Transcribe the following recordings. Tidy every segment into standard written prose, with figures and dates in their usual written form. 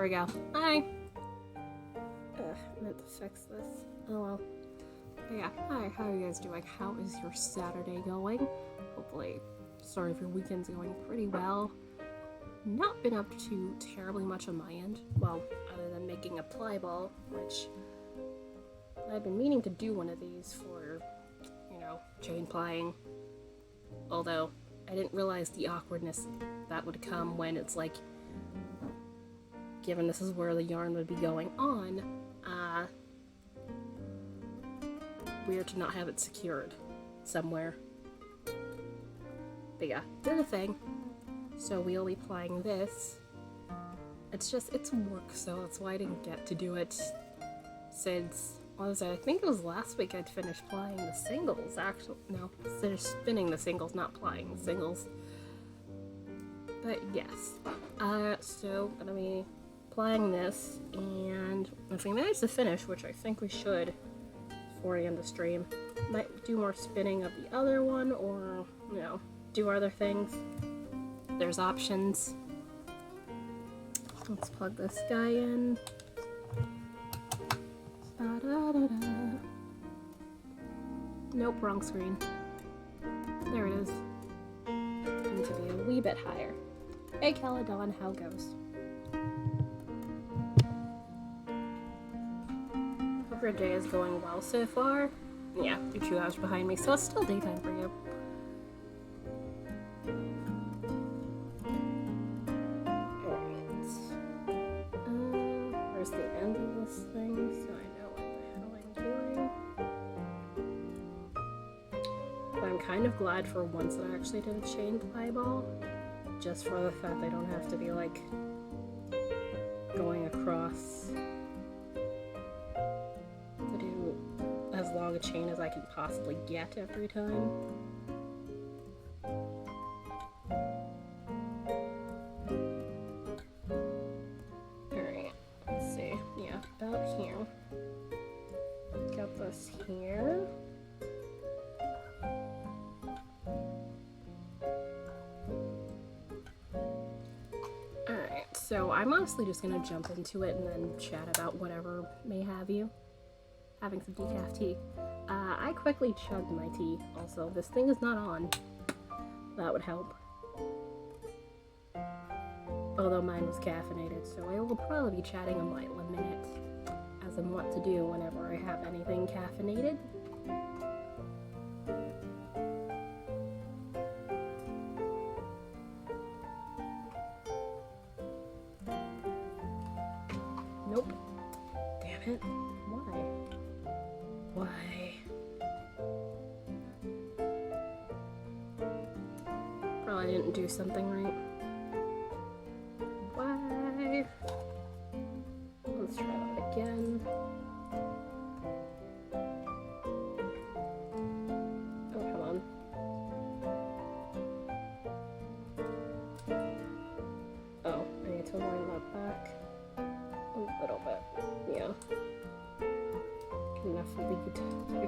we go. Hi! I meant to fix this. Oh well. But yeah, hi, how are you guys doing? How is your Saturday going? Hopefully, start of your weekend's going pretty well. Not been up to terribly much on my end. Well, other than making a ply ball, which I've been meaning to do one of these for, chain plying. Although, I didn't realize the awkwardness that would come when it's like, given this is where the yarn would be going on, weird to not have it secured somewhere. But yeah, did a thing. So we'll be plying this. It's work, so that's why I didn't get to do it since, what was it? I think it was last week I'd finished plying the singles, actually. No, finished spinning the singles, not plying the singles. But yes. So I'm gonna be plying this, and if we manage to finish, which I think we should before the end of the stream, might do more spinning of the other one, or, do other things. There's options. Let's plug this guy in. Da-da-da-da. Nope, wrong screen. There it is. Need to be a wee bit higher. Hey Caledon, how goes? Hope your day is going well so far. Yeah, you're 2 hours behind me, so it's still daytime for you. Where's the end of this thing, so I know what the hell I'm doing. But I'm kind of glad for once that I actually did a chain ply ball, just for the fact I don't have to be like going across to do as long a chain as I can possibly get every time. Alright, let's see. Yeah, about here. Got this here. Alright, so I'm honestly just gonna jump into it and then chat about whatever may have you. Having some decaf tea. I quickly chugged my tea. Also, this thing is not on. That would help. Although mine was caffeinated, so I will probably be chatting in like a minute, as I'm wont to do whenever I have anything caffeinated. Nope. Damn it. Why? Why? Probably didn't do something right. Why? Let's try that again. Oh, come on. Oh, I need to wind that back a little bit. Yeah. Enough lead to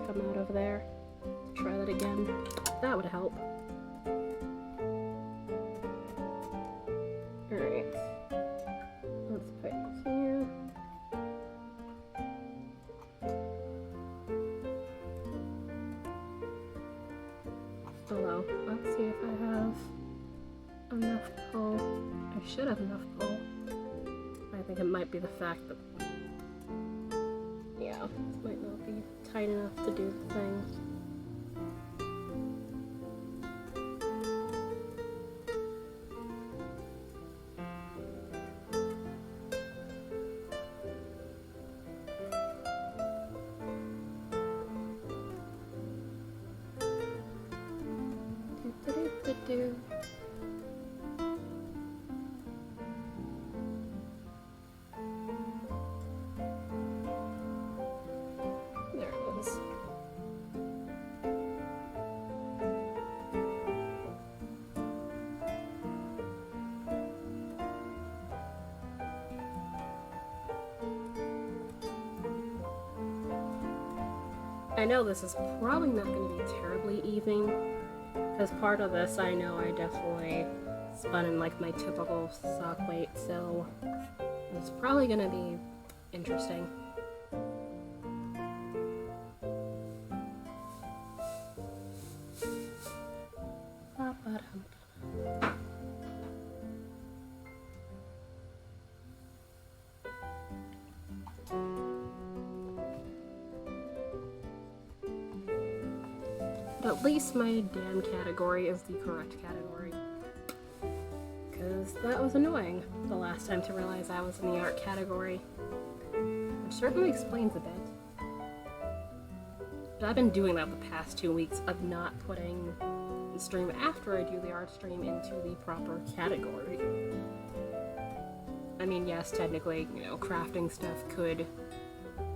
come out of there. Try that again. That would help. Alright. Let's put it here. Hello. Let's see if I have enough pull. I should have enough pull. I think it might be the fact that this might not be tight enough to do the thing. Do-do-do-do-do. I know this is probably not going to be terribly even, because part of this I know I definitely spun in like my typical sock weight, so It's probably gonna be interesting. But at least my damn category is the correct category. Because that was annoying the last time to realize I was in the art category. Which certainly explains a bit. But I've been doing that the past 2 weeks of not putting the stream after I do the art stream into the proper category. I mean, yes, technically, you know, crafting stuff could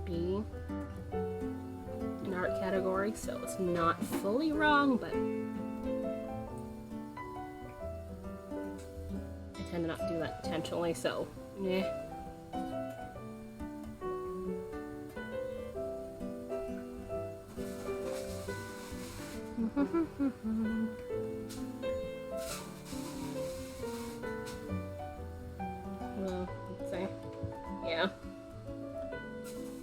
be an art category, so it's not fully wrong, but I tend to not do that intentionally, so yeah. Well, let's see. Yeah.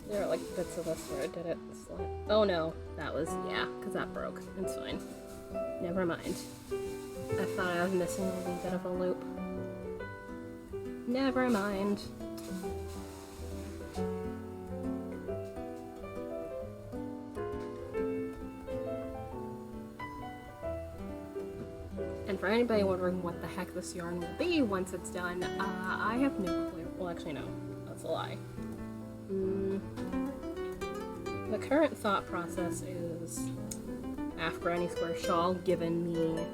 There are like bits of this where I did it. Oh no, that was, yeah, because that broke. It's fine. Never mind. I thought I was missing a little bit of a loop. Never mind. And for anybody wondering what the heck this yarn will be once it's done, I have no clue. Well, actually, no. That's a lie. The current thought process is Half Granny Square Shawl, given the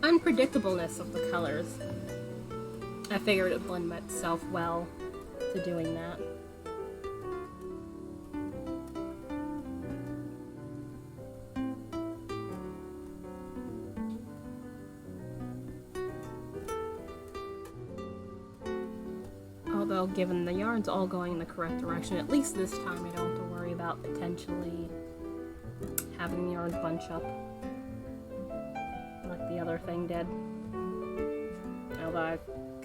unpredictableness of the colors. I figured it would lend itself well to doing that. Although, given the yarn's all going in the correct direction, at least this time I don't have to worry about potentially having the yarn bunch up like the other thing did. Although I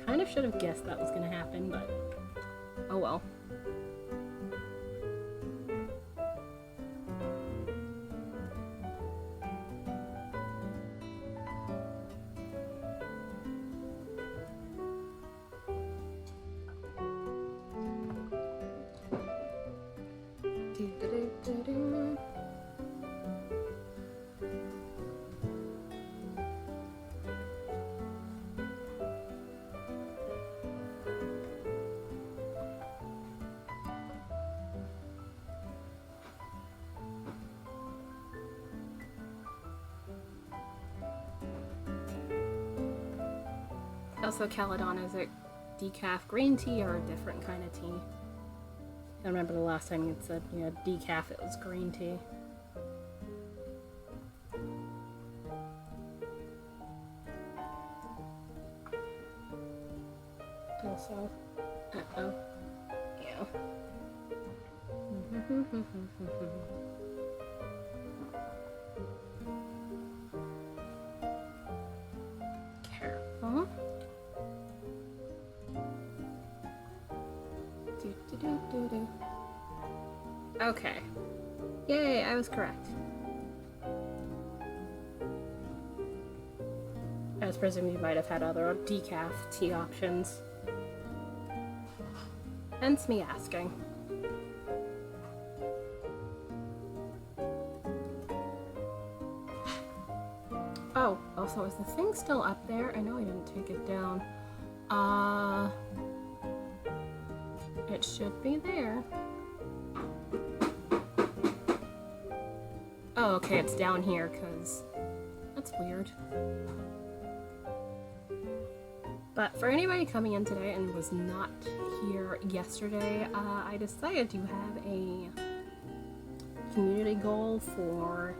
kind of should have guessed that was going to happen, but oh well. Also, Caledon, is it decaf green tea or a different kind of tea? I remember the last time you said, you know, decaf, it was green tea. Also, uh-oh. Yeah. Careful. Okay. Yay, I was correct. I was presuming you might have had other decaf tea options. Hence me asking. Oh, also, is the thing still up there? I know I didn't take it down. It should be there. Oh, okay, it's down here, because that's weird. But for anybody coming in today and was not here yesterday, I decided to have a community goal for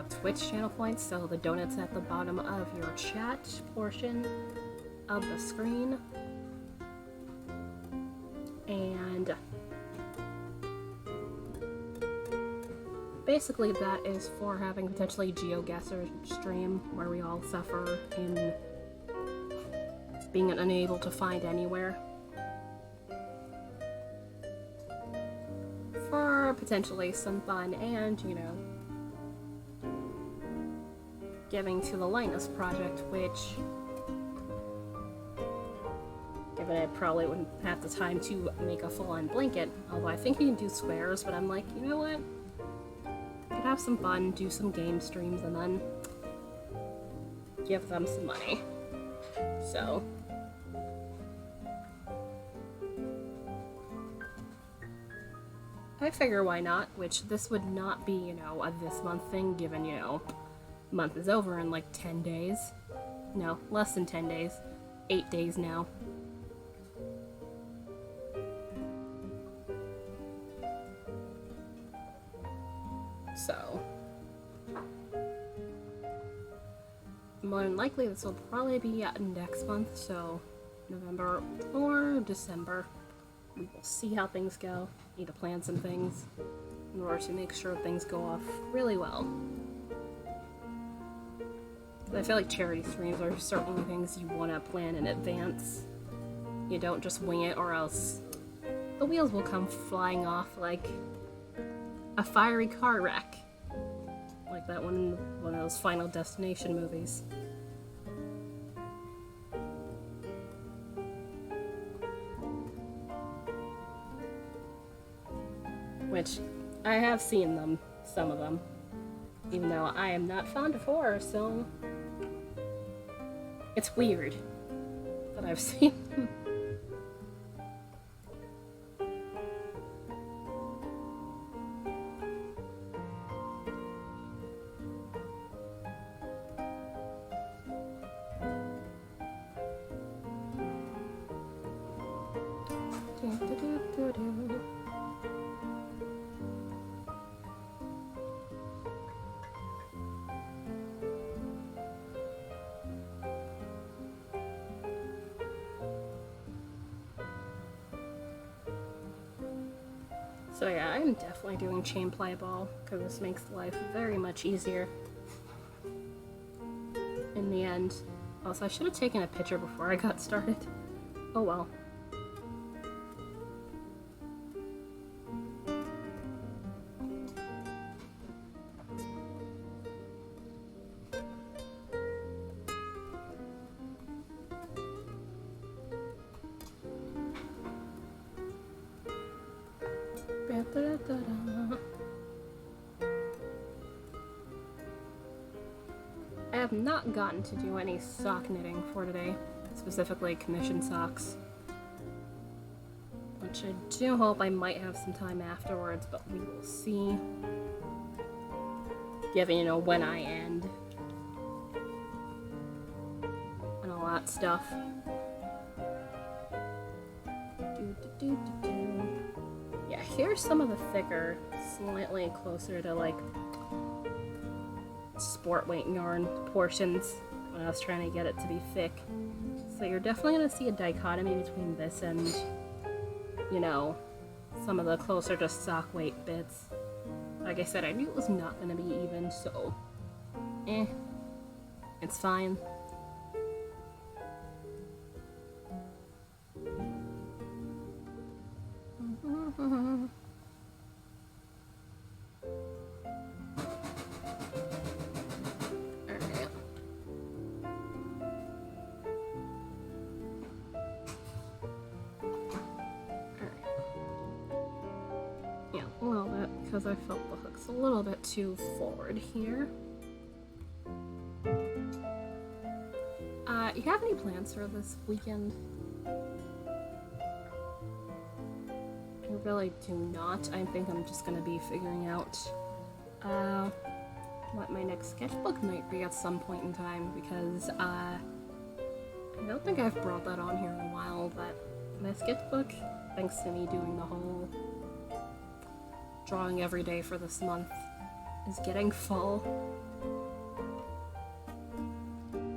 Twitch channel points, so the donuts at the bottom of your chat portion of the screen. And basically that is for having potentially GeoGuessr stream where we all suffer in being unable to find anywhere. For potentially some fun and, you know, giving to the Linus project, which, given I probably wouldn't have the time to make a full-on blanket, although I think you can do squares, but I'm like, you know what? I could have some fun, do some game streams, and then give them some money. So I figure why not, which this would not be, you know, a this month thing, given, you know, month is over in like 10 days. No, less than 10 days. 8 days now. So more than likely this will probably be next month, so November or December. We will see how things go. Need to plan some things in order to make sure things go off really well. I feel like charity streams are certainly things you want to plan in advance. You don't just wing it, or else the wheels will come flying off like a fiery car wreck. Like that one of those Final Destination movies. Which, I have seen them, some of them. Even though I am not fond of horror, so it's weird that I've seen them. So yeah, I'm definitely doing chain ply ball, because this makes life very much easier in the end. Also, I should have taken a picture before I got started. Oh well. I have not gotten to do any sock knitting for today, specifically commission socks, which I do hope I might have some time afterwards, but we will see, given, you know, when I end and all that stuff. Yeah, here's some of the thicker, slightly closer to like sport weight yarn portions when I was trying to get it to be thick. So you're definitely going to see a dichotomy between this and, you know, some of the closer to sock weight bits. Like I said, I knew it was not going to be even, so it's fine. A little bit, because I felt the hook's a little bit too forward here. You have any plans for this weekend? I really do not. I think I'm just gonna be figuring out what my next sketchbook might be at some point in time, because I don't think I've brought that on here in a while, but my sketchbook, thanks to me doing the whole drawing every day for this month, is getting full.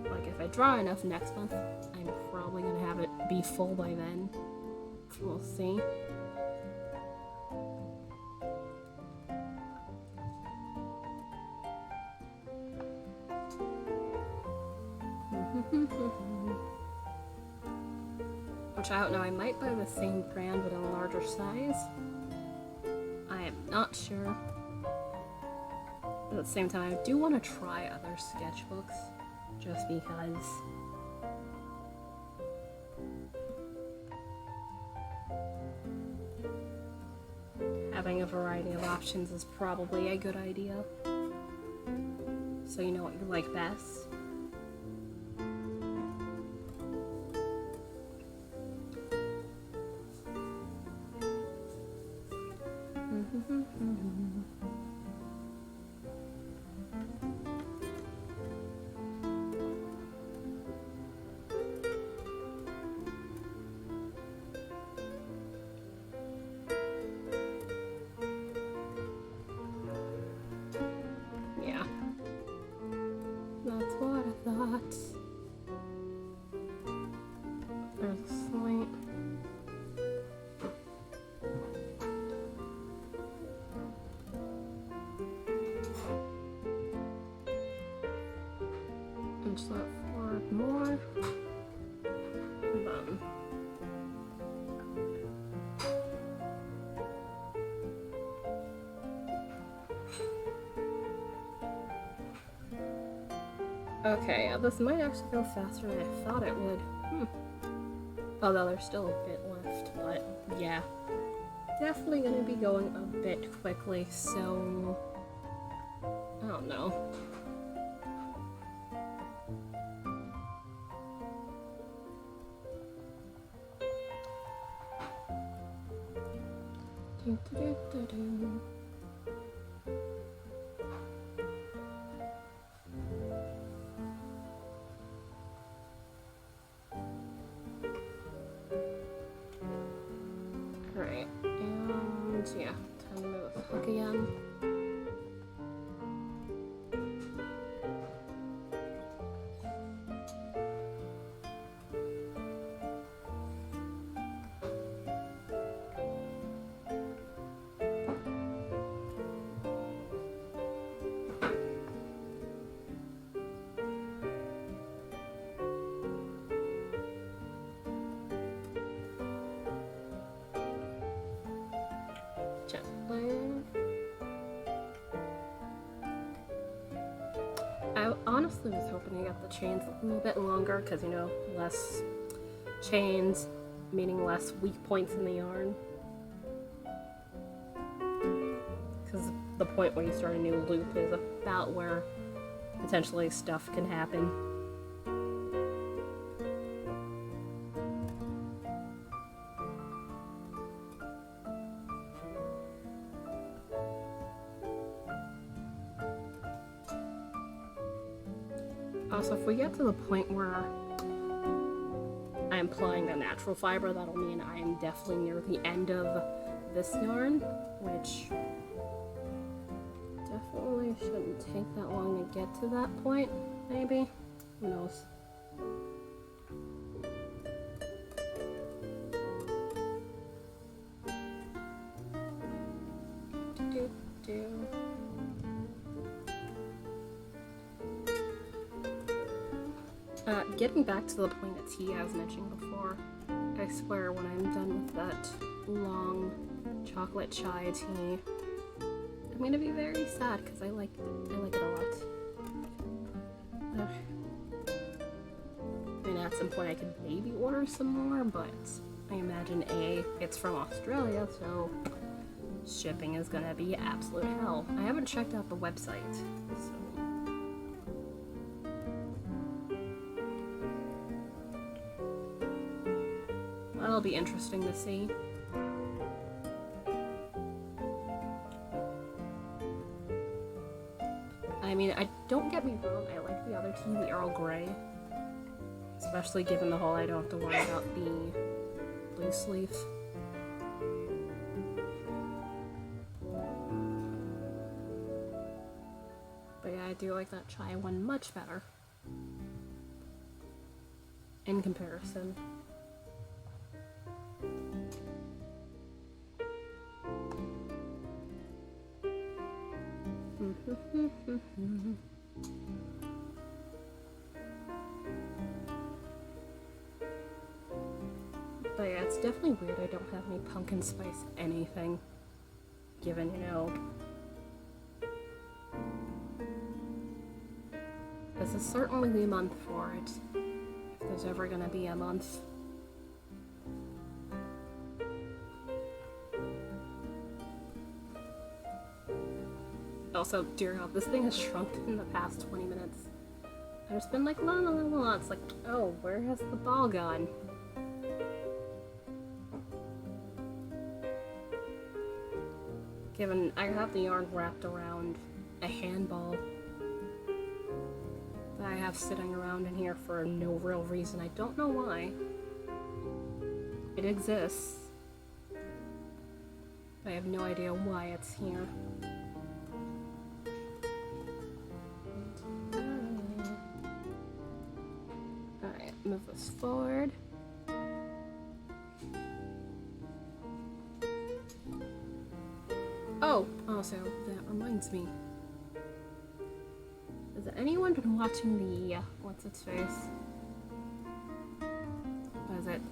Like, if I draw enough next month, I'm probably gonna have it be full by then. We'll see. which I don't know, I might buy the same brand but in a larger size. I am not sure. But at the same time, I do want to try other sketchbooks, just because. Having a variety of options is probably a good idea. So you know what you like best. Yeah. That's what I thought. There's a slight. Inch that forward more. Done. Okay, yeah, this might actually go faster than I thought it would. Although there's still a bit left, but yeah. Definitely gonna be going a bit quickly, so I don't know. Alright, and yeah, time to move the hook again. I honestly was hoping to get the chains a little bit longer because, you know, less chains, meaning less weak points in the yarn. Because the point where you start a new loop is about where potentially stuff can happen. Also, if we get to the point where I'm plying the natural fiber, that'll mean I am definitely near the end of this yarn, which definitely shouldn't take that long to get to that point, maybe? Who knows? Getting back to the point of tea I was mentioning before, I swear when I'm done with that long chocolate chai tea, I'm gonna be very sad because I like it a lot. I mean, at some point I could maybe order some more, but I imagine it's from Australia, so shipping is gonna be absolute hell. I haven't checked out the website, so. That'll be interesting to see. I mean, don't get me wrong, I like the other tea, the Earl Grey. Especially given the whole I don't have to worry about the loose leaf. But yeah, I do like that chai one much better. In comparison. But yeah, it's definitely weird I don't have any pumpkin spice anything. Given, you know, this is certainly the month for it. If there's ever gonna be a month. Also, dear God, this thing has shrunk in the past 20 minutes. I've just been like, la la la la. It's like, oh, where has the ball gone? Given I have the yarn wrapped around a handball that I have sitting around in here for no real reason. I don't know why. It exists. I have no idea why it's here. Alright, move this forward. Oh, also, that reminds me. Has anyone been watching the, what's its face? What is it?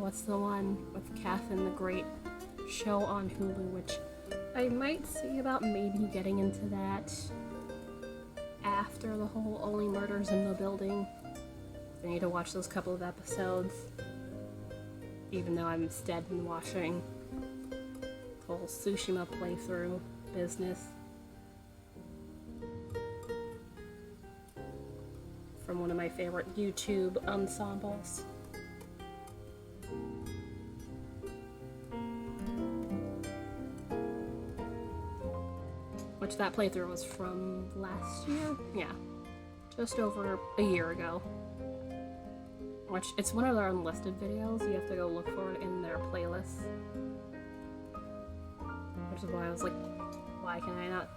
What's the one with Catherine the Great show on Hulu, which I might see about maybe getting into that after the whole Only Murders in the Building. I need to watch those couple of episodes. Even though I'm instead been watching the whole Tsushima playthrough business from one of my favorite YouTube ensembles. Which that playthrough was from last year? Yeah. Just over a year ago. Which, it's one of their unlisted videos, you have to go look for it in their playlist. Which is why I was like, why can I not?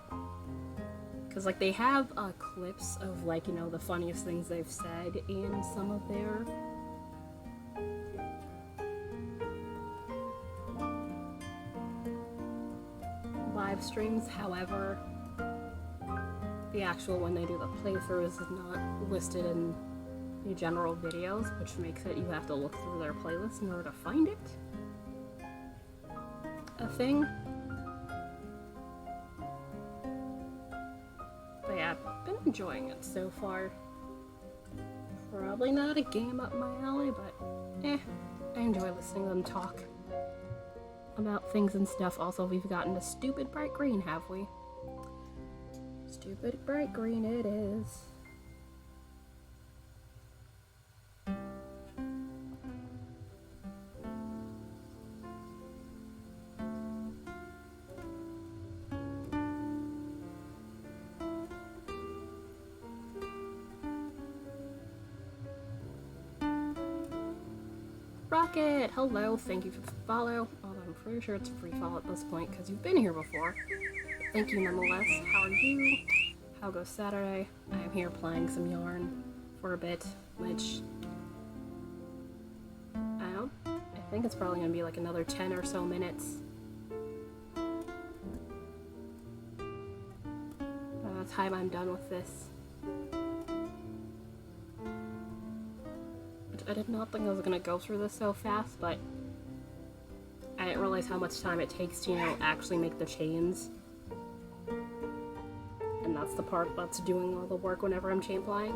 Because, like, they have clips of, like, you know, the funniest things they've said in some of their live streams. However, the actual, when they do the playthroughs, is not listed in the general videos, which makes it you have to look through their playlist in order to find it. A thing. But yeah, I've been enjoying it so far. Probably not a game up my alley, but I enjoy listening to them talk about things and stuff. Also, we've gotten a stupid bright green, have we? Stupid bright green it is. Rocket! Hello, thank you for the follow. Although I'm pretty sure it's a free follow at this point because you've been here before. Thank you nonetheless. How are you? How goes Saturday? I am here playing some yarn for a bit, which I think it's probably gonna be like another 10 or so minutes. By the time I'm done with this. I did not think I was gonna go through this so fast, but I didn't realize how much time it takes to, you know, actually make the chains. And that's the part that's doing all the work whenever I'm chain plying.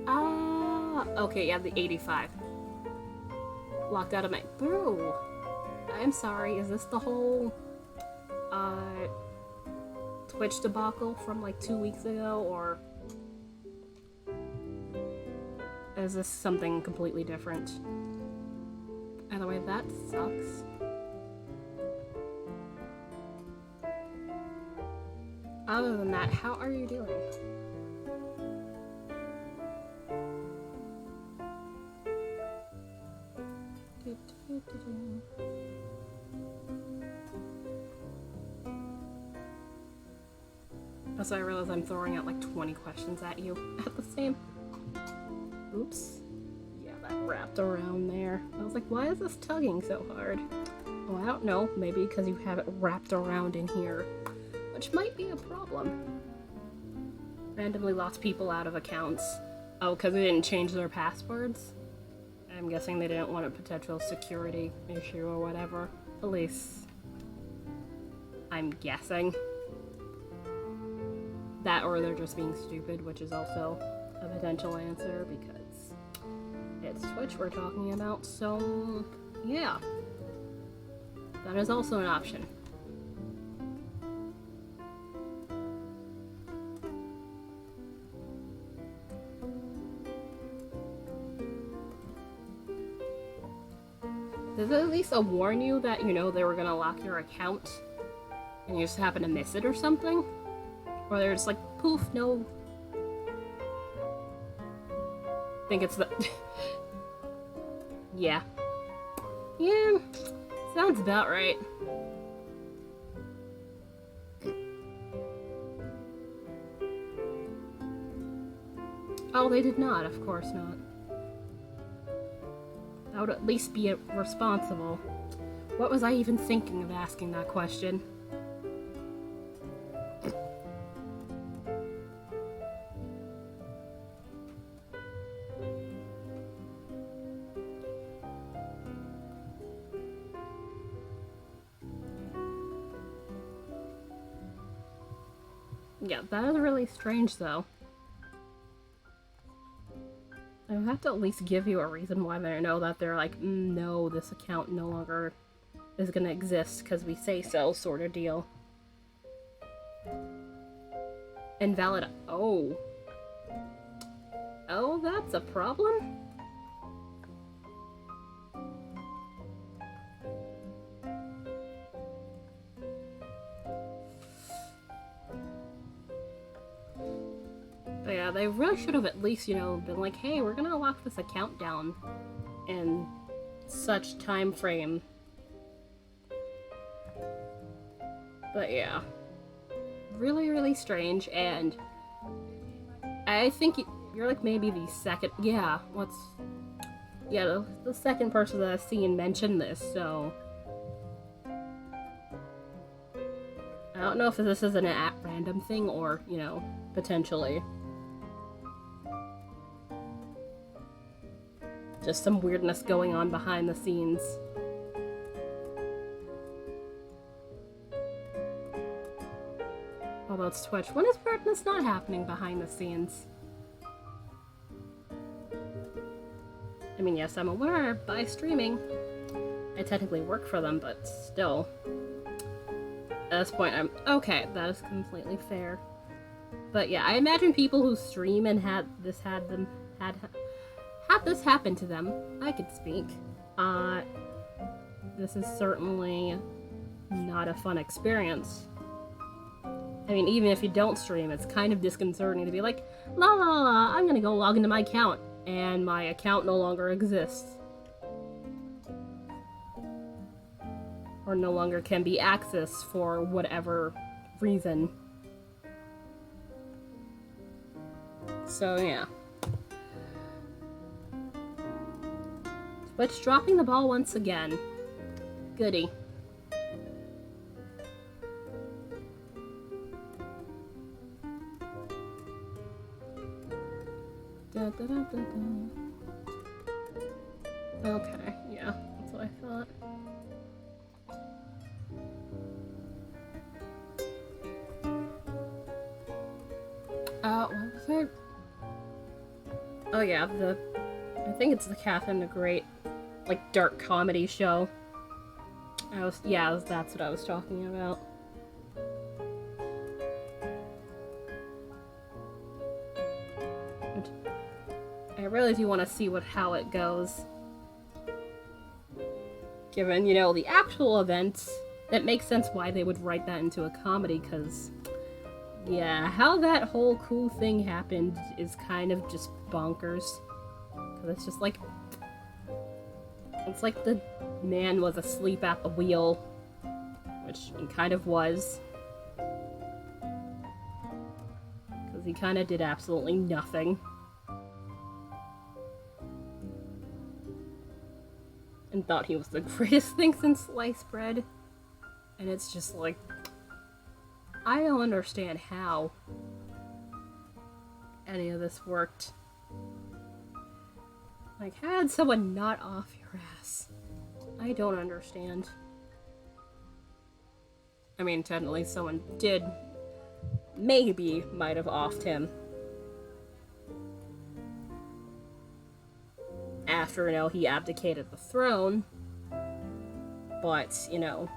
Ah, okay, yeah, the 85. Locked out of my... Boo! I'm sorry, is this the whole, Twitch debacle from like 2 weeks ago, or... is this something completely different? Either way, that sucks. Other than that, how are you doing? Also, I realize I'm throwing out like 20 questions at you at the same. Oops. Yeah, that wrapped around there. I was like, why is this tugging so hard? Well, I don't know. Maybe because you have it wrapped around in here. Which might be a problem. Randomly lost people out of accounts Oh, because they didn't change their passwords? I'm guessing they didn't want a potential security issue or whatever. At least, I'm guessing. That or they're just being stupid, which is also a potential answer because it's Twitch we're talking about, so yeah. That is also an option. Did at least warn you that, you know, they were gonna lock your account and you just happen to miss it or something? Or they're just like, poof, no. I think it's the... Yeah. Yeah, sounds about right. Oh, they did not, of course not. I would at least be responsible. What was I even thinking of asking that question? Yeah, that is really strange, though. I have to at least give you a reason why they know that they're like, no, this account no longer is gonna exist because we say so, sort of deal. Invalid. Oh. Oh, that's a problem? But yeah, they really should have at least, you know, been like, hey, we're gonna lock this account down in such time frame. But yeah. Really, really strange, and I think you're like maybe the second, yeah, the second person that I've seen mention this, so I don't know if this is an at random thing or, you know, potentially just some weirdness going on behind the scenes. Although it's Twitch, when is weirdness not happening behind the scenes? I mean, yes, I'm aware by streaming I technically work for them, but still. At this point, I'm okay. That is completely fair. But yeah, I imagine people who stream and had this happen to them. I could speak. This is certainly not a fun experience. I mean, even if you don't stream, it's kind of disconcerting to be like, la la la la, I'm gonna go log into my account, and my account no longer exists. Or no longer can be accessed for whatever reason. So, yeah. Twitch dropping the ball once again. Goody. Da, da, da, da, da. Okay, yeah, that's what I thought. What was it? Oh yeah, I think it's the Catherine the Great, like, dark comedy show. That's what I was talking about. I really do want to see how it goes. Given, you know, the actual events, it makes sense why they would write that into a comedy, because, yeah, how that whole cool thing happened is kind of just bonkers. Because it's just like, it's like the man was asleep at the wheel, which he kind of was. Because he kind of did absolutely nothing. And thought he was the greatest thing since sliced bread. And it's just like, I don't understand how any of this worked. Like, had someone not off your ass? I don't understand. I mean, technically someone did, maybe, might have offed him. After, you know, he abdicated the throne. But, you know.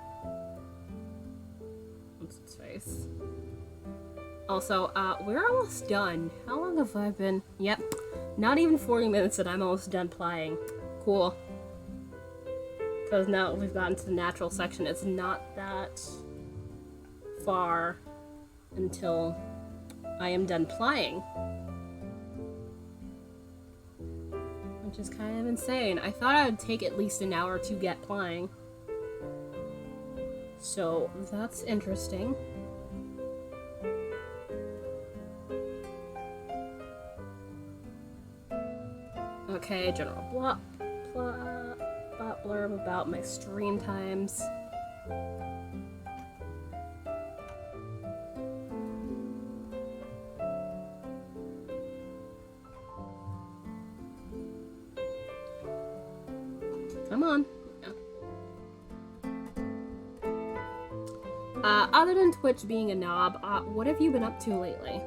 What's its face? Also, we're almost done. How long have I been? Yep. Not even 40 minutes and I'm almost done plying. Cool. Because now we've gotten to the natural section. It's not that far until I am done plying. Which is kind of insane. I thought it would take at least an hour to get plying. So that's interesting. Okay, general blurb about my stream times. Come on. Other than Twitch being a knob, what have you been up to lately?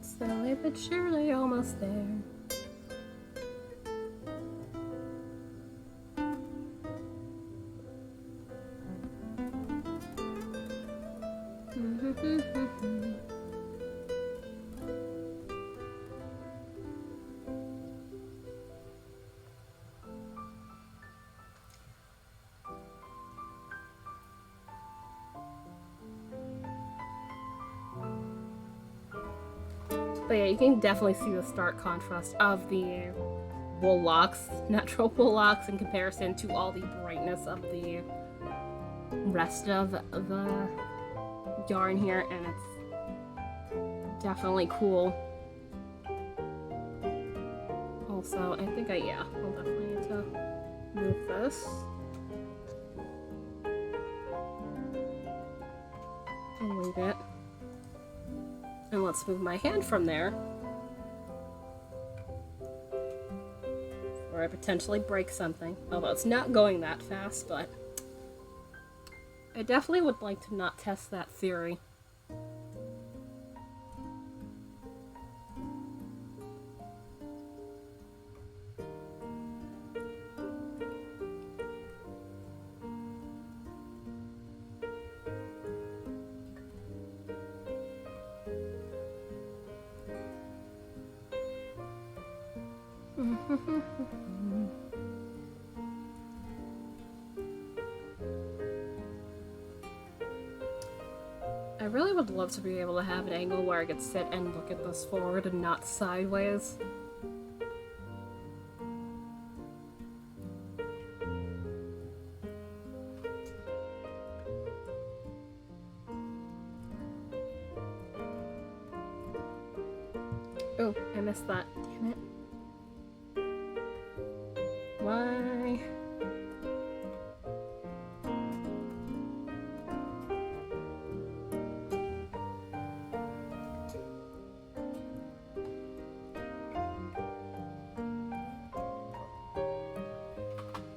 Slowly but surely, almost there. But yeah, you can definitely see the stark contrast of the wool locks, natural wool locks, in comparison to all the brightness of the rest of the yarn here, and it's definitely cool. Also, I think I'll definitely need to move this. I'll leave it. And let's move my hand from there. Or I potentially break something. Although it's not going that fast, but I definitely would like to not test that theory. I really would love to be able to have an angle where I could sit and look at this forward and not sideways. Oh, I missed that. Damn it. Why?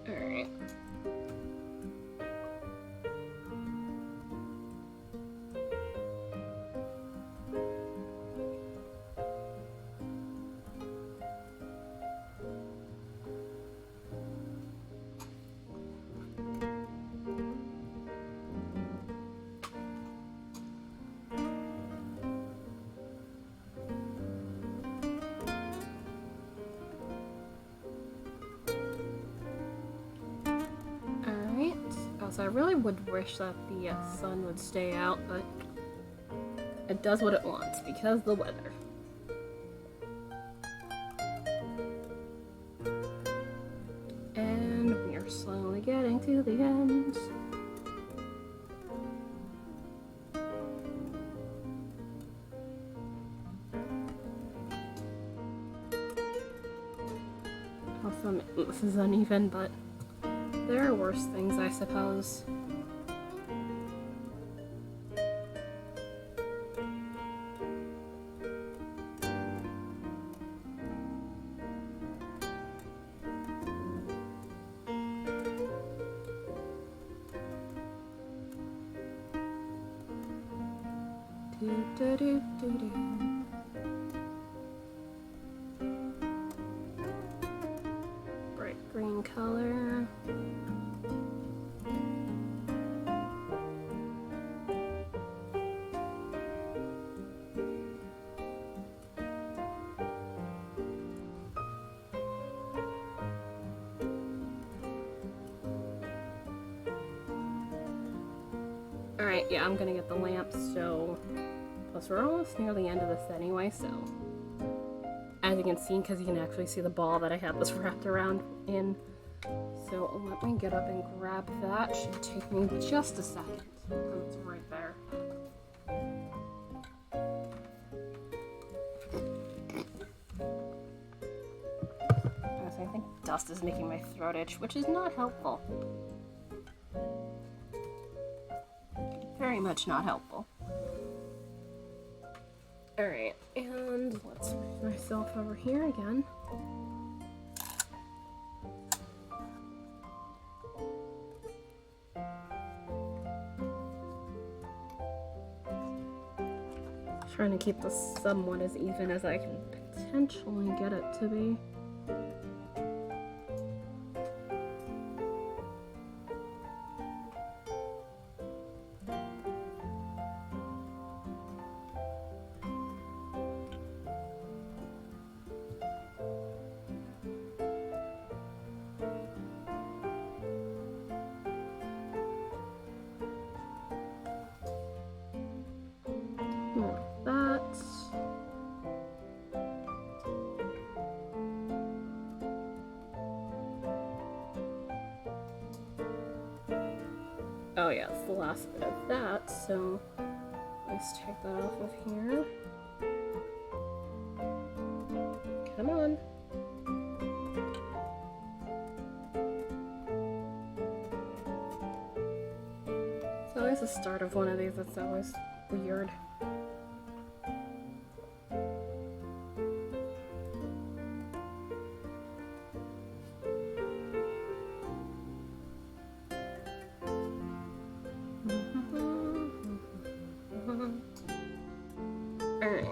Alright. So I really would wish that the sun would stay out, but it does what it wants because of the weather. And we are slowly getting to the end. Also, this is uneven, but there are worse things, I suppose. Bright green color. Alright, yeah, I'm gonna get the lamp, so... Plus, we're almost near the end of this anyway, so... As you can see, because you can actually see the ball that I had this wrapped around in. So, let me get up and grab that. Should take me just a second. It's right there. I think dust is making my throat itch, which is not helpful. Very much not helpful. Alright, and let's move myself over here again. Trying to keep this somewhat as even as I can potentially get it to be. Oh yeah, it's the last bit of that, so let's take that off of here. Come on. It's always the start of one of these that's always weird. Alright,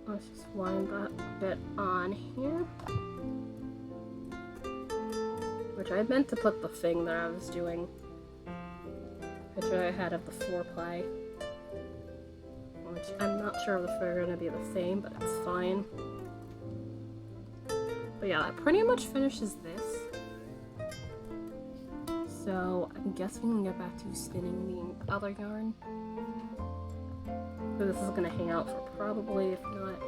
let's just wind that bit on here. Which I meant to put the thing that I was doing. Picture I had of the floor play. Which I'm not sure if they're gonna be the same, but it's fine. But yeah, that pretty much finishes this. So I'm guessing we can get back to spinning the other yarn. So this is gonna hang out for probably, if not,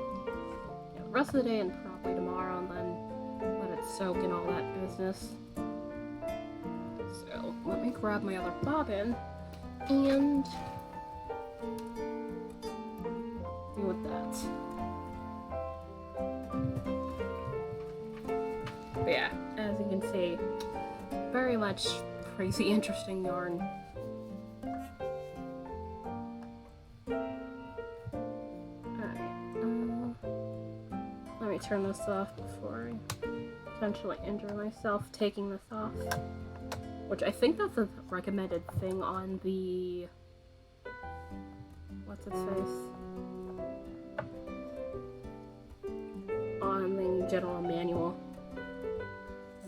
the rest of the day and probably tomorrow, and then let it soak and all that business. So let me grab my other bobbin and deal with that. But yeah, as you can see, very much crazy interesting yarn. Let me turn this off before I potentially injure myself taking this off. Which I think that's a recommended thing on the... what's its face? On the general manual.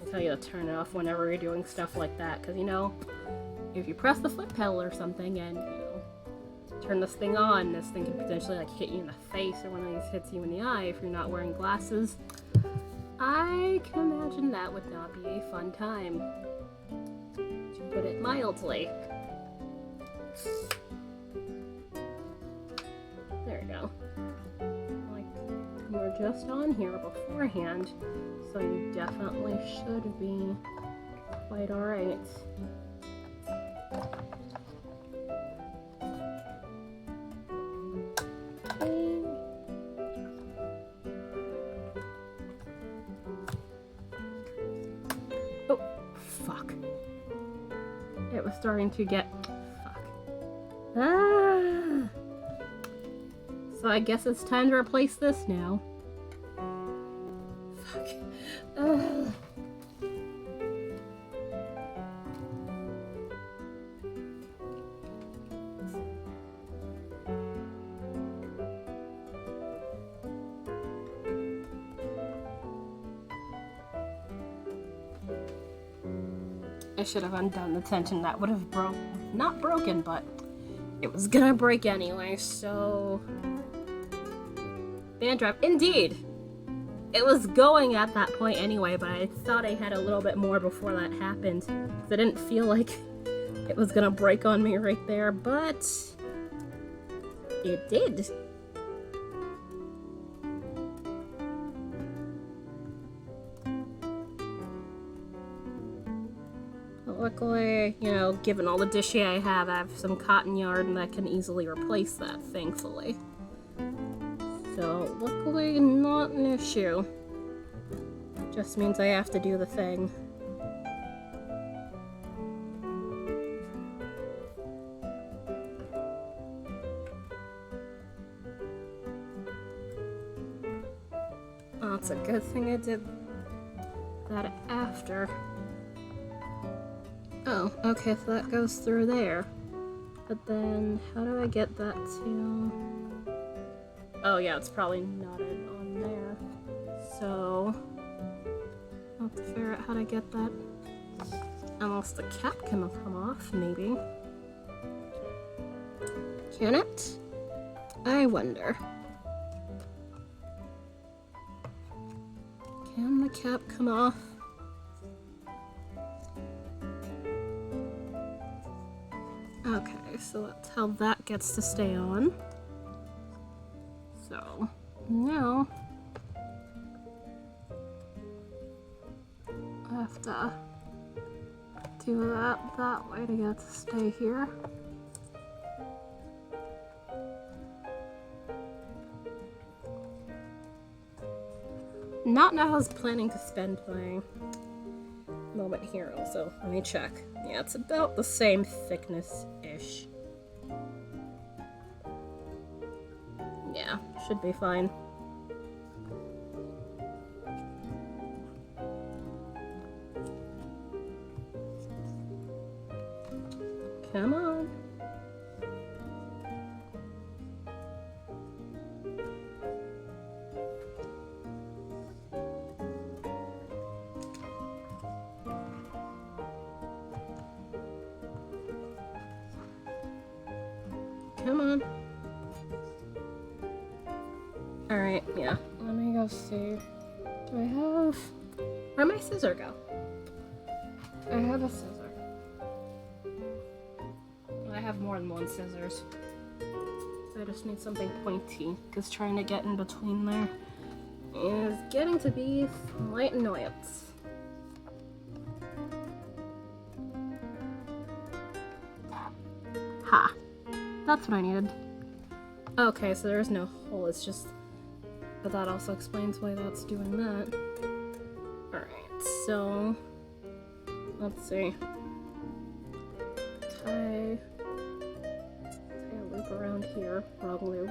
They tell you to turn it off whenever you're doing stuff like that, because you know, if you press the foot pedal or something and turn this thing on, this thing can potentially like hit you in the face, or one of these hits you in the eye if you're not wearing glasses. I can imagine that would not be a fun time, to put it mildly. There we go. Like, you were just on here beforehand, so you definitely should be quite alright. Oh, fuck. It was starting to get... Fuck. Ah! So I guess it's time to replace this now. Fuck. Ugh. I should have undone the tension. That would have not broken, but it was gonna break anyway, so... Band drive. Indeed! It was going at that point anyway, but I thought I had a little bit more before that happened. Because I didn't feel like it was gonna break on me right there, but... it did. Luckily, you know, given all the tissue I have some cotton yarn that can easily replace that, thankfully. So, luckily, not an issue. Just means I have to do the thing. Oh, it's a good thing I did that after. Oh, okay, so that goes through there. But then, how do I get that to... Oh yeah, it's probably knotted on there. So, I'll have to figure out how to get that. Unless the cap can come off, maybe. Can it? I wonder. Can the cap come off? Okay, so that's how that gets to stay on. So, now I have to do that way to get it to stay here. Not now I was planning to spend my moment here also. Let me check. Yeah, it's about the same thickness-ish. Yeah, should be fine. Come on. Come on. Alright, yeah. Let me go see. Do I have... Where'd my scissor go? I have a scissor. I have more than one scissors. So I just need something pointy, because trying to get in between there is getting to be a slight annoyance. Ha! That's what I needed. Okay, so there is no hole, it's just... But that also explains why that's doing that. Alright, so... Let's see. Tie a loop around here. Wrong loop.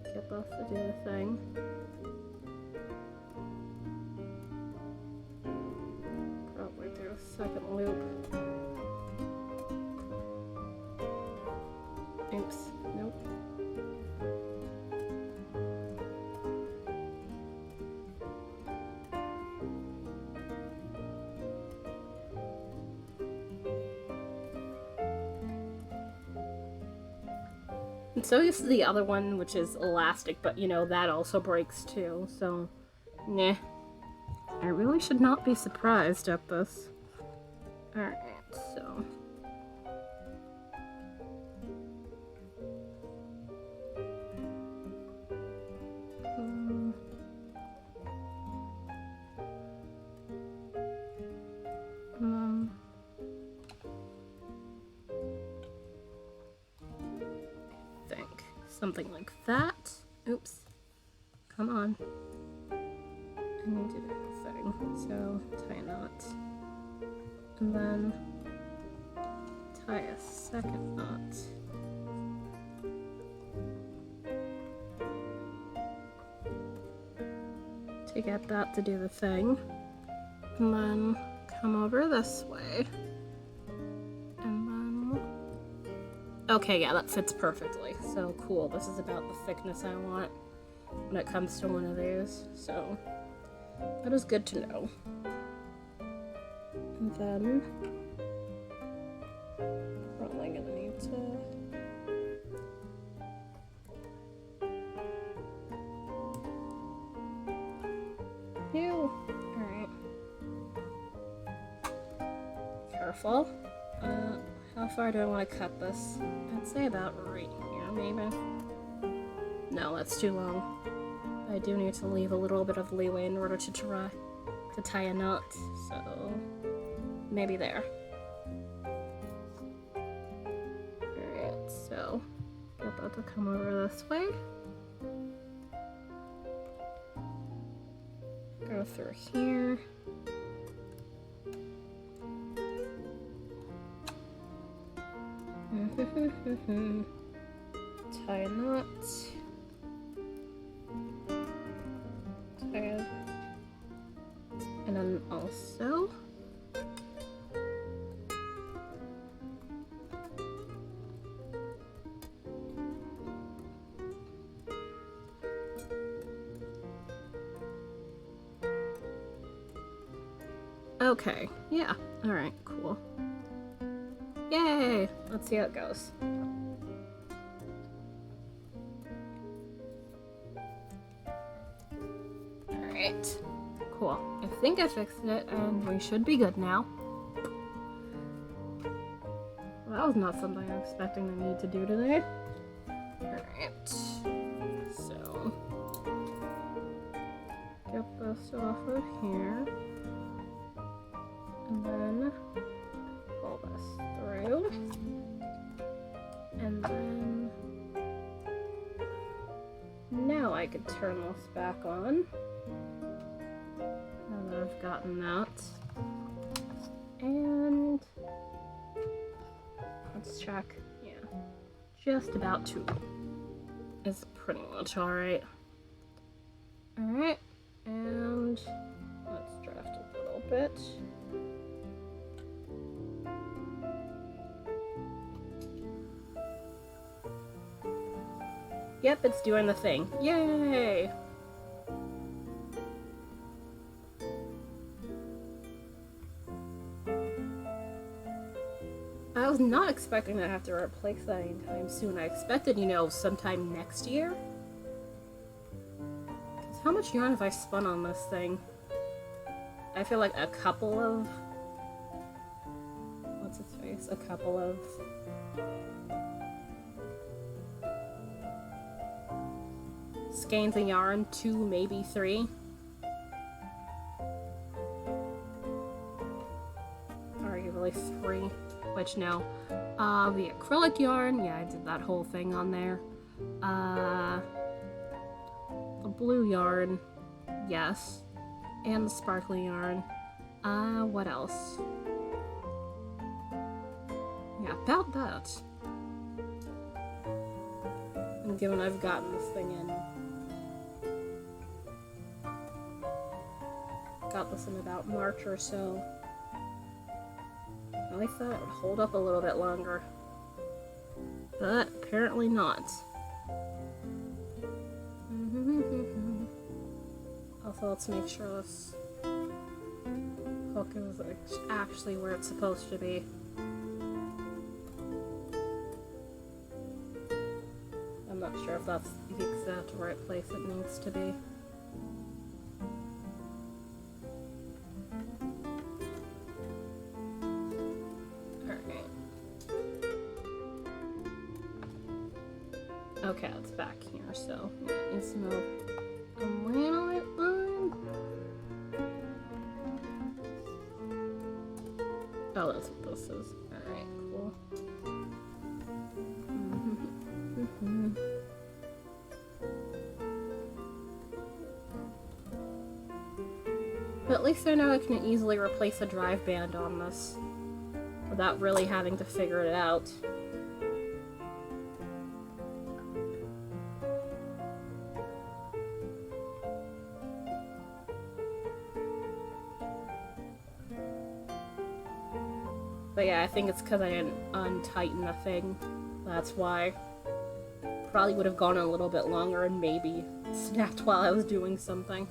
Get this to do the thing. Probably do a second loop. Oops, nope. And so is the other one, which is elastic, but you know, that also breaks too, so, nah. I really should not be surprised at this. Alright, so... something like that. Oops. Come on. I need to do the thing. So tie a knot. And then tie a second knot. To get that to do the thing. And then come over this way. And then... Okay, yeah, that fits perfectly. So cool. This is about the thickness I want when it comes to one of these. So that is good to know. And then probably gonna need to alright. Careful. How far do I want to cut this? I'd say about right here, maybe. No, that's too long. I do need to leave a little bit of leeway in order to try to tie a knot, so maybe there. Alright, so get that to come over this way. Go through here. Tie a knot. Tie it. And then also okay, yeah, alright, cool. Yay! Let's see how it goes. Alright, cool. I think I fixed it and we should be good now. Well, that was not something I was expecting to need to do today. Alright, so get this off of here. And then pull this through. And then now I could turn this back on. Now that I've gotten that. And let's check. Yeah, just about two. It's pretty much alright. Alright, and let's draft a little bit. Yep, it's doing the thing. Yay! I was not expecting to have to replace that anytime soon. I expected, you know, sometime next year. 'Cause how much yarn have I spun on this thing? I feel like a couple of... What's its face? A couple of... skeins of yarn, 2, maybe 3. Arguably 3, which no. The acrylic yarn, yeah, I did that whole thing on there. The blue yarn, yes. And the sparkly yarn. What else? Yeah, about that. And given I've gotten this thing in. Got this in about March or so. I thought it would hold up a little bit longer. But apparently not. Also, let's make sure this hook is actually where it's supposed to be. I'm not sure if that's the exact right place it needs to be. Okay, it's back here, so yeah, it needs to move a little bit on. Oh, that's what this is. Alright, cool. least I know I can easily replace a drive band on this without really having to figure it out. But yeah, I think it's because I didn't untighten the thing. That's why. Probably would have gone a little bit longer and maybe snapped while I was doing something.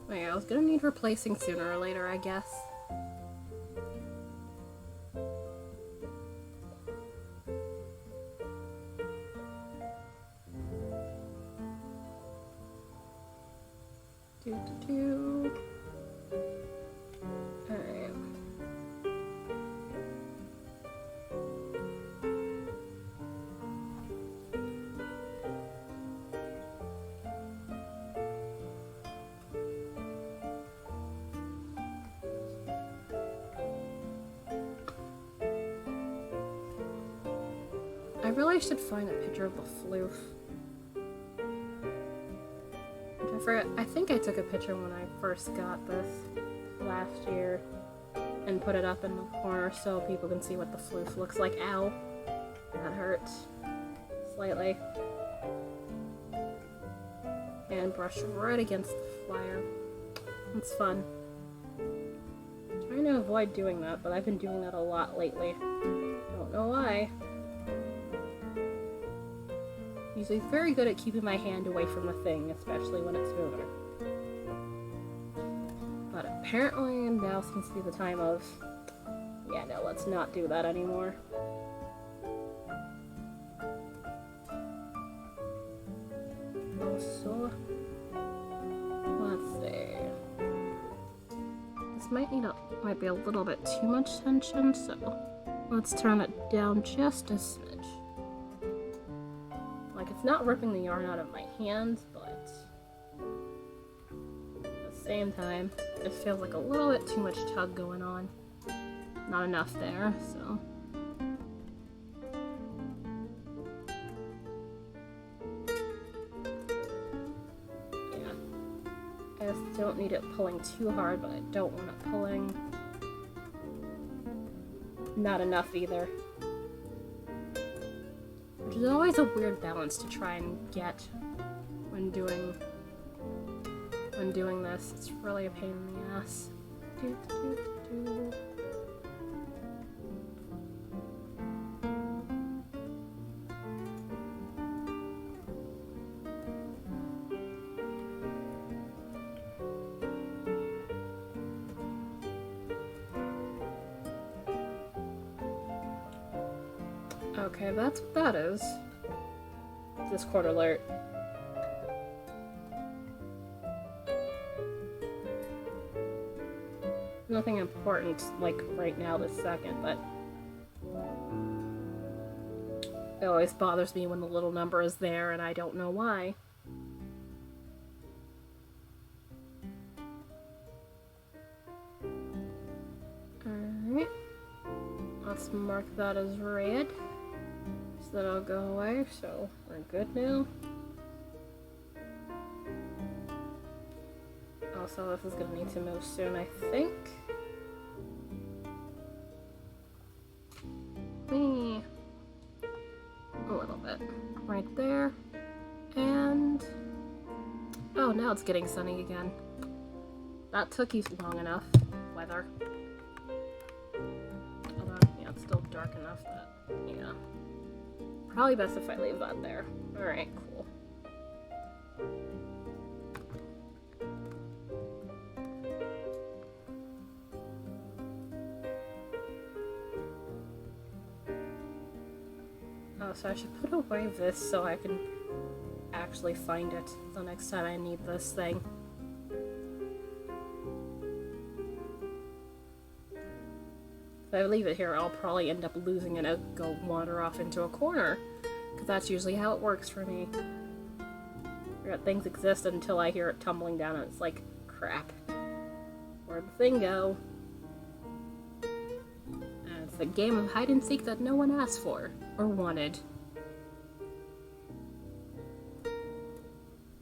But yeah, I was gonna need replacing sooner or later, I guess. Alright. I really should find a picture of the floof. I think I took a picture when I first got this last year and put it up in the corner so people can see what the floof looks like. Ow. That hurts. Slightly. And brush right against the flyer. It's fun. I'm trying to avoid doing that, but I've been doing that a lot lately. Don't know why. Usually very good at keeping my hand away from the thing, especially when it's moving. But apparently now seems to be the time of, yeah, no, let's not do that anymore. Also, let's see. This might be a little bit too much tension, so let's turn it down just a smidge. Like, it's not ripping the yarn out of my hands, but at the same time, it feels like a little bit too much tug going on. Not enough there, so. Yeah. I just don't need it pulling too hard, but I don't want it pulling not enough either. Which is always a weird balance to try and get when doing this. It's really a pain in the ass. Okay, that's what that is. Discord alert. Nothing important, like, right now this second, but it always bothers me when the little number is there and I don't know why. Alright. Let's mark that as red. So that'll go away, so we're good now. Also, this is gonna need to move soon, I think. Me. A little bit. Right there. And... oh, now it's getting sunny again. That took you long enough. Weather. Although, yeah, it's still dark enough that, yeah. Probably best if I leave that there. Alright, cool. Oh, so I should put away this so I can actually find it the next time I need this thing. If I leave it here, I'll probably end up losing it and go wander off into a corner. Because that's usually how it works for me. Things exist until I hear it tumbling down and it's like, crap. Where'd the thing go? And it's a game of hide and seek that no one asked for or wanted.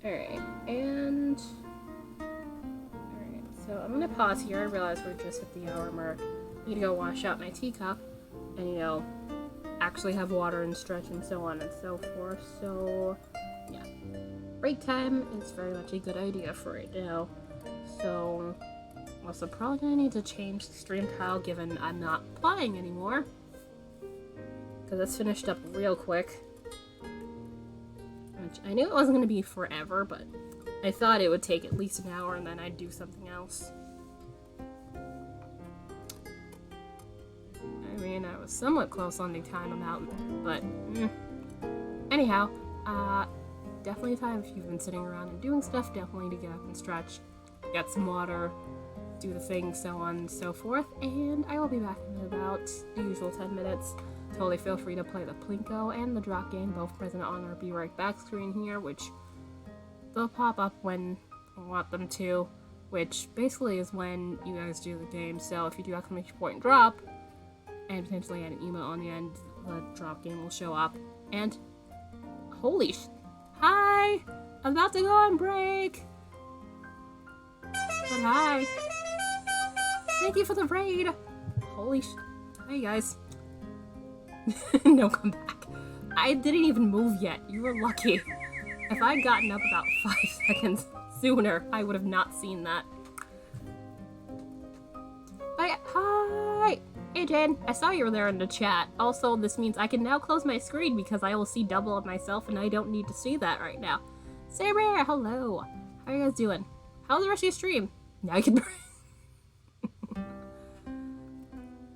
Alright, and... Alright, so I'm gonna pause here. I realize we're just at the hour mark. I need to go wash out my teacup and, you know, actually have water and stretch and so on and so forth. So, yeah. Break time is very much a good idea for right now. So, also probably gonna need to change the stream tile given I'm not playing anymore. Because it's finished up real quick. Which I knew it wasn't gonna be forever, but I thought it would take at least an hour and then I'd do something else. I mean, I was somewhat close on the time amount, but anyhow, definitely time if you've been sitting around and doing stuff, definitely to get up and stretch, get some water, do the thing, so on and so forth, and I will be back in about the usual 10 minutes. Totally feel free to play the Plinko and the drop game, both present on our Be Right Back screen here, which they'll pop up when I want them to, which basically is when you guys do the game. So if you do exclamation point drop, and potentially add an email on the end, the drop game will show up. And holy hi! I'm about to go on break! But hi! Thank you for the raid! Holy hi guys. No, come back. I didn't even move yet. You were lucky. If I'd gotten up about 5 seconds sooner, I would have not seen that. But yeah, hi! Hey Jen, I saw you were there in the chat. Also, this means I can now close my screen because I will see double of myself and I don't need to see that right now. Sarah, hello. How are you guys doing? How's the rest of your stream? Now I can...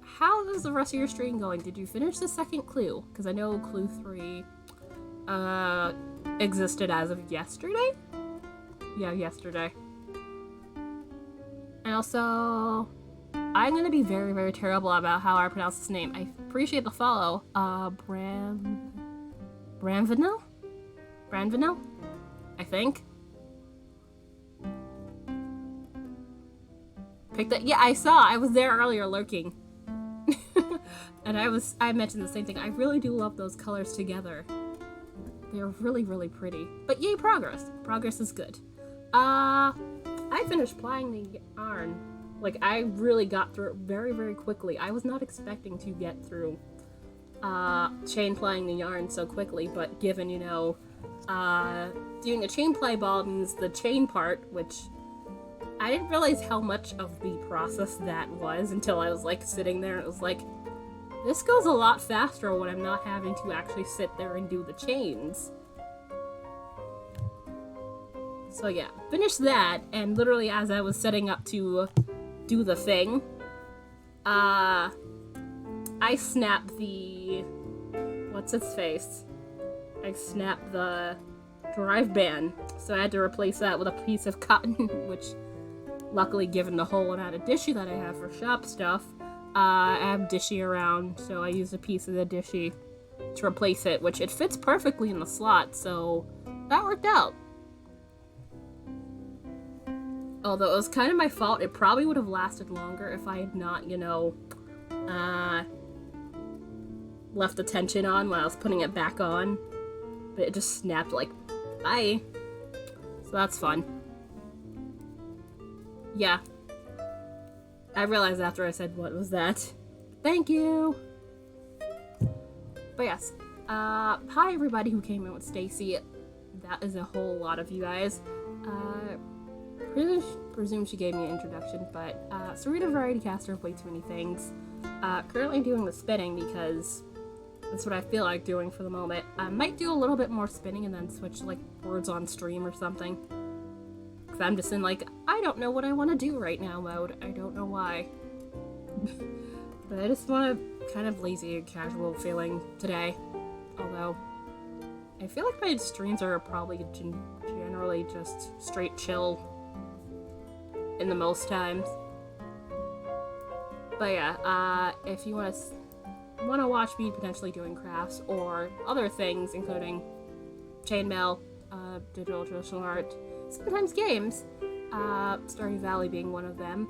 How is the rest of your stream going? Did you finish the second clue? Because I know clue 3 existed as of yesterday? Yeah, yesterday. And also, I'm gonna be very, very terrible about how I pronounce this name. I appreciate the follow. Branvenel? Branvenel? I think. Pick that. Yeah, I saw. I was there earlier lurking. And I mentioned the same thing. I really do love those colors together. They're really, really pretty. But yay, progress. Progress is good. I finished plying the yarn. Like, I really got through it very, very quickly. I was not expecting to get through chain plying the yarn so quickly, but given, you know, doing a chain ply ball means the chain part, which I didn't realize how much of the process that was until I was, like, sitting there and it was like, this goes a lot faster when I'm not having to actually sit there and do the chains. So yeah, finished that, and literally as I was setting up to do the thing, I snapped the... what's its face? I snapped the drive band, so I had to replace that with a piece of cotton, which, luckily given the whole amount of dishy that I have for shop stuff, I have dishy around, so I used a piece of the dishy to replace it, which it fits perfectly in the slot, so that worked out. Although it was kind of my fault, it probably would have lasted longer if I had not, you know, left the tension on while I was putting it back on. But it just snapped like, bye. So that's fun. Yeah. I realized after I said, what was that? Thank you! But yes, hi everybody who came in with Stacy. That is a whole lot of you guys. Presume she gave me an introduction, but Sarita Variety Caster of Way Too Many Things. Currently doing the spinning because that's what I feel like doing for the moment. I might do a little bit more spinning and then switch like words on stream or something. Because I'm just in like, I don't know what I want to do right now mode. I don't know why. But I just want a kind of lazy and casual feeling today. Although, I feel like my streams are probably generally just straight chill in the most times. But yeah, if you want to watch me potentially doing crafts or other things, including chainmail, digital traditional art, sometimes games, Stardew Valley being one of them,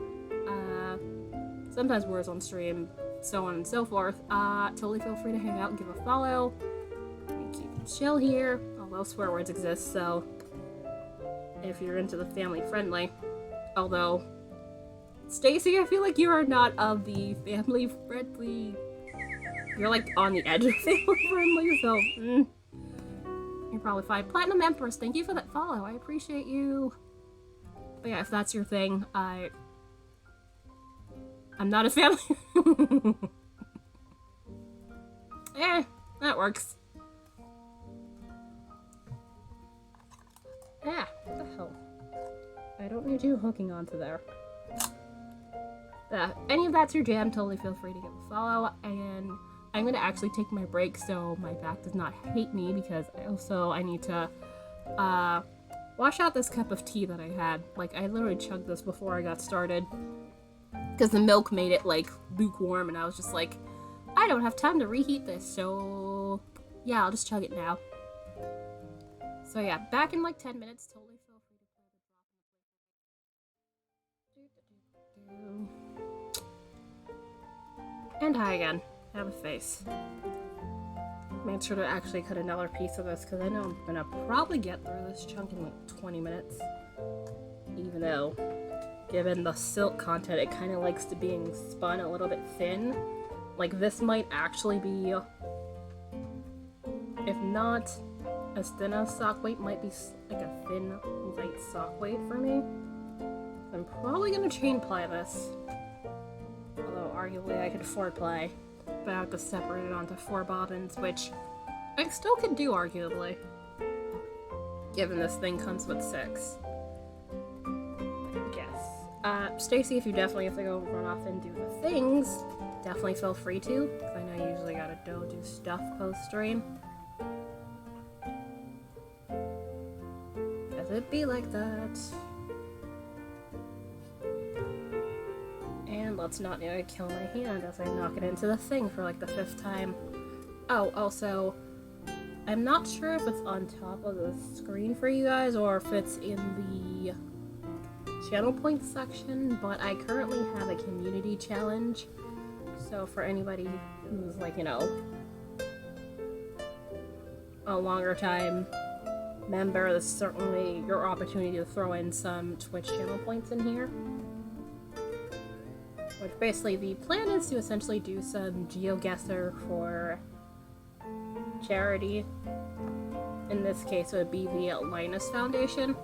sometimes words on stream, so on and so forth, totally feel free to hang out and give a follow. We keep it chill here, although swear words exist, so if you're into the family friendly. Although, Stacy, I feel like you are not of the family friendly. You're like on the edge of family friendly, so you're probably fine. Platinum Empress, thank you for that follow. I appreciate you. But yeah, if that's your thing, I'm not a family. That works. Ah, what the hell? I don't need you hooking onto there. Any of that's your jam, totally feel free to give a follow. And I'm gonna actually take my break so my back does not hate me, because I need to wash out this cup of tea that I had. Like, I literally chugged this before I got started because the milk made it like lukewarm, and I was just like, I don't have time to reheat this, so yeah, I'll just chug it now. So yeah, back in like 10 minutes. Totally feel free to play the drop. And hi again. Have a face. Made sure to actually cut another piece of this because I know I'm gonna probably get through this chunk in like 20 minutes. Even though, given the silk content, it kind of likes to being spun a little bit thin. Like, this might actually be, if not as thin as sock weight, might be like a thin, light sock weight for me. I'm probably gonna chain ply this. Although, arguably, I could 4-ply. But I have to separate it onto 4 bobbins, which I still could do, arguably. Given this thing comes with 6. Yes. Stacy, if you definitely have to go run off and do the things, definitely feel free to, because I know you usually gotta go do stuff post-stream. Does it be like that? And let's not nearly kill my hand as I knock it into the thing for like the 5th time. Oh, also, I'm not sure if it's on top of the screen for you guys or if it's in the channel points section, but I currently have a community challenge. So for anybody who's like, you know, a longer time member, this is certainly your opportunity to throw in some Twitch channel points in here. Which basically, the plan is to essentially do some GeoGuessr for charity. In this case, it would be the Linus Foundation.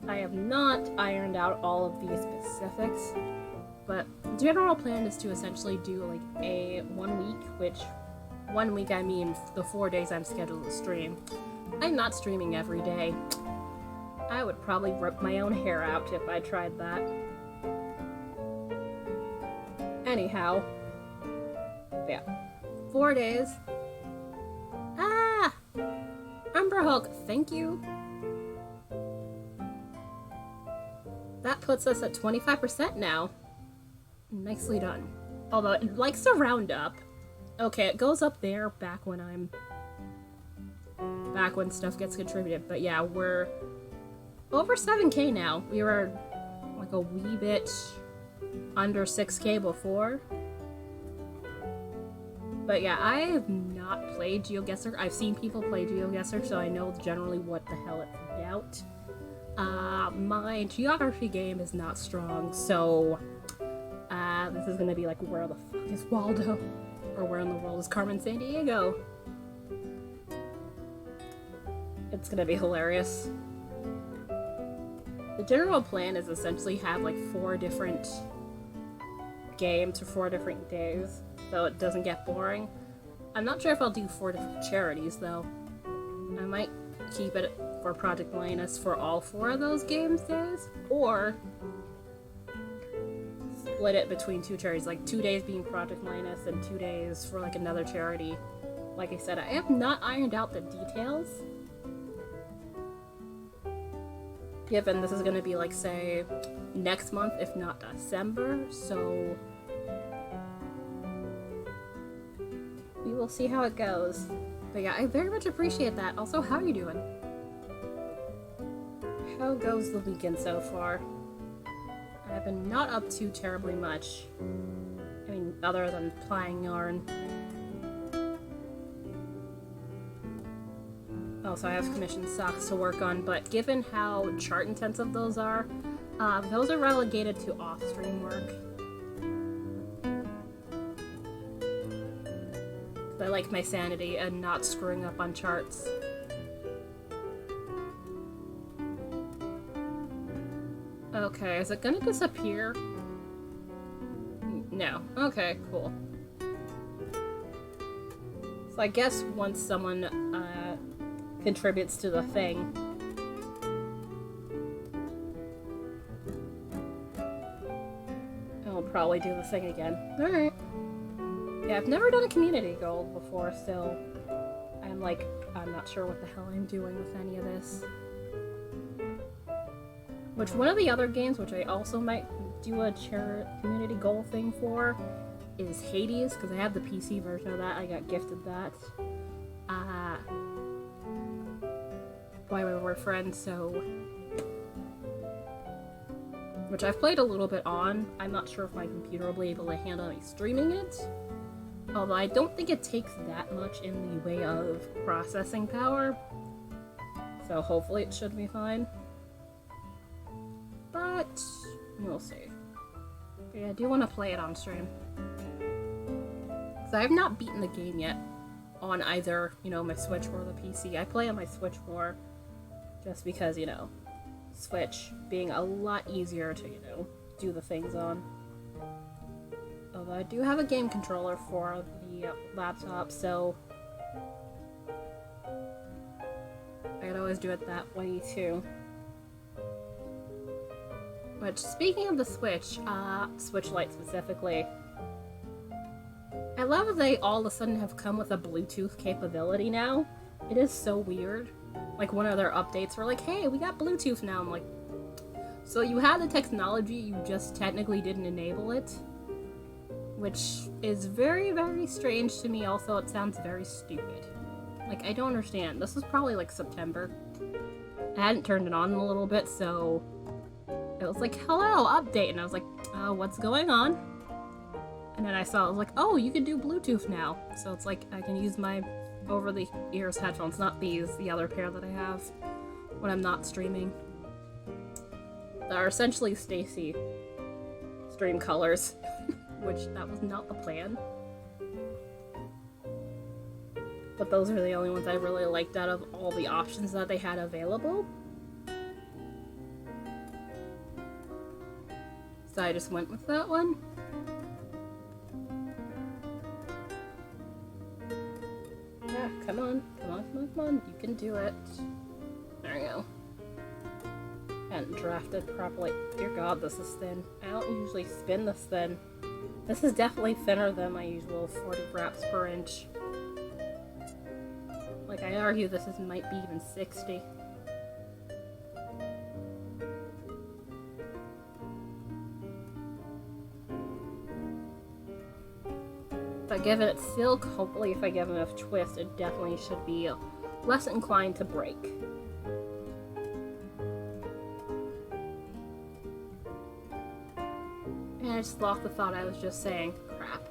I have not ironed out all of the specifics, but the general plan is to essentially do like a 1 week, which 1 week I mean the 4 days I'm scheduled to stream. I'm not streaming every day. I would probably rip my own hair out if I tried that. Anyhow, yeah, 4 days. Ah! Umber Hulk, thank you. That puts us at 25% now. Nicely done. Although it likes to round up. Okay, it goes up there back when stuff gets contributed. But yeah, we're over 7K now. We were like a wee bit under 6K before. But yeah, I have not played GeoGuessr. I've seen people play GeoGuessr, so I know generally what the hell it's about. My geography game is not strong, so this is gonna be like, where the fuck is Waldo? Or where in the world is Carmen Sandiego? It's gonna be hilarious. The general plan is essentially have like 4 different games for 4 different days, so it doesn't get boring. I'm not sure if I'll do 4 different charities, though. I might keep it for Project Linus for all 4 of those games days, or split it between 2 charities, like 2 days being Project Linus and 2 days for like another charity. Like I said, I have not ironed out the details. Given this is going to be like, say, next month, if not December, so we will see how it goes. But yeah, I very much appreciate that. Also, how are you doing? How goes the weekend so far? I've been not up to terribly much. I mean, other than plying yarn. Oh, Also, I have commissioned socks to work on, but given how chart intensive those are relegated to off-stream work. I like my sanity and not screwing up on charts. Okay, is it gonna disappear? No. Okay, cool. So I guess once someone contributes to the thing, I'll probably do the thing again. Alright. Yeah, I've never done a community goal before, so I'm not sure what the hell I'm doing with any of this. Which, one of the other games, which I also might do a community goal thing for, is Hades, because I have the PC version of that. I got gifted that by one of our friends, so... Which I've played a little bit on. I'm not sure if my computer will be able to handle me streaming it. Although I don't think it takes that much in the way of processing power. So hopefully it should be fine. But we'll see. Yeah, I do want to play it on stream. So I have not beaten the game yet on either, my Switch or the PC. I play on my Switch more just because, Switch being a lot easier to, do the things on. Although I do have a game controller for the laptop, so I could always do it that way too. Which, speaking of the Switch, Switch Lite specifically, I love that they all of a sudden have come with a Bluetooth capability now. It is so weird. Like, one of their updates were like, hey, we got Bluetooth now. I'm like, so you had the technology, you just technically didn't enable it? Which is very, very strange to me. Also, it sounds very stupid. Like, I don't understand. This was probably like September. I hadn't turned it on in a little bit, so it was like, hello, update. And I was like, what's going on? And then I saw, I was like, oh, you can do Bluetooth now. So it's like, I can use my over-the-ears headphones, not these, the other pair that I have when I'm not streaming. That are essentially Stacy stream colors. Which, that was not the plan. But those are the only ones I really liked out of all the options that they had available. So I just went with that one. Yeah, come on. Come on, come on, come on. You can do it. There you go. Hadn't drafted properly. Dear God, this is thin. I don't usually spin this thin. This is definitely thinner than my usual 40 wraps per inch. Like, I argue this might be even 60. If I give it silk, hopefully if I give enough twist, it definitely should be less inclined to break. And I just lost the thought I was just saying. Crap.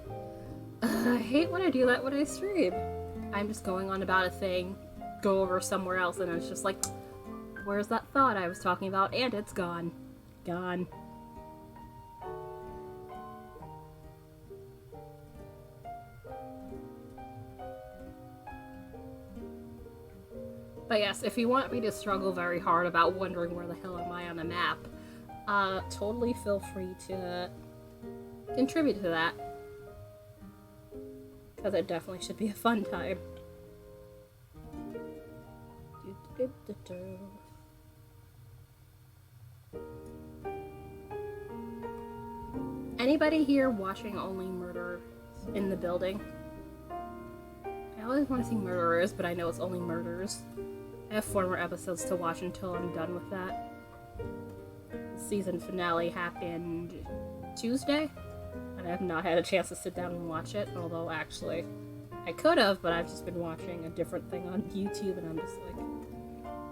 I hate when I do that when I stream. I'm just going on about a thing, go over somewhere else, and it's just like, where's that thought I was talking about? And it's gone. Gone. But yes, if you want me to struggle very hard about wondering where the hell am I on a map, totally feel free to contribute to that. Because it definitely should be a fun time. Anybody here watching only murder in the building? I always want to see murderers, but I know it's only murders. I have 4 more episodes to watch until I'm done with that. The season finale happened Tuesday, and I have not had a chance to sit down and watch it, although actually I could have, but I've just been watching a different thing on YouTube, and I'm just like,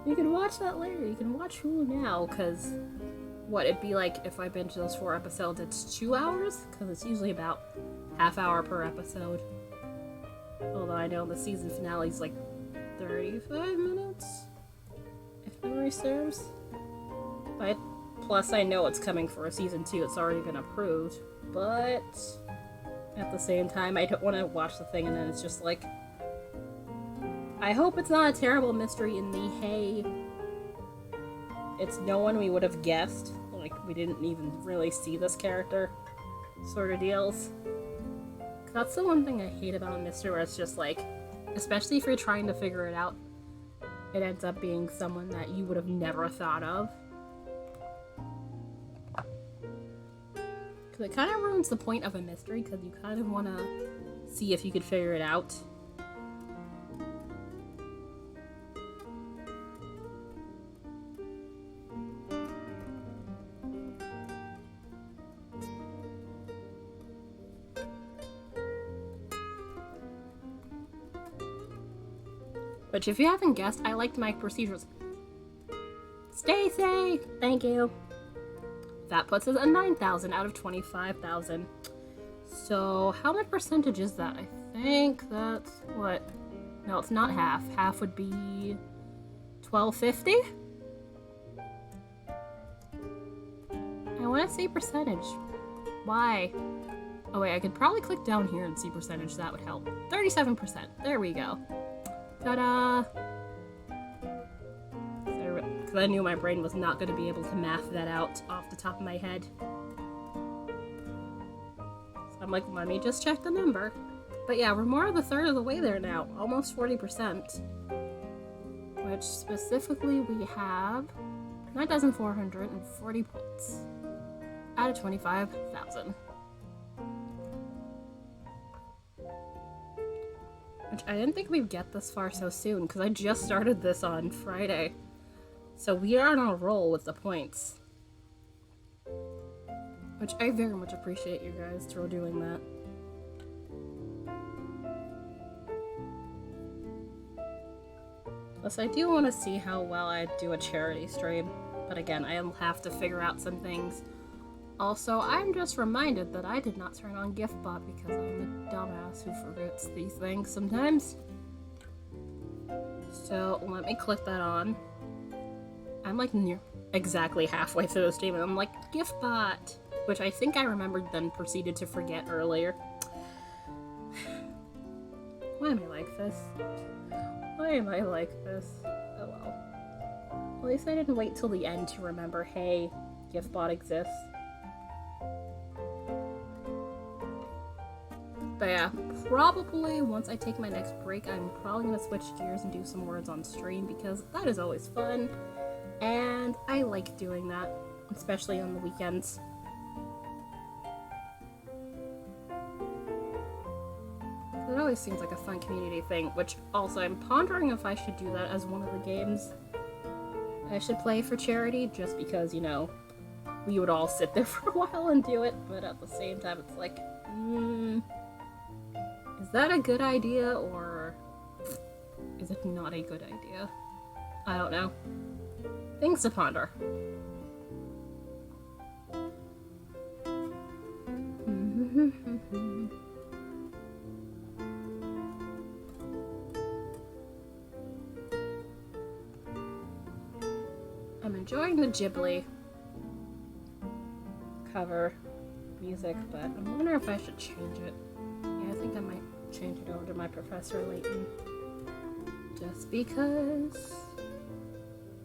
you can watch that later, you can watch Hulu now, because what it'd be like if I binge those 4 episodes, it's 2 hours, because it's usually about half hour per episode. Although I know the season finale is like 35 minutes, if memory serves. Plus, I know it's coming for a season 2. It's already been approved, but at the same time, I don't want to watch the thing and then it's just like, I hope it's not a terrible mystery in the, hey, it's no one we would have guessed, like, we didn't even really see this character sort of deals. That's the one thing I hate about a mystery, where it's just like, especially if you're trying to figure it out, it ends up being someone that you would have never thought of. Because it kind of ruins the point of a mystery, because you kind of want to see if you could figure it out. Which, if you haven't guessed, I liked my procedures. Stacy! Thank you. That puts us at 9,000 out of 25,000. So, how much percentage is that? I think that's, what? No, it's not half. Half would be 1250? I want to see percentage. Why? Oh wait, I could probably click down here and see percentage. That would help. 37%. There we go. Ta-da! Because I knew my brain was not going to be able to math that out off the top of my head. So I'm like, let me just check the number. But yeah, we're more than a third of the way there now. Almost 40%. Which, specifically, we have 9,440 points. Out of 25,000. Which I didn't think we'd get this far so soon, because I just started this on Friday. So we are on a roll with the points. Which I very much appreciate you guys for doing that. Plus, I do want to see how well I do a charity stream. But again, I'll have to figure out some things. Also, I'm just reminded that I did not turn on GiftBot because I'm a dumbass who forgets these things sometimes. So, let me click that on. I'm like exactly halfway through the stream and I'm like, GiftBot! Which I think I remembered then proceeded to forget earlier. Why am I like this? Why am I like this? Oh well. At least I didn't wait till the end to remember, hey, GiftBot exists. But yeah, probably once I take my next break, I'm probably going to switch gears and do some words on stream because that is always fun. And I like doing that, especially on the weekends. It always seems like a fun community thing, which also I'm pondering if I should do that as one of the games I should play for charity, just because, you know, we would all sit there for a while and do it, but at the same time it's like, is that a good idea, or is it not a good idea? I don't know. Things to ponder. I'm enjoying the Ghibli cover music, but I wonder if I should change it. Yeah, I think I might change it over to my Professor Layton. Just because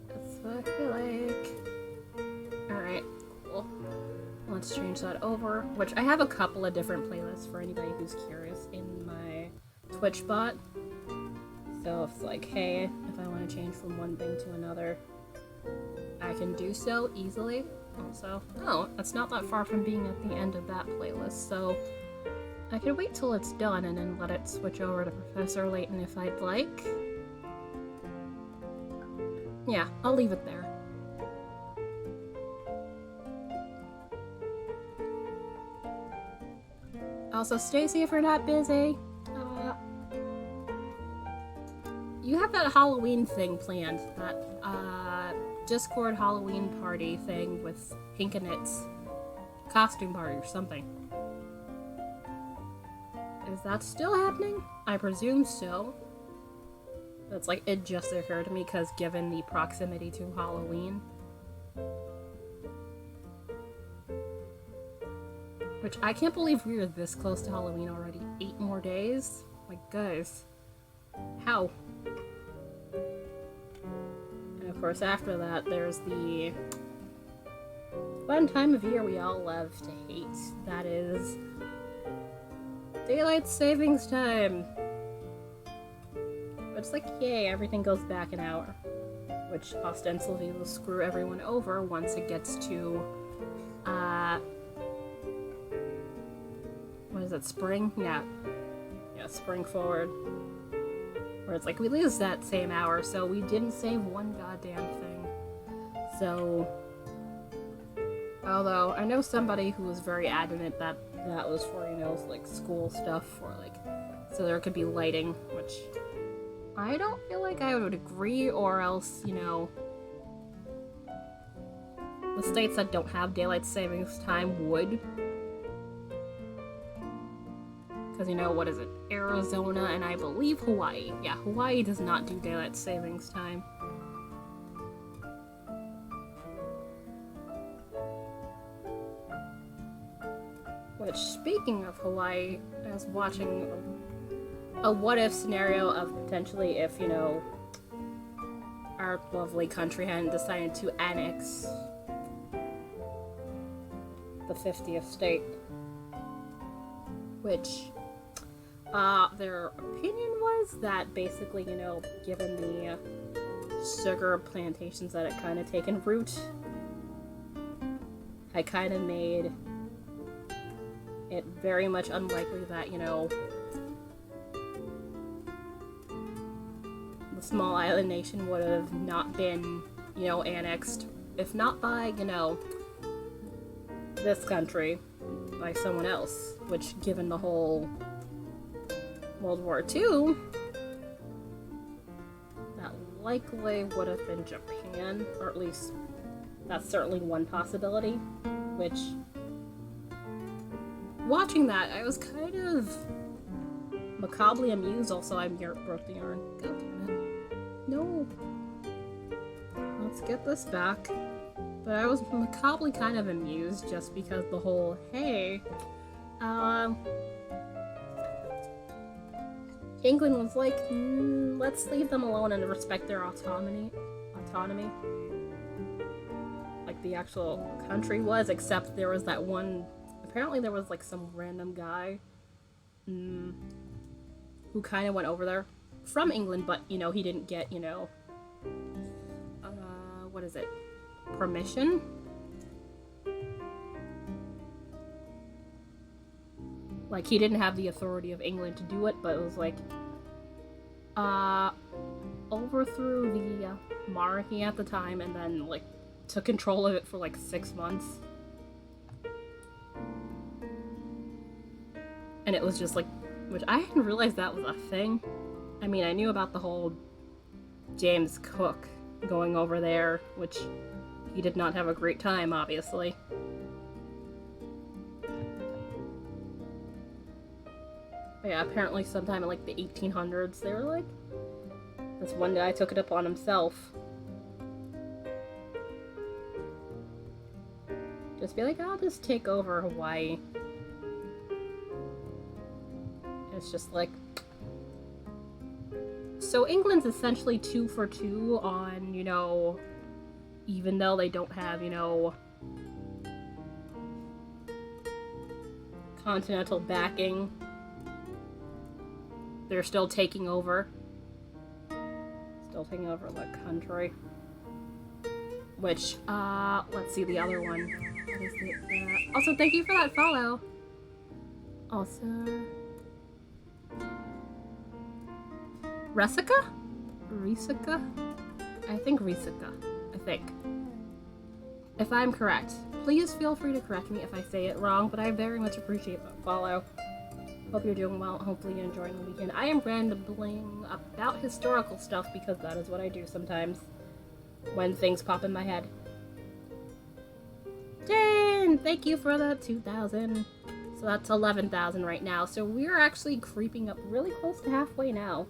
that's what I feel like. Alright, cool. Let's change that over. Which I have a couple of different playlists for anybody who's curious in my Twitch bot. So if it's like, hey, if I want to change from one thing to another, I can do so easily. Also, oh, it's not that far from being at the end of that playlist, so I could wait till it's done and then let it switch over to Professor Layton if I'd like. Yeah, I'll leave it there. Also, Stacy, if you're not busy, you have that Halloween thing planned, that Discord Halloween party thing with Pink and It's costume party or something. Is that still happening? I presume so. That's like, it just occurred to me because given the proximity to Halloween. Which, I can't believe we are this close to Halloween already. 8 more days? Like, guys. How? And of course, after that, there's the one time of year we all love to hate. That is daylight savings time. It's like, yay, everything goes back an hour. Which ostensibly will screw everyone over once it gets to, what is it, spring? Yeah, spring forward. Where it's like, we lose that same hour, so we didn't save one goddamn thing. So, although, I know somebody who was very adamant that that was for, you know, like, school stuff, or like, so there could be lighting, which I don't feel like I would agree, or else, you know, the states that don't have daylight savings time would. Because, you know, what is it? Arizona and I believe Hawaii. Yeah, Hawaii does not do daylight savings time. Which, speaking of Hawaii, I was watching a what-if scenario of potentially if, you know, our lovely country hadn't decided to annex the 50th state. Which, their opinion was that basically, you know, given the sugar plantations that had kind of taken root, I kind of made it very much unlikely that, you know, the small island nation would have not been, you know, annexed, if not by, you know, this country, by someone else, which, given the whole World War II, that likely would have been Japan, or at least that's certainly one possibility, which, watching that, I was kind of macabrely amused. Also, I broke the yarn. God damn it. No. Let's get this back. But I was macabrely kind of amused just because the whole, hey, England was like, let's leave them alone and respect their autonomy. Like the actual country was, except there was that one, apparently there was like some random guy who kind of went over there from England, but, you know, he didn't get, you know, what is it? Permission? Like, he didn't have the authority of England to do it, but it was like, overthrew the monarchy at the time and then, like, took control of it for, like, 6 months. And it was just, like, which I didn't realize that was a thing. I mean, I knew about the whole James Cook going over there, which he did not have a great time, obviously. But yeah, apparently sometime in like the 1800s, they were like, this one guy took it upon himself. Just be like, I'll just take over Hawaii. It's just like, so England's essentially 2 for 2 on, you know, even though they don't have, you know, continental backing, they're still taking over. Still taking over the country. Which, let's see the other one. What is it? Also, thank you for that follow. Also, Resica? I think Resica. If I'm correct. Please feel free to correct me if I say it wrong, but I very much appreciate that follow. Hope you're doing well. Hopefully you're enjoying the weekend. I am rambling about historical stuff because that is what I do sometimes when things pop in my head. Jen, thank you for the 2,000. So that's 11,000 right now. So we're actually creeping up really close to halfway now.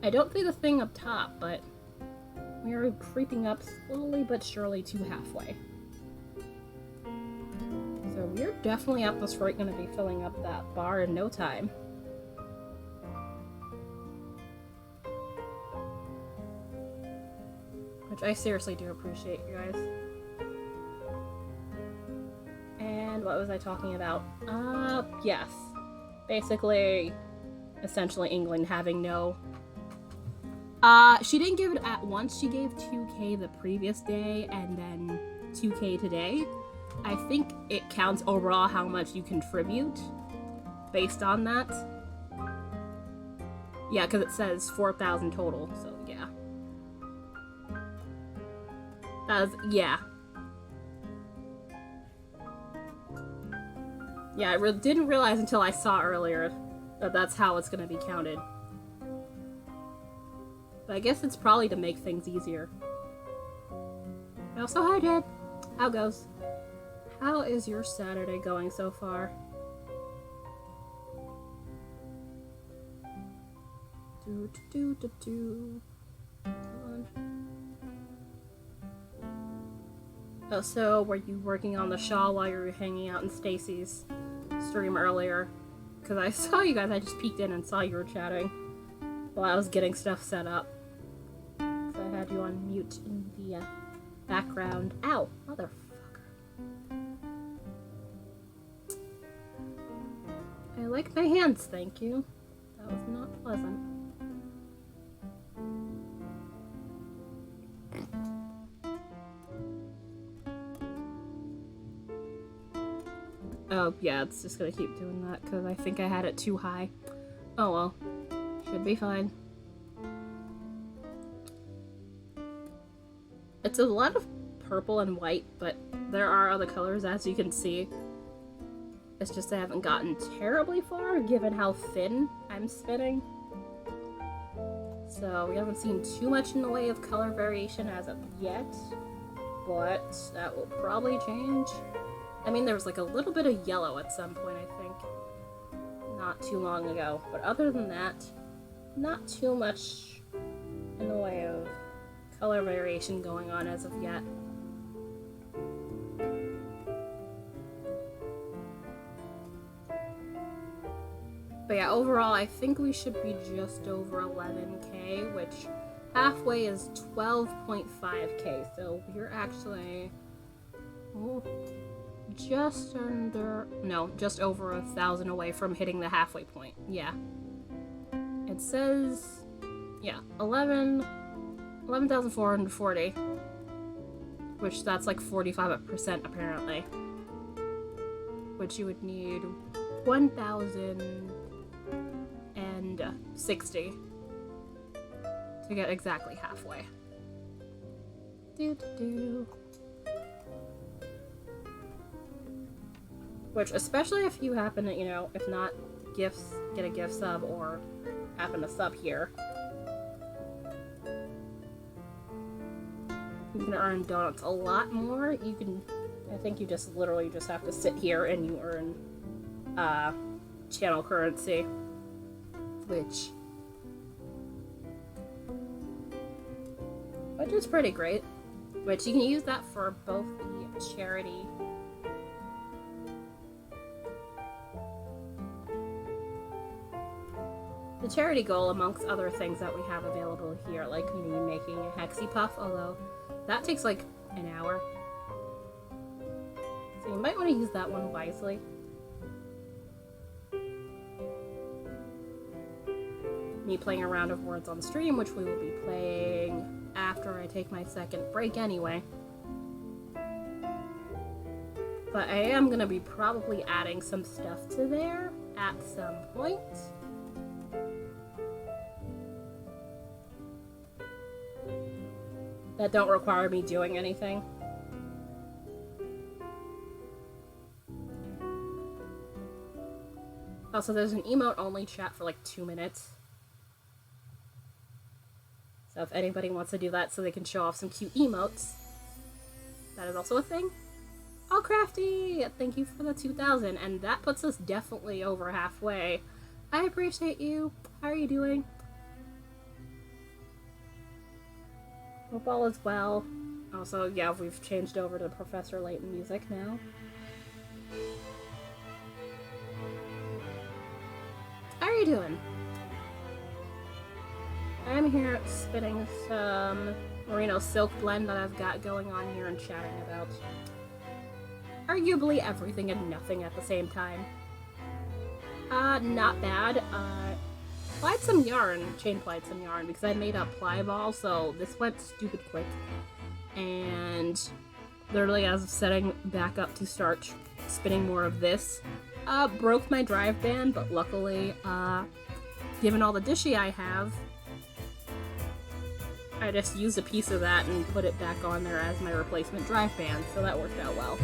I don't see the thing up top, but we are creeping up slowly but surely to halfway. So we're definitely at this rate going to be filling up that bar in no time. Which I seriously do appreciate, you guys. And what was I talking about? Yes. Basically, essentially England having no... she didn't give it at once. She gave 2K the previous day and then 2K today. I think it counts overall how much you contribute based on that. Yeah, because it says 4,000 total, so yeah. Yeah. Yeah, I didn't realize until I saw earlier that that's how it's going to be counted. But I guess it's probably to make things easier. Also, hi, Dad. How goes? How is your Saturday going so far? Oh, so were you working on the shawl while you were hanging out in Stacy's stream earlier? Because I saw you guys, I just peeked in and saw you were chatting while I was getting stuff set up. So I had you on mute in the background. Ow! Motherfucker. I like my hands, thank you. That was not pleasant. Oh, yeah, it's just gonna keep doing that because I think I had it too high. Oh well. Should be fine. It's a lot of purple and white, but there are other colors, as you can see. It's just I haven't gotten terribly far, given how thin I'm spinning. So we haven't seen too much in the way of color variation as of yet, but that will probably change. I mean, there was like a little bit of yellow at some point, I think, not too long ago. But other than that, not too much in the way of color variation going on as of yet. But yeah, overall, I think we should be just over 11K, which halfway is 12.5K. So we're actually just under, no, just over 1,000 away from hitting the halfway point. Yeah. It says, yeah, 11,440, which that's like 45% apparently. Which you would need 1,060 to get exactly halfway. Which, especially if you happen to, you know, if not gifts, get a gift sub or happen to sub here, you can earn donuts a lot more. You can, I think you just literally just have to sit here and you earn channel currency, which is pretty great. Which you can use that for both the charity goal, amongst other things that we have available here, like me making a hexy puff, although that takes like an hour. So you might want to use that one wisely. Me playing a round of words on stream, which we will be playing after I take my second break anyway. But I am going to be probably adding some stuff to there at some point. That don't require me doing anything. Also, there's an emote-only chat for like 2 minutes. So if anybody wants to do that so they can show off some cute emotes, that is also a thing. Oh, Crafty! Thank you for the 2,000, and that puts us definitely over halfway. I appreciate you. How are you doing? Hope all is well. Also, yeah, we've changed over to Professor Layton music now. How are you doing? I'm here spinning some merino silk blend that I've got going on here and chatting about arguably everything and nothing at the same time. Not bad. Plied some yarn, chain plied some yarn, because I made a ply ball, so this went stupid quick. And literally as of setting back up to start spinning more of this, broke my drive band, but luckily, given all the dishy I have, I just used a piece of that and put it back on there as my replacement drive band, so that worked out well.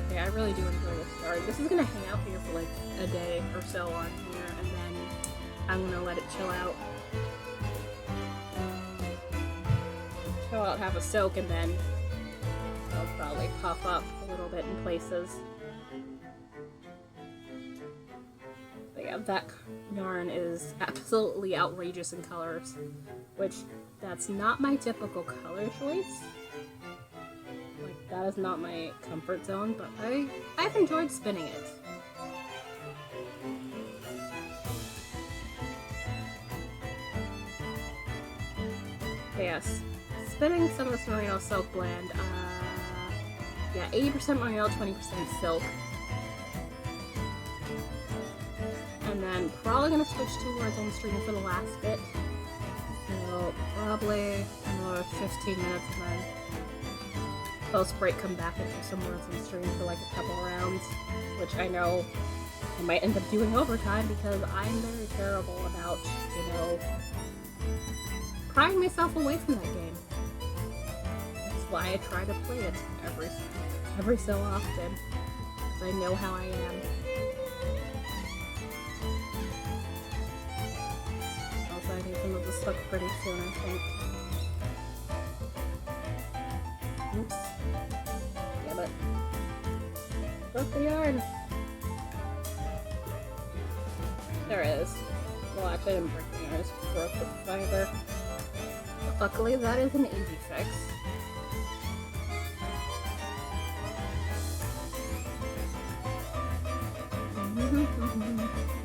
Yeah, I really do enjoy this story. This is gonna hang out here for like a day or so on here, and then I'm gonna let it chill out. Chill out, have a soak, and then it'll probably puff up a little bit in places. But yeah, that yarn is absolutely outrageous in colors, which that's not my typical color choice. Like, that is not my comfort zone, but I've enjoyed spinning it. Okay, yes, spinning some of this merino silk blend. Yeah, 80% merino, 20% silk. And then probably gonna switch to horizontal string for the last bit. So probably another 15 minutes and then post break come back and do some horizontal string for like a couple rounds, which I know I might end up doing overtime because I'm very terrible about, you know, prying myself away from that game. That's why I try to play it every so often, because I know how I am. Also, I need some of this hook pretty soon, I think. Oops. Damn it. Broke the yarn! There it is. Well, actually, I didn't break the yarn, I just broke the fiber. But luckily, that is an easy fix.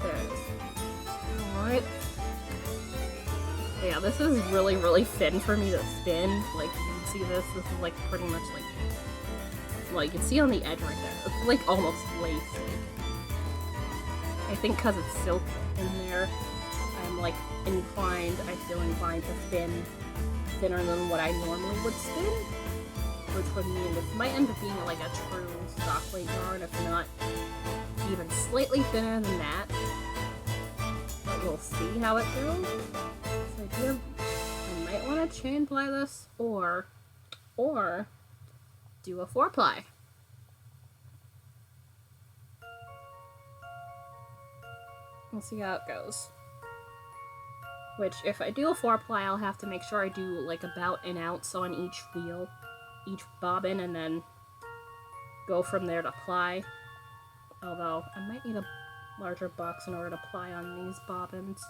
There it is. Alright. Yeah, this is really, really thin for me to spin. Like, you can see this. This is, like, pretty much, like... Well, you can see on the edge right there. It's, like, almost lace. I think because it's silk in there, I'm, like, I feel inclined to spin thinner than what I normally would spin. Which would mean this might end up being, like, a true stock weight yarn, if not even slightly thinner than that. But we'll see how it goes. So I might want to chain ply this or do a 4-ply. We'll see how it goes. Which, if I do a 4-ply, I'll have to make sure I do like about an ounce on each wheel, each bobbin, and then go from there to ply. Although, I might need a larger box in order to ply on these bobbins.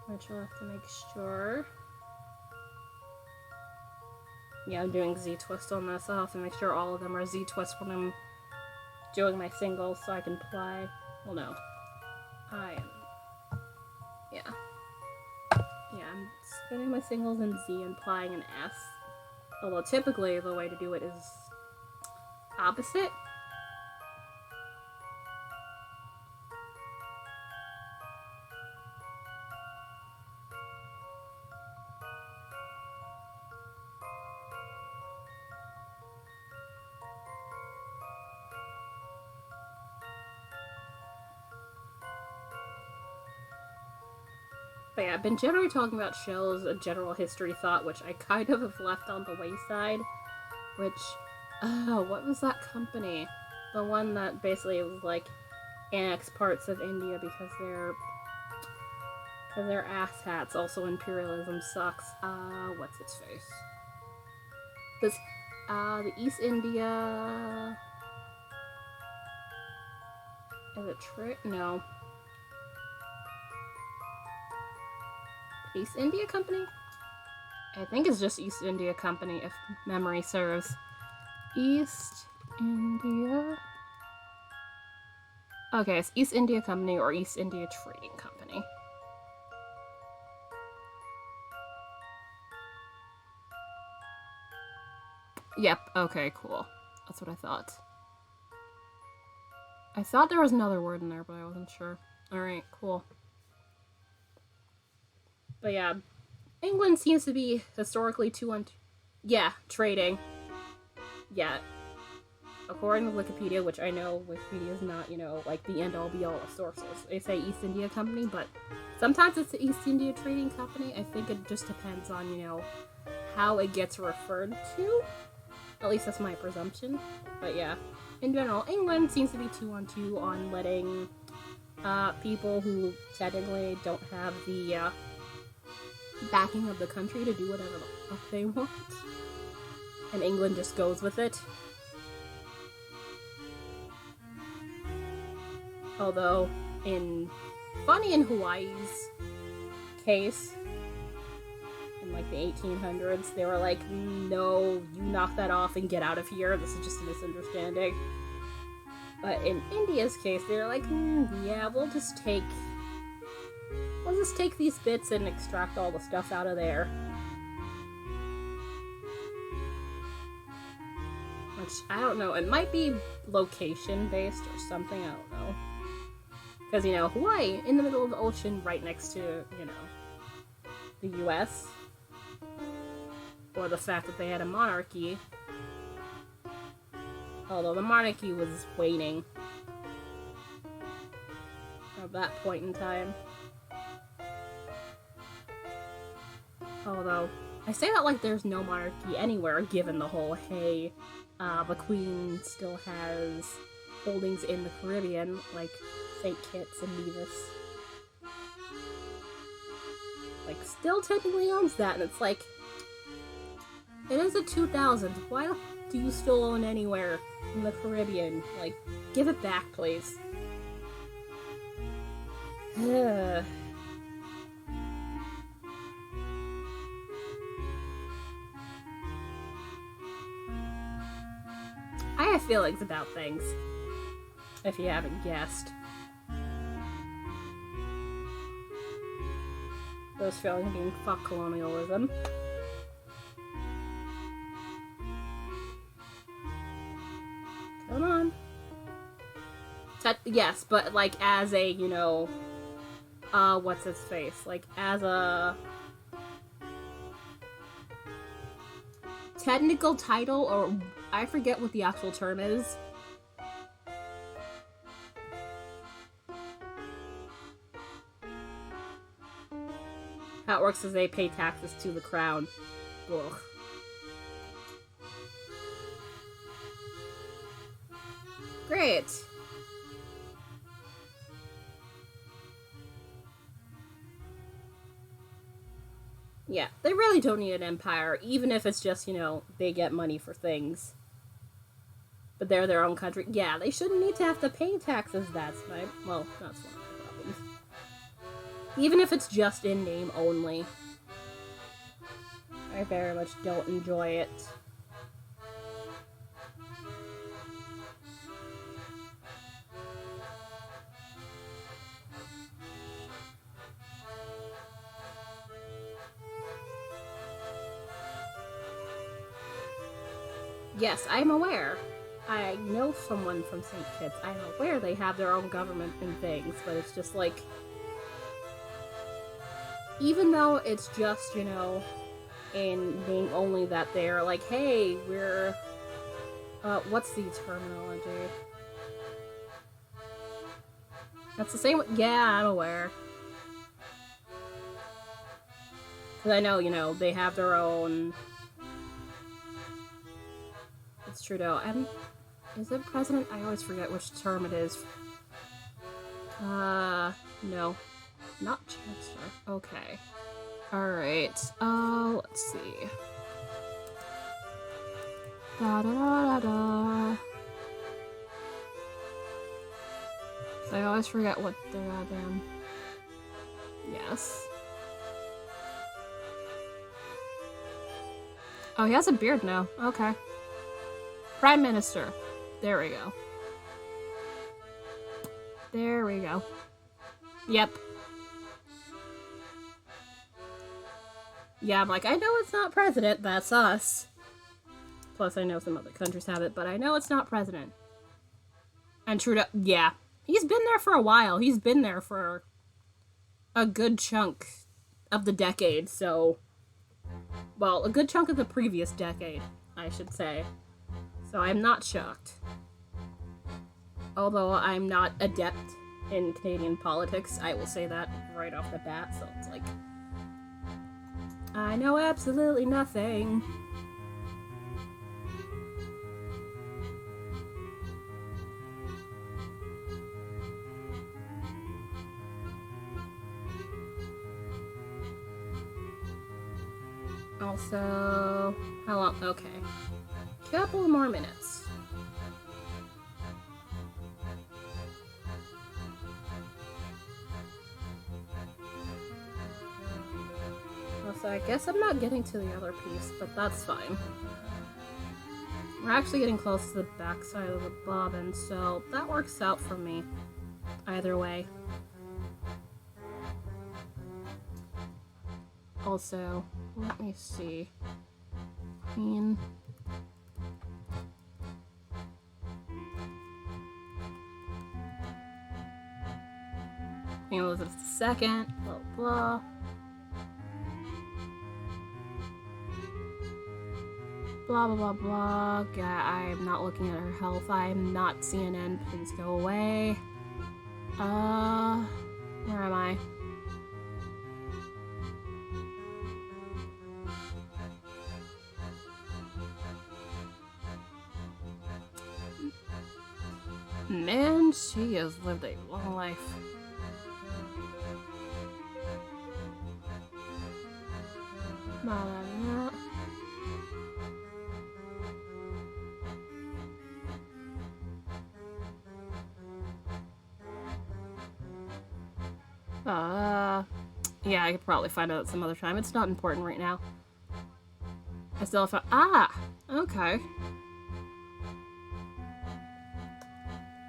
Which I'll have to make sure. Yeah, I'm doing Z-twist on this. I'll have to make sure all of them are Z-twist when I'm doing my singles so I can ply. Well, no. Yeah. Yeah, I'm spinning my singles in Z and plying in S. Although typically the way to do it is opposite. But yeah, I've been generally talking about shells, a general history thought, which I kind of have left on the wayside. Which, what was that company? The one that basically was like annex parts of India because they're asshats. Also, imperialism sucks. What's its face? This, the East India. Is it Trick? No. East India Company? I think it's just East India Company, if memory serves. East India... Okay, it's East India Company or East India Trading Company. Yep, okay, cool. That's what I thought. I thought there was another word in there, but I wasn't sure. Alright, cool. But yeah, England seems to be historically yeah, trading. Yeah. According to Wikipedia, which I know Wikipedia is not, you know, like the end-all be-all of sources. They say East India Company, but sometimes it's the East India Trading Company. I think it just depends on, you know, how it gets referred to. At least that's my presumption. But yeah, in general, England seems to be 2-on-2 on letting people who technically don't have the backing of the country to do whatever the fuck they want. And England just goes with it. Although, in Hawaii's case, in like the 1800s, they were like, no, you knock that off and get out of here, this is just a misunderstanding. But in India's case, they were like, yeah, we'll just take these bits and extract all the stuff out of there. Which, I don't know, it might be location-based or something, I don't know. Because, you know, Hawaii, in the middle of the ocean, right next to, you know, the US. Or the fact that they had a monarchy. Although the monarchy was waning at that point in time. Although, I say that like there's no monarchy anywhere, given the whole, hey, the Queen still has holdings in the Caribbean, like St. Kitts and Nevis. Like, still technically owns that, and it's like, it is the 2000s, why do you still own anywhere in the Caribbean? Like, give it back, please. I have feelings about things, if you haven't guessed. Those feelings being fuck colonialism. Come on. Yes, but like as a, you know, what's his face? Like as a technical title, or I forget what the actual term is. How it works is they pay taxes to the crown. Ugh. Great. Yeah, they really don't need an empire, even if it's just, you know, they get money for things. But they're their own country. Yeah, they shouldn't need to have to pay taxes, that's one of my problems. Even if it's just in name only. I very much don't enjoy it. Yes, I'm aware. I know someone from St. Kitts. I'm aware they have their own government and things, but it's just like... Even though it's just, you know, in name only that they're like, hey, we're... what's the terminology? That's the same... Yeah, I'm aware. Because I know, you know, they have their own... It's Trudeau. And is it president? I always forget which term it is. No. Not chancellor. Okay. Alright. Let's see. Da-da-da-da-da. I always forget what the goddamn... Yes. Oh, he has a beard now. Okay. Prime Minister. There we go. There we go. Yep. Yeah, I'm like, I know it's not president, that's us. Plus, I know some other countries have it, but I know it's not president. And Trudeau, yeah. He's been there for a while. He's been there for a good chunk of the decade, so... Well, a good chunk of the previous decade, I should say. So I'm not shocked. Although I'm not adept in Canadian politics, I will say that right off the bat, so it's like... I know absolutely nothing. Also, how long? Okay. Couple more minutes. Also, I guess I'm not getting to the other piece, but that's fine. We're actually getting close to the back side of the bobbin, so that works out for me. Either way. Also, let me see. Queen. Queen Elizabeth II, blah blah. Blah blah blah blah. Yeah, I'm not looking at her health. I'm not CNN. Please go away. Where am I? Man, she has lived a long life. Yeah, I could probably find out some other time. It's not important right now. I still have okay.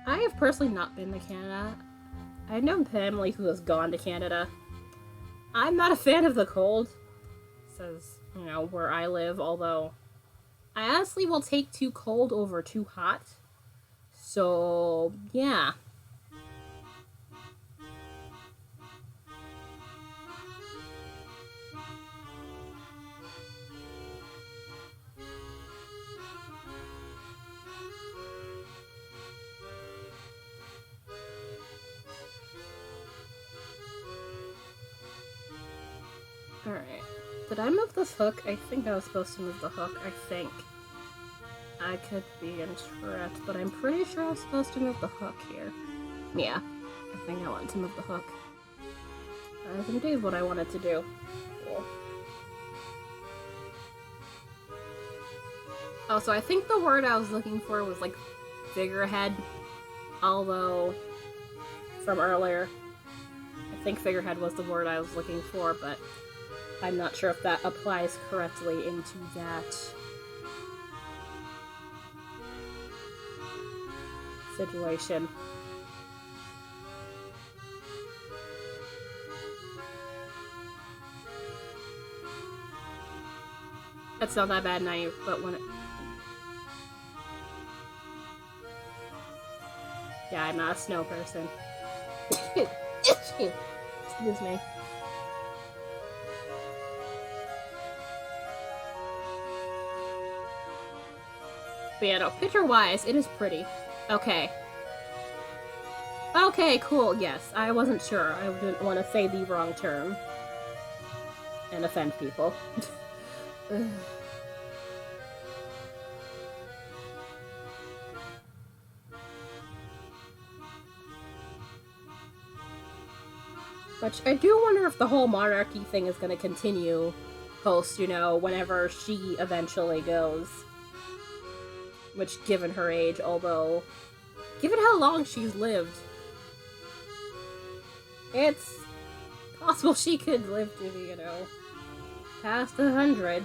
I have personally not been to Canada. I know family who has gone to Canada. I'm not a fan of the cold. Says, you know, where I live, although I honestly will take too cold over too hot. So, yeah. Alright. Did I move this hook? I think I was supposed to move the hook. I think. I could be incorrect, but I'm pretty sure I was supposed to move the hook here. Yeah. I think I wanted to move the hook. That is indeed what I wanted to do. Cool. Oh, so I think the word I was looking for was, like, figurehead. Although, from earlier, I think figurehead was the word I was looking for, but I'm not sure if that applies correctly into that situation. It's not that bad now, but when it... Yeah, I'm not a snow person. Excuse me. But yeah, no, picture-wise, it is pretty. Okay. Okay, cool, yes. I wasn't sure. I didn't want to say the wrong term. And offend people. Which, I do wonder if the whole monarchy thing is going to continue post, you know, whenever she eventually goes. Which, given her age, although, given how long she's lived, it's possible she could live to be, you know, past 100.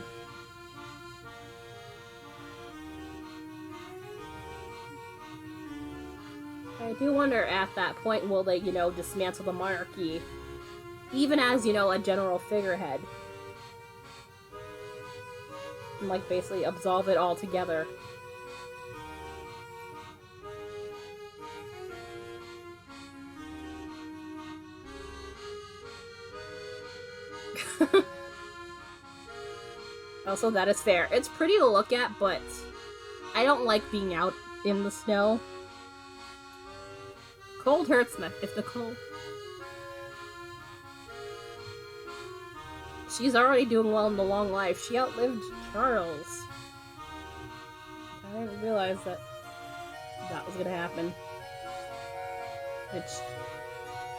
I do wonder at that point, will they, you know, dismantle the monarchy, even as, you know, a general figurehead? And, like, basically absolve it all together. Also, that is fair. It's pretty to look at, but I don't like being out in the snow. Cold hurts me. If the cold... She's already doing well in the long life. She outlived Charles. I didn't realize that that was gonna happen. Which...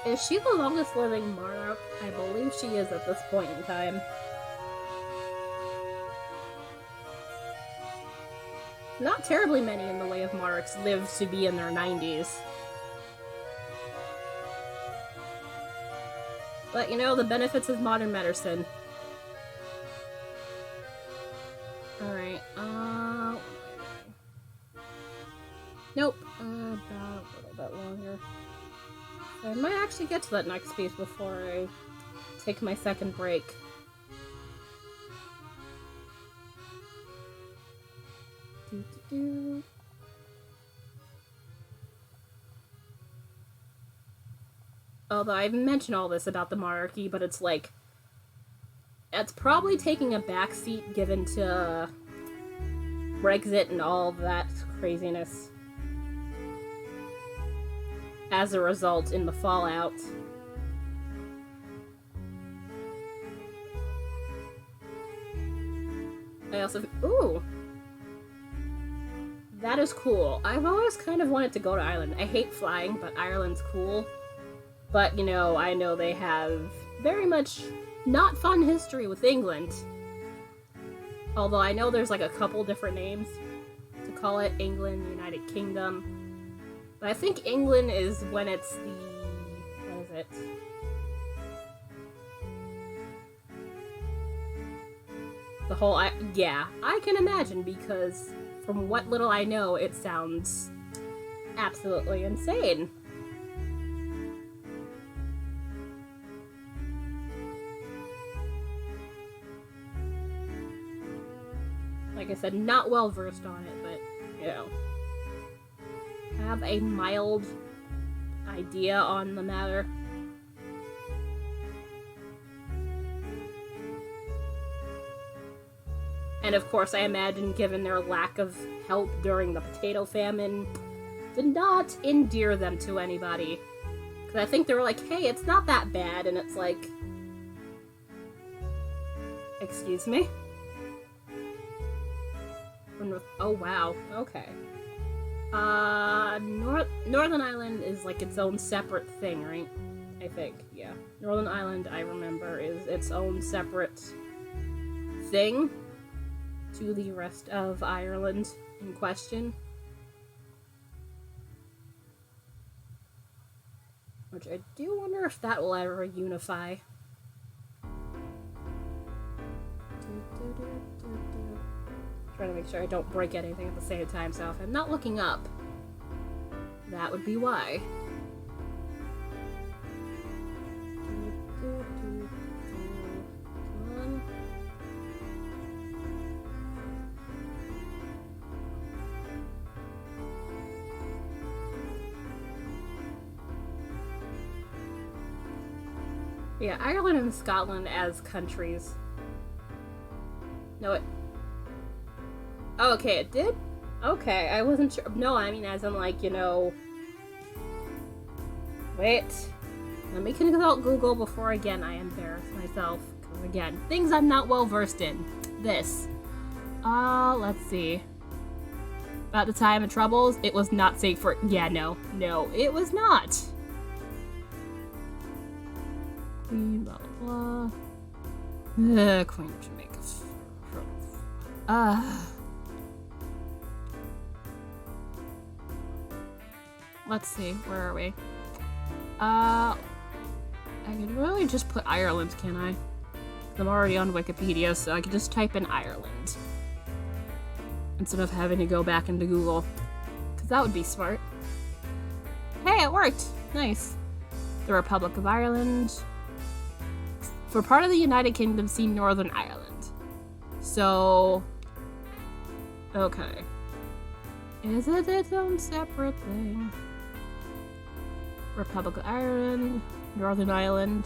Is she the longest living monarch? I believe she is at this point in time. Not terribly many in the way of monarchs live to be in their 90s. But, you know, the benefits of modern medicine. Alright, nope, about a little bit longer. I might actually get to that next piece before I take my second break. Although I've mentioned all this about the monarchy, but it's like... It's probably taking a backseat given to Brexit and all of that craziness. As a result, in the fallout. I also... Ooh! That is cool. I've always kind of wanted to go to Ireland. I hate flying, but Ireland's cool. But, you know, I know they have very much not fun history with England. Although I know there's like a couple different names to call it. England, United Kingdom. But I think England is when it's the... What is it? The whole... Yeah, I can imagine, because from what little I know, it sounds absolutely insane. Like I said, not well versed on it, but, you know, have a mild idea on the matter. And of course, I imagine, given their lack of help during the potato famine, did not endear them to anybody. Because I think they were like, hey, it's not that bad, and it's like... Excuse me? Oh, wow. Okay. Northern Ireland is like its own separate thing, right? I think, yeah. Northern Ireland, I remember, is its own separate thing to the rest of Ireland in question. Which I do wonder if that will ever unify. Trying to make sure I don't break anything at the same time, so if I'm not looking up, that would be why. Come on. Yeah, Ireland and Scotland as countries. No, it... Oh, okay, it did? Okay, I wasn't sure. No, I mean, as in, like, you know... Wait. Let me consult Google before, again, I embarrass myself. Because, again, things I'm not well versed in. This. Let's see. About the time of Troubles, it was not safe for... Yeah, no. No, it was not. Queen, blah, blah, blah. Queen of Jamaica. Let's see, where are we? I can really just put Ireland, can I? I'm already on Wikipedia, so I can just type in Ireland. Instead of having to go back into Google. Because that would be smart. Hey, it worked! Nice. The Republic of Ireland. For part of the United Kingdom, see Northern Ireland. So... okay. Is it its own separate thing? Republic of Ireland, Northern Ireland.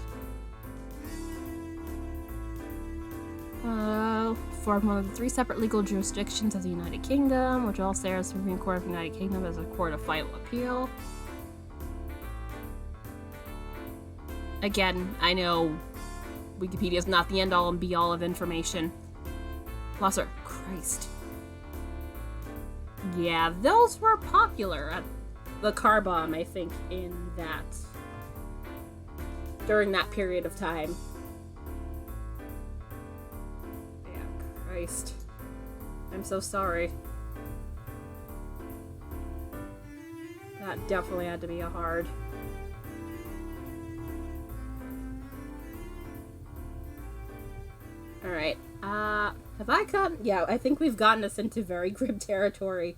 Formed one of the 3 separate legal jurisdictions of the United Kingdom, which all serves the Supreme Court of the United Kingdom as a court of final appeal. Again, I know Wikipedia is not the end-all and be-all of information. Blosser, Christ. Yeah, those were popular at the car bomb, I think, in that... during that period of time. Christ. I'm so sorry. That definitely had to be a hard. Alright, have I gotten... yeah, I think we've gotten us into very grim territory.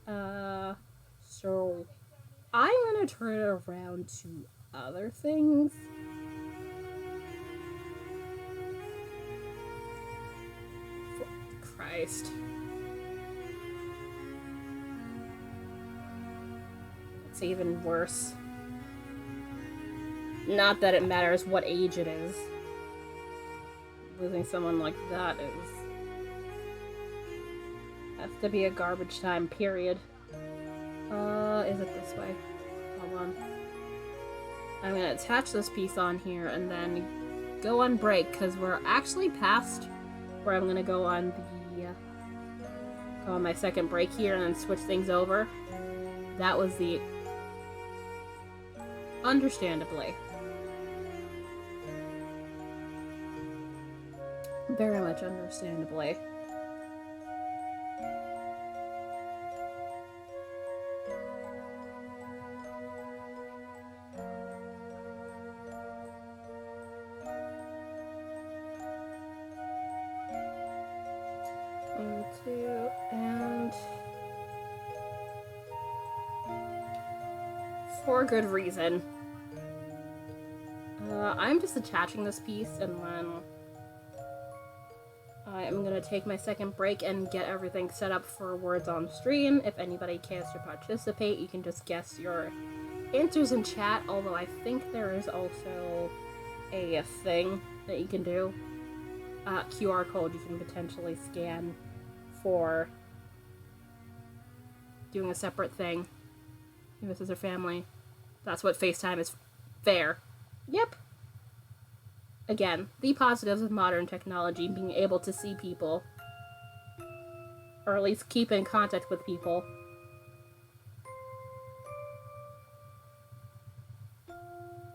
So... I'm gonna turn it around to other things. Christ. It's even worse. Not that it matters what age it is. Losing someone like that is... has to be a garbage time, period. Is it this way? Hold on. I'm gonna attach this piece on here and then go on break, because we're actually past where I'm gonna go on the... go on my second break here and then switch things over. That was the... understandably. Very much understandably. And for good reason. I'm just attaching this piece and then I'm gonna take my second break and get everything set up for words on stream. If anybody cares to participate, you can just guess your answers in chat, although I think there is also a thing that you can do. QR code you can potentially scan for doing a separate thing. This is her family. That's what FaceTime is fair. Yep. Again, the positives of modern technology, being able to see people. Or at least keep in contact with people.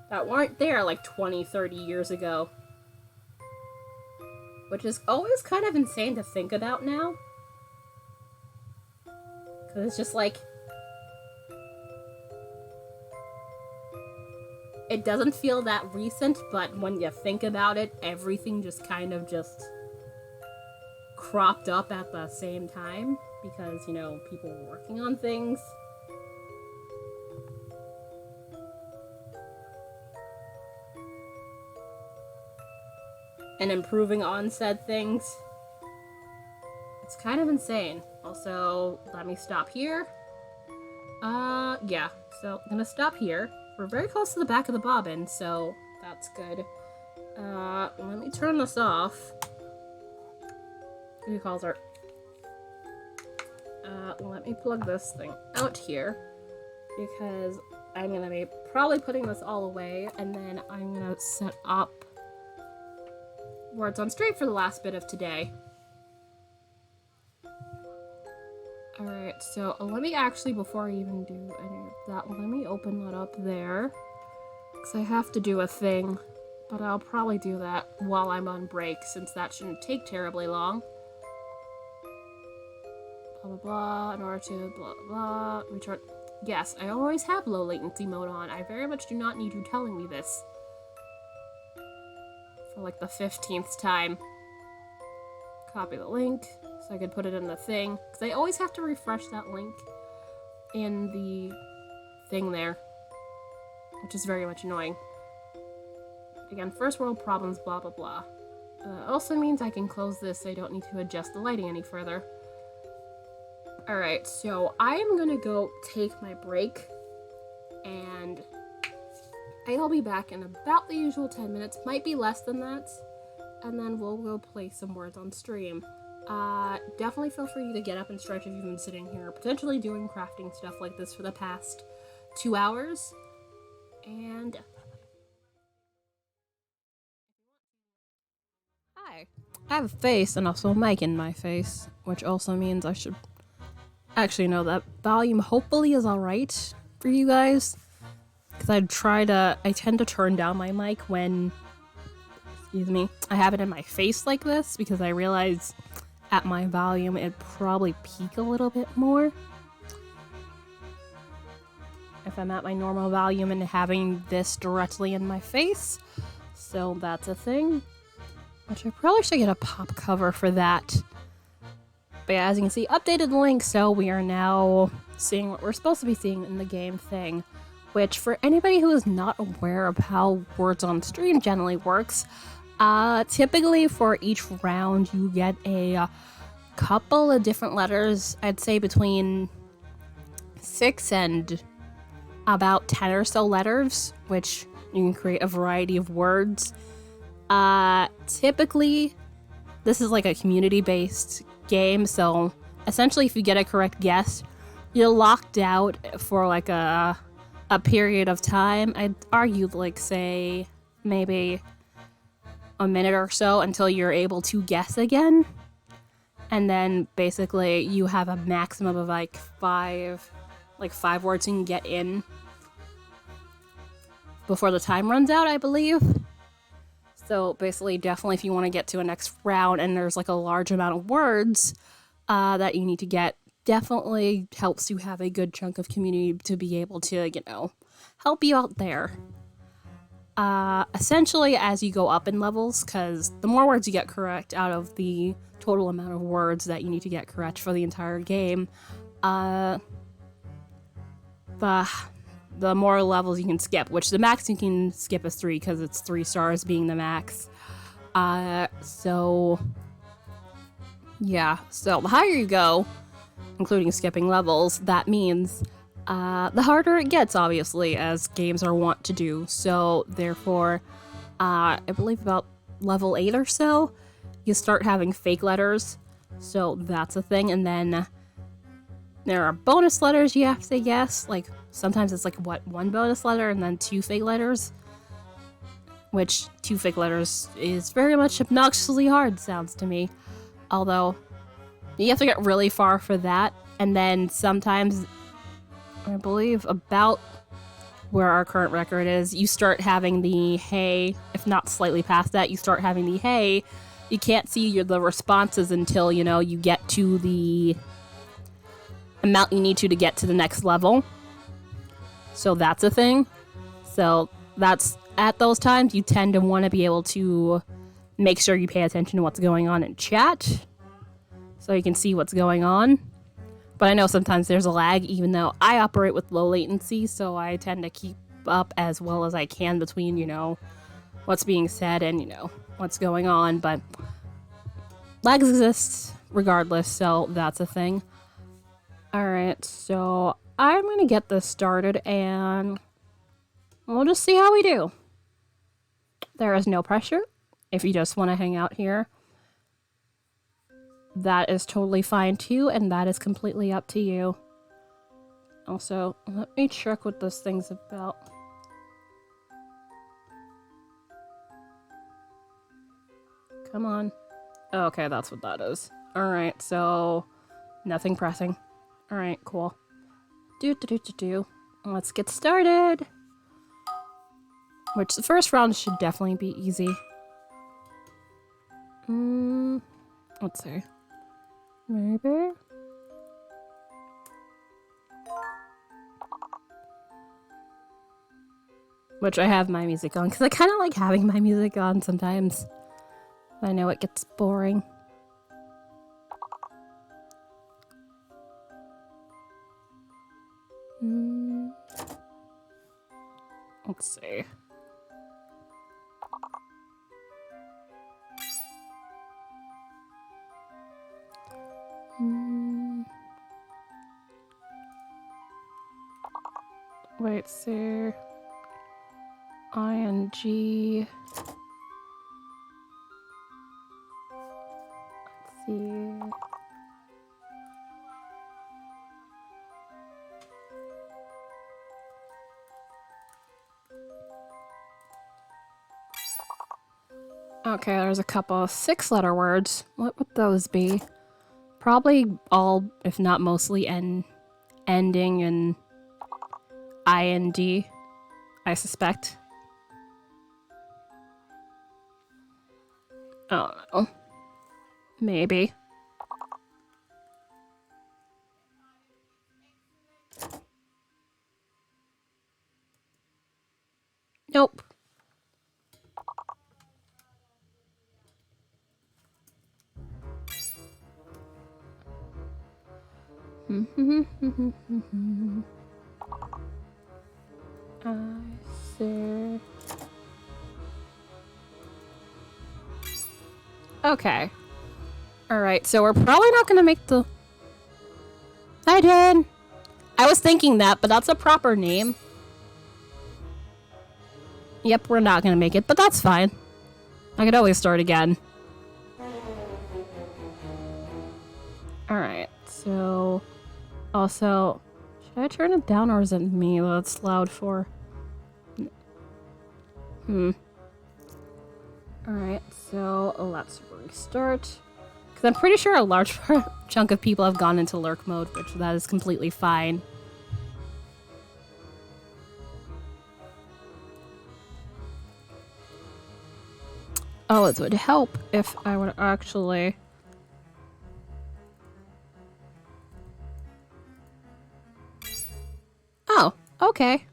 That weren't there like 20, 30 years ago. Which is always kind of insane to think about now. Because it's just like... it doesn't feel that recent, but when you think about it, everything just kind of just cropped up at the same time. Because, you know, people were working on things. And improving on said things. It's kind of insane. Also, let me stop here. Yeah. So, I'm gonna stop here. We're very close to the back of the bobbin, so that's good. Let me turn this off. Who calls her? Let me plug this thing out here. Because I'm gonna be probably putting this all away, and then I'm gonna set up words on stream for the last bit of today. Alright, so let me actually, before I even do any of that, let me open that up there. Because I have to do a thing, but I'll probably do that while I'm on break, since that shouldn't take terribly long. Blah blah blah, in order to blah blah blah, return. Yes, I always have low latency mode on. I very much do not need you telling me this. For like the 15th time. Copy the link, so I could put it in the thing. Because I always have to refresh that link in the thing there. which is very much annoying. Again, first world problems, blah blah blah. Also means I can close this so I don't need to adjust the lighting any further. Alright, so I am gonna go take my break, and I'll be back in about the usual 10 minutes, might be less than that, and then we'll go play some words on stream. Definitely feel free to get up and stretch if you've been sitting here, potentially doing crafting stuff like this for the past 2 hours, and... Hi. I have a face and also a mic in my face, which also means I should... Actually, no, that volume hopefully is alright for you guys. Because I tend to turn down my mic when, excuse me, I have it in my face like this, because I realize at my volume it'd probably peak a little bit more if I'm at my normal volume and having this directly in my face. So that's a thing. Which I probably should get a pop cover for that. But yeah, as you can see, updated link, so we are now seeing what we're supposed to be seeing in the game thing. Which, for anybody who is not aware of how words on stream generally works, typically for each round you get a couple of different letters, I'd say between 6 and about 10 or so letters, which you can create a variety of words. Typically, this is like a community-based game, so essentially if you get a correct guess, you're locked out for like a period of time. I'd argue like, say, maybe a minute or so until you're able to guess again. And then basically you have a maximum of like five words you can get in before the time runs out, I believe. So basically, definitely if you want to get to a next round and there's like a large amount of words that you need to get, definitely helps you have a good chunk of community to be able to, you know, help you out there. Essentially, as you go up in levels, because the more words you get correct out of the total amount of words that you need to get correct for the entire game, the more levels you can skip, which the max you can skip is 3, because it's 3 stars being the max. So yeah, so the higher you go, including skipping levels, that means the harder it gets, obviously, as games are wont to do. So therefore, I believe about level 8 or so, you start having fake letters, so that's a thing. And then there are bonus letters you have to guess, like sometimes it's like, what, 1 bonus letter and then 2 fake letters? Which, 2 fake letters is very much obnoxiously hard, sounds to me. Although, you have to get really far for that. And then sometimes, I believe about where our current record is, you start having the hey, if not slightly past that, you start having the hey, you can't see the responses until, you know, you get to the amount you need to get to the next level. So that's a thing. So that's, at those times, you tend to want to be able to make sure you pay attention to what's going on in chat, so you can see what's going on. But I know sometimes there's a lag, even though I operate with low latency, so I tend to keep up as well as I can between, you know, what's being said and, you know, what's going on. But lags exist regardless, so that's a thing. Alright, so I'm going to get this started, and we'll just see how we do. There is no pressure. If you just want to hang out here, that is totally fine too, and that is completely up to you. Also, let me check what this thing's about. Come on. Oh, okay, that's what that is. Alright, so nothing pressing. Alright, cool. Let's get started. Which, the first round should definitely be easy. Let's see. Maybe? Which I have my music on, because I kind of like having my music on sometimes. I know it gets boring. Let's see. Wait, sir. ING. Let's see. Okay, there's a couple of 6-letter words. What would those be? Probably all, if not mostly, ending in IND, I suspect. I don't know. Maybe. Nope. I see. Okay. Alright, so we're probably not gonna make the... I did! I was thinking that, but that's a proper name. Yep, we're not gonna make it, but that's fine. I could always start again. Alright, so... Also... Should I turn it down, or is it me that's loud for? Alright, so let's restart. Because I'm pretty sure a large chunk of people have gone into lurk mode, which that is completely fine. Oh, it would help if I would actually... Oh, okay.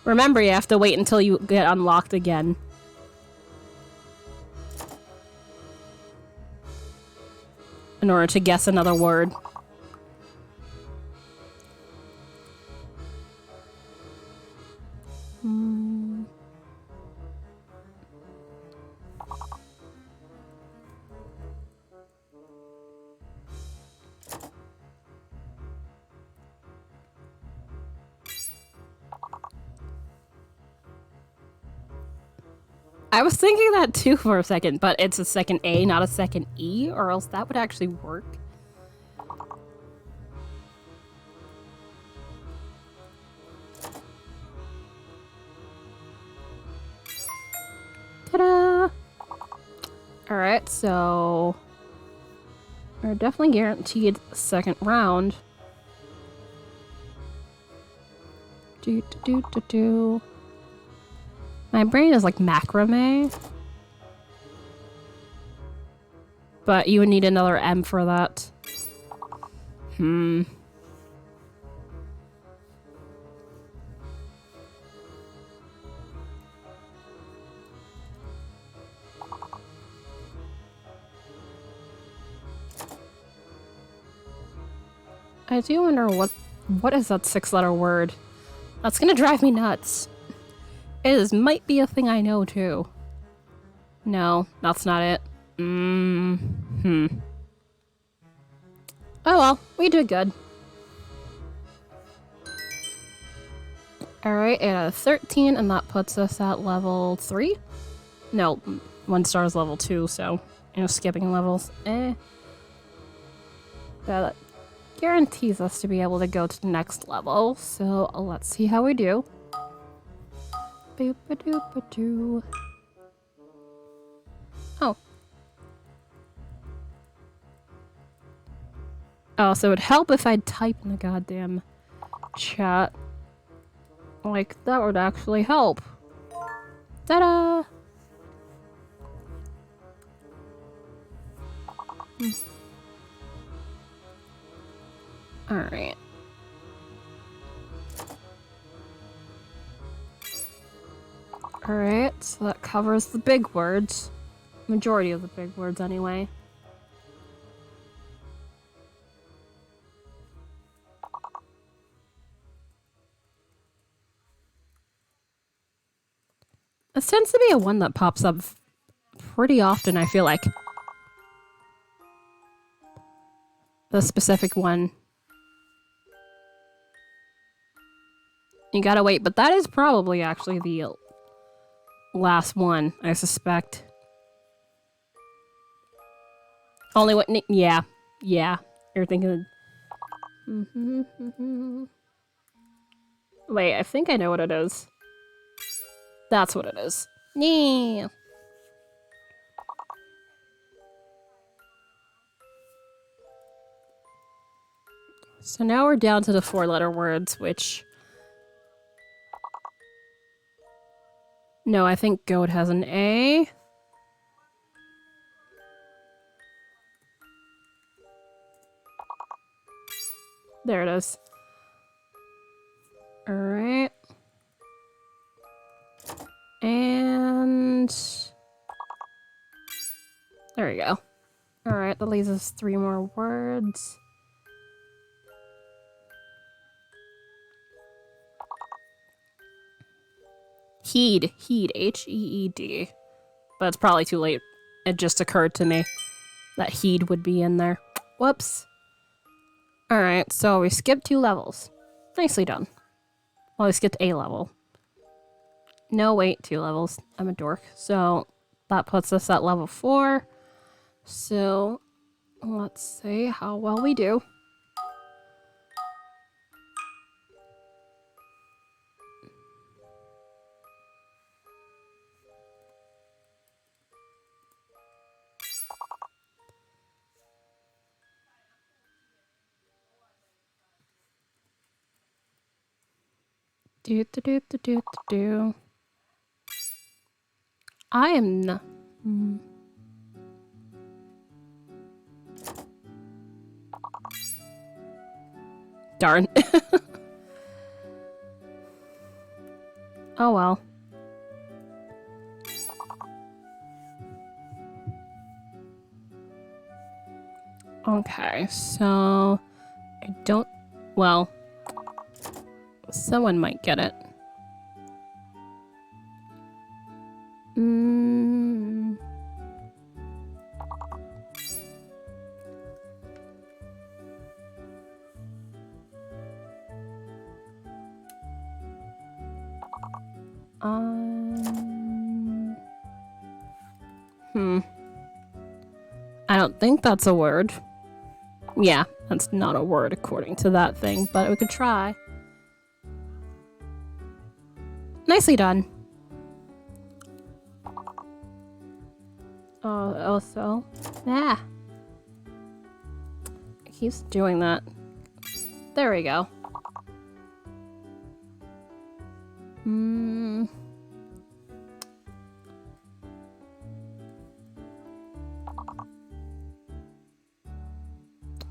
Remember, you have to wait until you get unlocked again. In order to guess another word. I was thinking that too for a second, but it's a second A, not a second E, or else that would actually work. Ta-da! Alright, so... we're definitely guaranteed a second round. Do-do-do-do-do. My brain is like macrame. But you would need another M for that. I do wonder what is that 6-letter word? That's gonna drive me nuts. Might be a thing I know too. No, that's not it. Oh well, we did good. Alright, 8 out of 13, and that puts us at level 3? No, 1 star is level 2, so, you know, skipping levels. That guarantees us to be able to go to the next level, so let's see how we do. Boop-a-doop-a-doo. Oh. Oh, so it'd help if I'd type in the goddamn chat. Like, that would actually help. Ta-da! Alright. Alright, so that covers the big words. Majority of the big words, anyway. This tends to be a one that pops up pretty often, I feel like. The specific one. You gotta wait, but that is probably actually the last one, I suspect. Only what? Yeah. Yeah. You're thinking... Wait, I think I know what it is. That's what it is. Yeah. So now we're down to the 4-letter words, which... No, I think goat has an A. There it is. Alright. And... There we go. Alright, that leaves us 3 more words. Heed. Heed. H-E-E-D. But it's probably too late. It just occurred to me that heed would be in there. Whoops. Alright, so we skipped 2 levels. Nicely done. Well, we skipped a level. No, wait, 2 levels. I'm a dork. So that puts us at level 4. So let's see how well we do. Do. I am not. Darn. Oh well. Okay, so I don't. Well, someone might get it. I don't think that's a word. Yeah, that's not a word according to that thing, but we could try. Nicely done. Oh, also. Ah. It keeps doing that. There we go.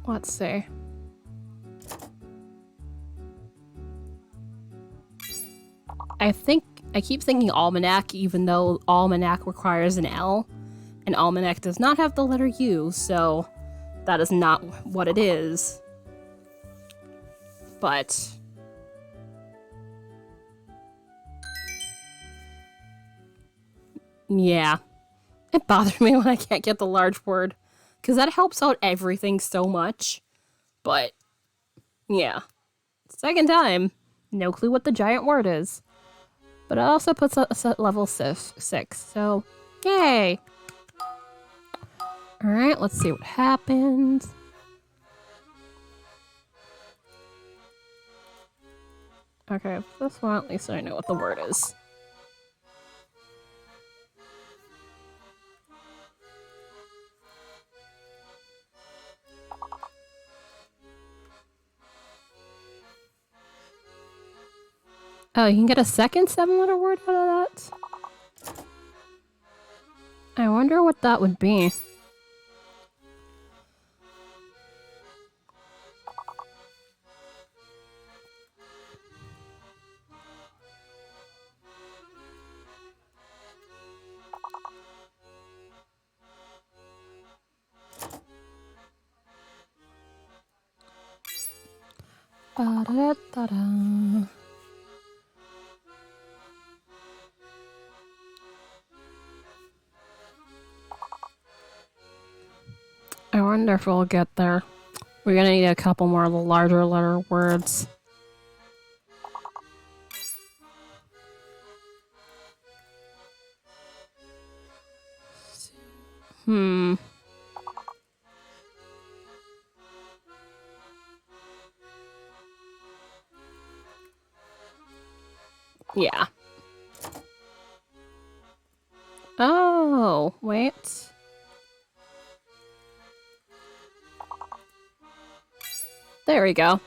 Let's see. I keep thinking almanac, even though almanac requires an L, and almanac does not have the letter U, so that is not what it is. But yeah, it bothers me when I can't get the large word, because that helps out everything so much. But yeah, second time, no clue what the giant word is. But it also puts us at level 6, so yay! Alright, let's see what happens. Okay, this one, at least I know what the word is. Oh, you can get a second 7-letter word out of that? I wonder what that would be. Ba-da-da-da. wonder if we'll get there. We're gonna need a couple more of the larger letter words. Yeah. Oh, wait. There we go.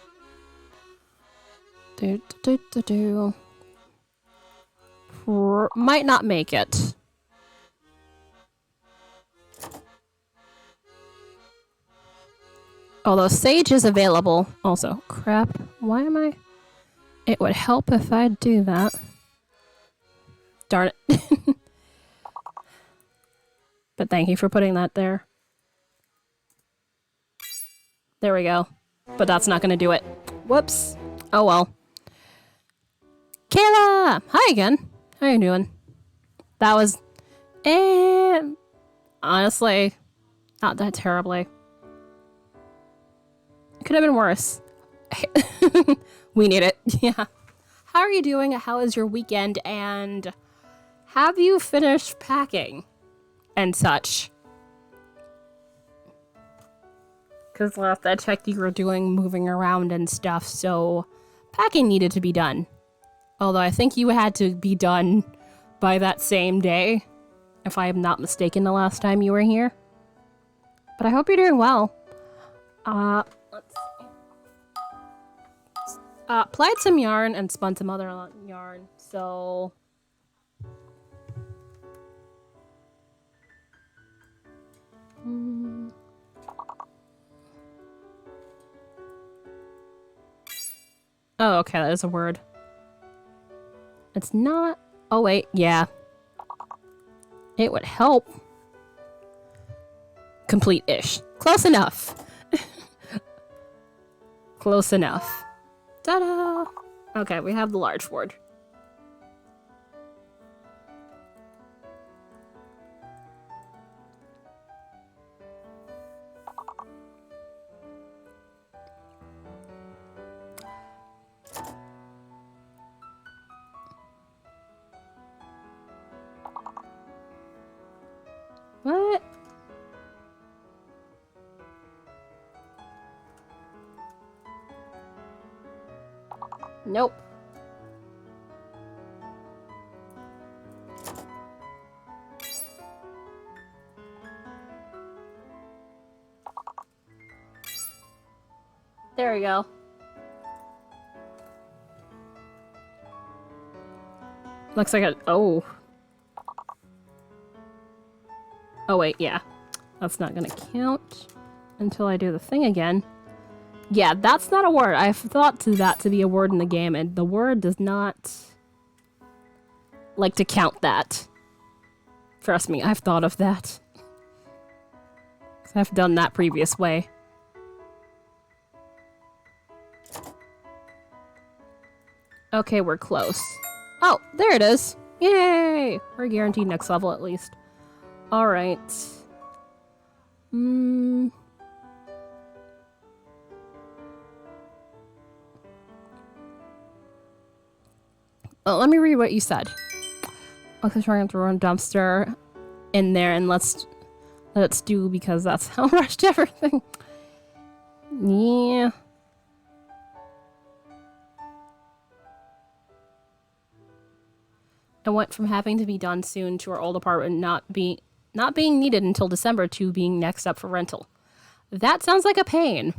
Might not make it. Although Sage is available. Also, crap. Why am I? It would help if I do that. Darn it. But thank you for putting that there. There we go. But that's not gonna do it. Whoops. Oh well. Kayla! Hi again. How you doing? That was... honestly, not that terribly. Could have been worse. We need it. Yeah. How are you doing? How is your weekend? And have you finished packing? And such. Because last I checked, you were doing moving around and stuff, so packing needed to be done. Although I think you had to be done by that same day, if I am not mistaken, the last time you were here. But I hope you're doing well. Let's see. Plied some yarn and spun some other yarn, so... Oh, okay, that is a word. It's not... Oh, wait, yeah. It would help. Complete-ish. Close enough. Close enough. Ta-da! Okay, we have the large word. What? Nope. There we go. Looks like a... Oh. Oh, wait, yeah. That's not gonna count until I do the thing again. Yeah, that's not a word. I've thought to that to be a word in the game, and the word does not like to count that. Trust me, I've thought of that. I've done that previous way. Okay, we're close. Oh, there it is. Yay! We're guaranteed next level at least. Alright. Oh, let me read what you said. Okay, trying to throw a dumpster in there and let's do because that's how rushed everything. Yeah. I went from having to be done soon to our old apartment not being needed until December to being next up for rental. That sounds like a pain.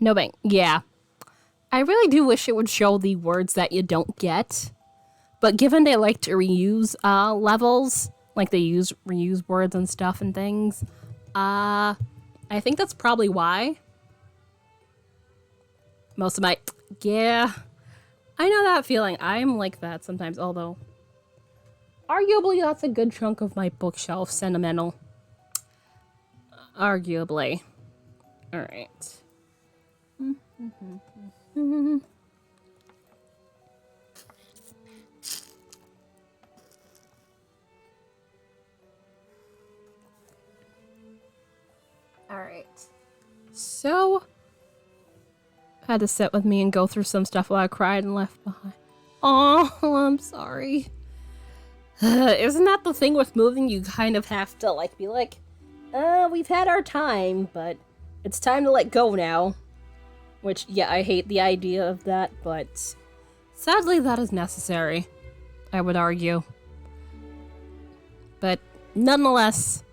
No bang. Yeah. I really do wish it would show the words that you don't get. But given they like to reuse levels, like they reuse words and stuff and things, I think that's probably why. Most of my... Yeah. I know that feeling. I'm like that sometimes, although... Arguably, that's a good chunk of my bookshelf sentimental. Arguably. Alright. Alright. So, had to sit with me and go through some stuff while I cried and left behind. Oh, I'm sorry. Isn't that the thing with moving? You kind of have to like be like, we've had our time, but it's time to let go now. Which, yeah, I hate the idea of that, but sadly that is necessary, I would argue. But nonetheless,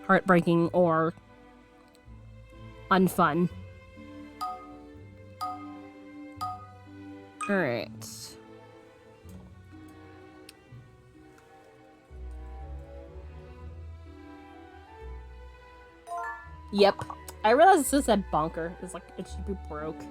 heartbreaking or unfun. Alright. Yep. I realized this said bunker. It's like, it should be broken.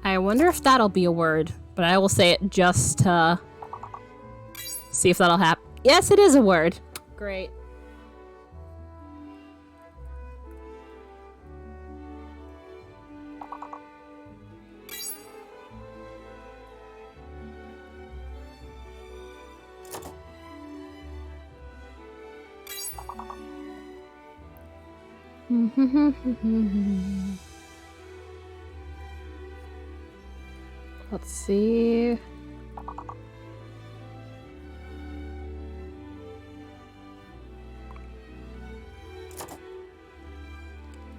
I wonder if that'll be a word, but I will say it just to see if that'll happen. Yes, it is a word. Great. Let's see.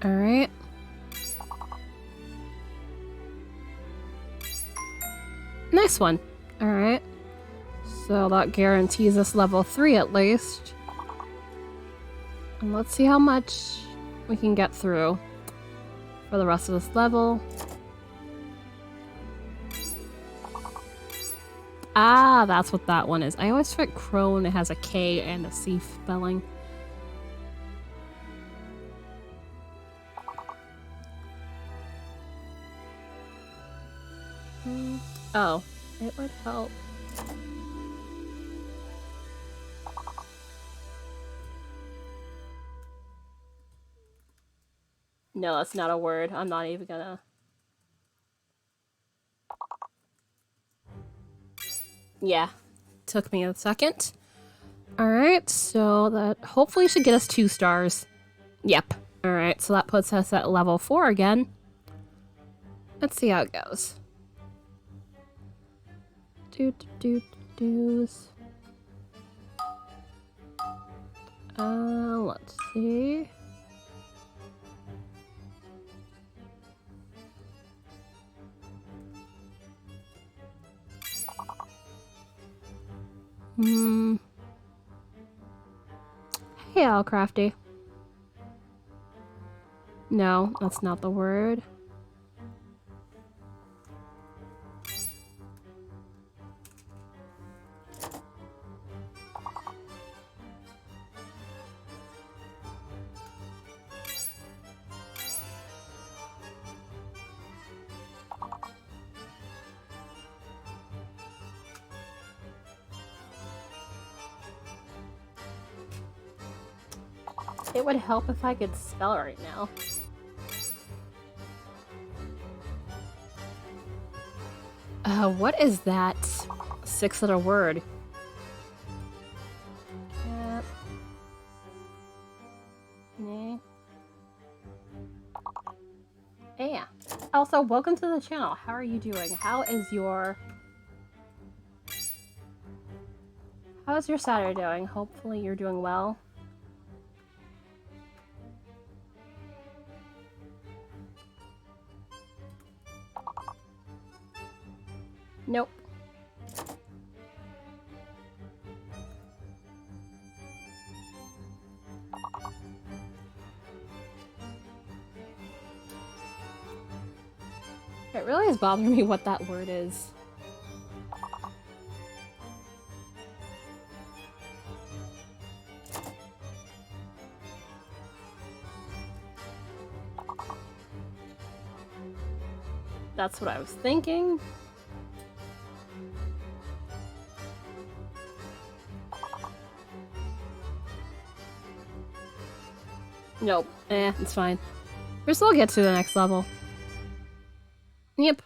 All right. Nice one. All right. So that guarantees us level 3 at least. And let's see how much we can get through for the rest of this level. Ah, that's what that one is. I always forget crone. It has a K and a C spelling. Oh, it would help. No, that's not a word. I'm not even gonna... Yeah, took me a second. Alright, so that hopefully should get us 2 stars. Yep. Alright, so that puts us at level 4 again. Let's see how it goes. Let's see. Hey, Alcrafty. No, that's not the word. It would help if I could spell right now. What is that 6-letter word? Yeah. Also, welcome to the channel. How are you doing? How's your Saturday doing? Hopefully you're doing well. Nope. It really is bothering me what that word is. That's what I was thinking. Nope. It's fine. We'll still get to the next level. Yep.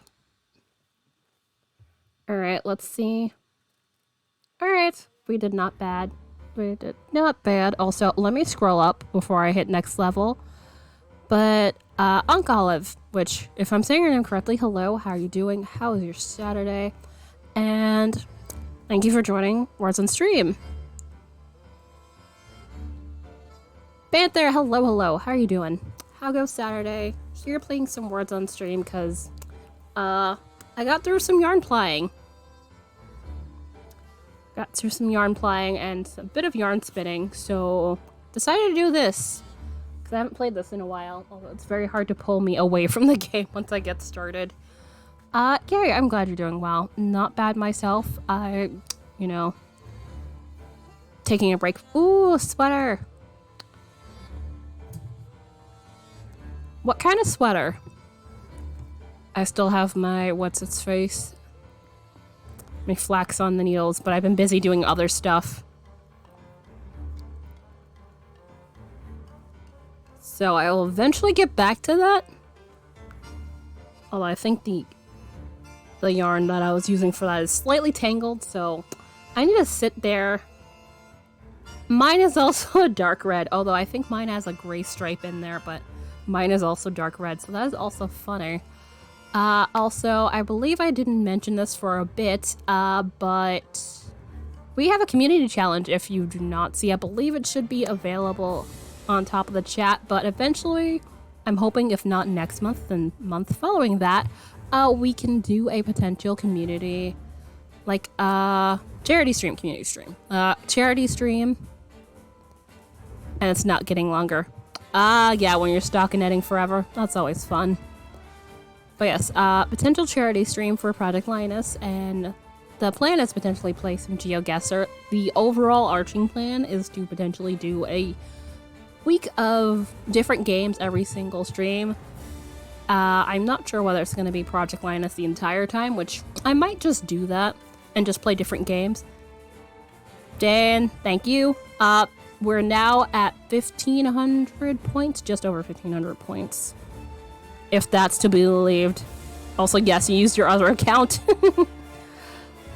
Alright, let's see. Alright, we did not bad. We did not bad. Also, let me scroll up before I hit next level. But, Unc Olive, which, if I'm saying your name correctly, hello, how are you doing? How was your Saturday? And thank you for joining Words on Stream. Batt there, hello, hello, how are you doing? How goes Saturday? Here playing some Words on Stream because, I got through some yarn plying. Got through some yarn plying and a bit of yarn spinning, so decided to do this. Because I haven't played this in a while, although it's very hard to pull me away from the game once I get started. Gary, I'm glad you're doing well. Not bad myself. You know, taking a break. Ooh, sweater. What kind of sweater? I still have my, what's its face? My flax on the needles, but I've been busy doing other stuff. So I will eventually get back to that. Although I think the yarn that I was using for that is slightly tangled, so I need to sit there. Mine is also a dark red, although I think mine has a gray stripe in there, but mine is also dark red, so that is also funny. Also, I believe I didn't mention this for a bit, but we have a community challenge if you do not see. I believe it should be available on top of the chat, but eventually, I'm hoping if not next month, then month following that, we can do a potential community, like, charity stream, charity stream, and it's not getting longer. Yeah, when you're stockinetting forever, that's always fun. But yes, potential charity stream for Project Linus, and the plan is potentially play some GeoGuessr. The overall arching plan is to potentially do a week of different games every single stream. I'm not sure whether it's going to be Project Linus the entire time, which I might just do that and just play different games. Dan, thank you. We're now at 1,500 points, just over 1,500 points. If that's to be believed. Also, yes, you used your other account.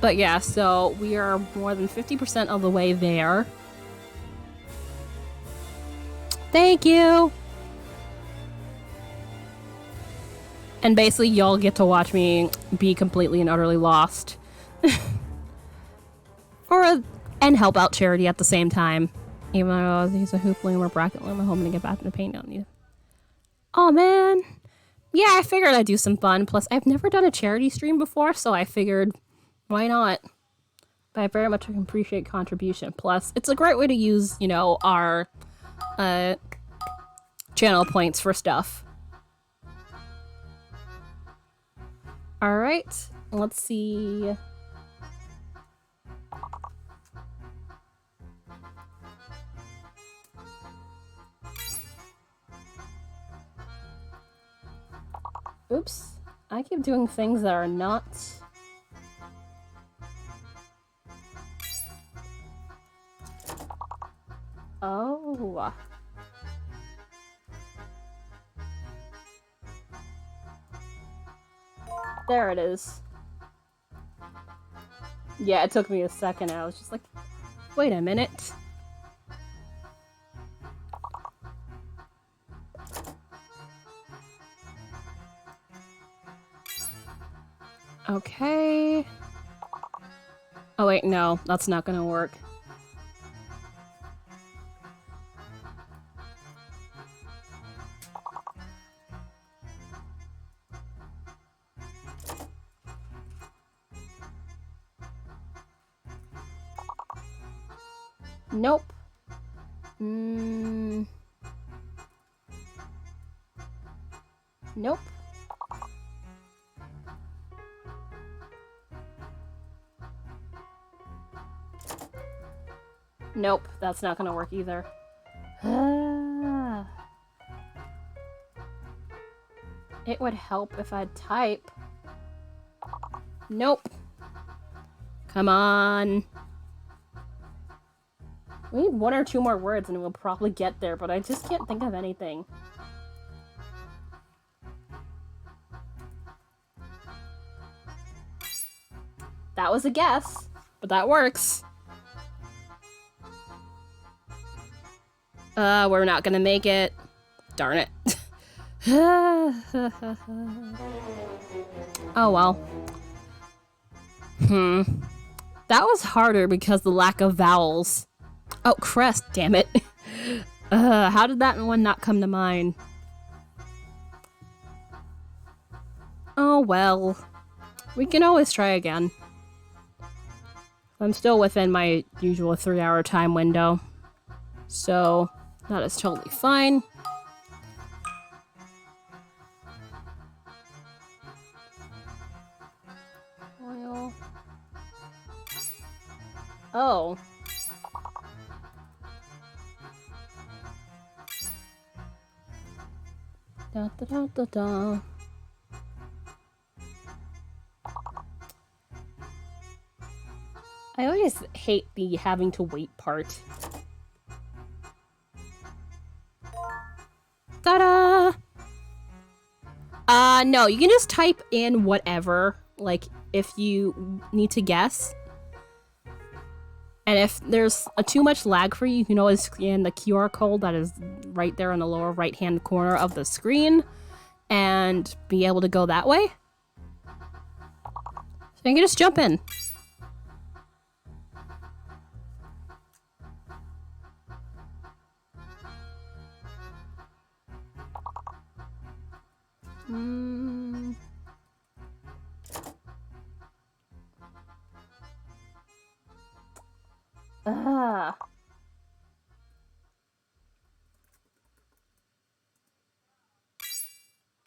But yeah, so we are more than 50% of the way there. Thank you! And basically, y'all get to watch me be completely and utterly lost. And help out charity at the same time. Even though I was use a hoop loom or bracket loom, I'm hoping to get back into paint on you. Oh man! Yeah, I figured I'd do some fun. Plus, I've never done a charity stream before, so I figured, why not? But I very much appreciate contribution. Plus, it's a great way to use, you know, our channel points for stuff. Alright, let's see. Oops, I keep doing things that are not... Oh. There it is. Yeah, it took me a second. I was just like, wait a minute. Okay. Oh wait, no, that's not gonna work. Nope. Nope. Nope, that's not gonna work either. It would help if I'd type. Nope. Come on. We need 1 or 2 more words and we'll probably get there, but I just can't think of anything. That was a guess, but that works. We're not gonna make it. Darn it. Oh well. That was harder because the lack of vowels. Oh, crest, damn it. How did that one not come to mind? Oh well. We can always try again. I'm still within my usual 3-hour time window. So, that is totally fine. Oil. Oh. Da da da da da. I always hate the having to wait part. Ta-da! No, you can just type in whatever, like, if you need to guess. And if there's too much lag for you, you can always scan the QR code that is right there in the lower right-hand corner of the screen and be able to go that way. So you can just jump in.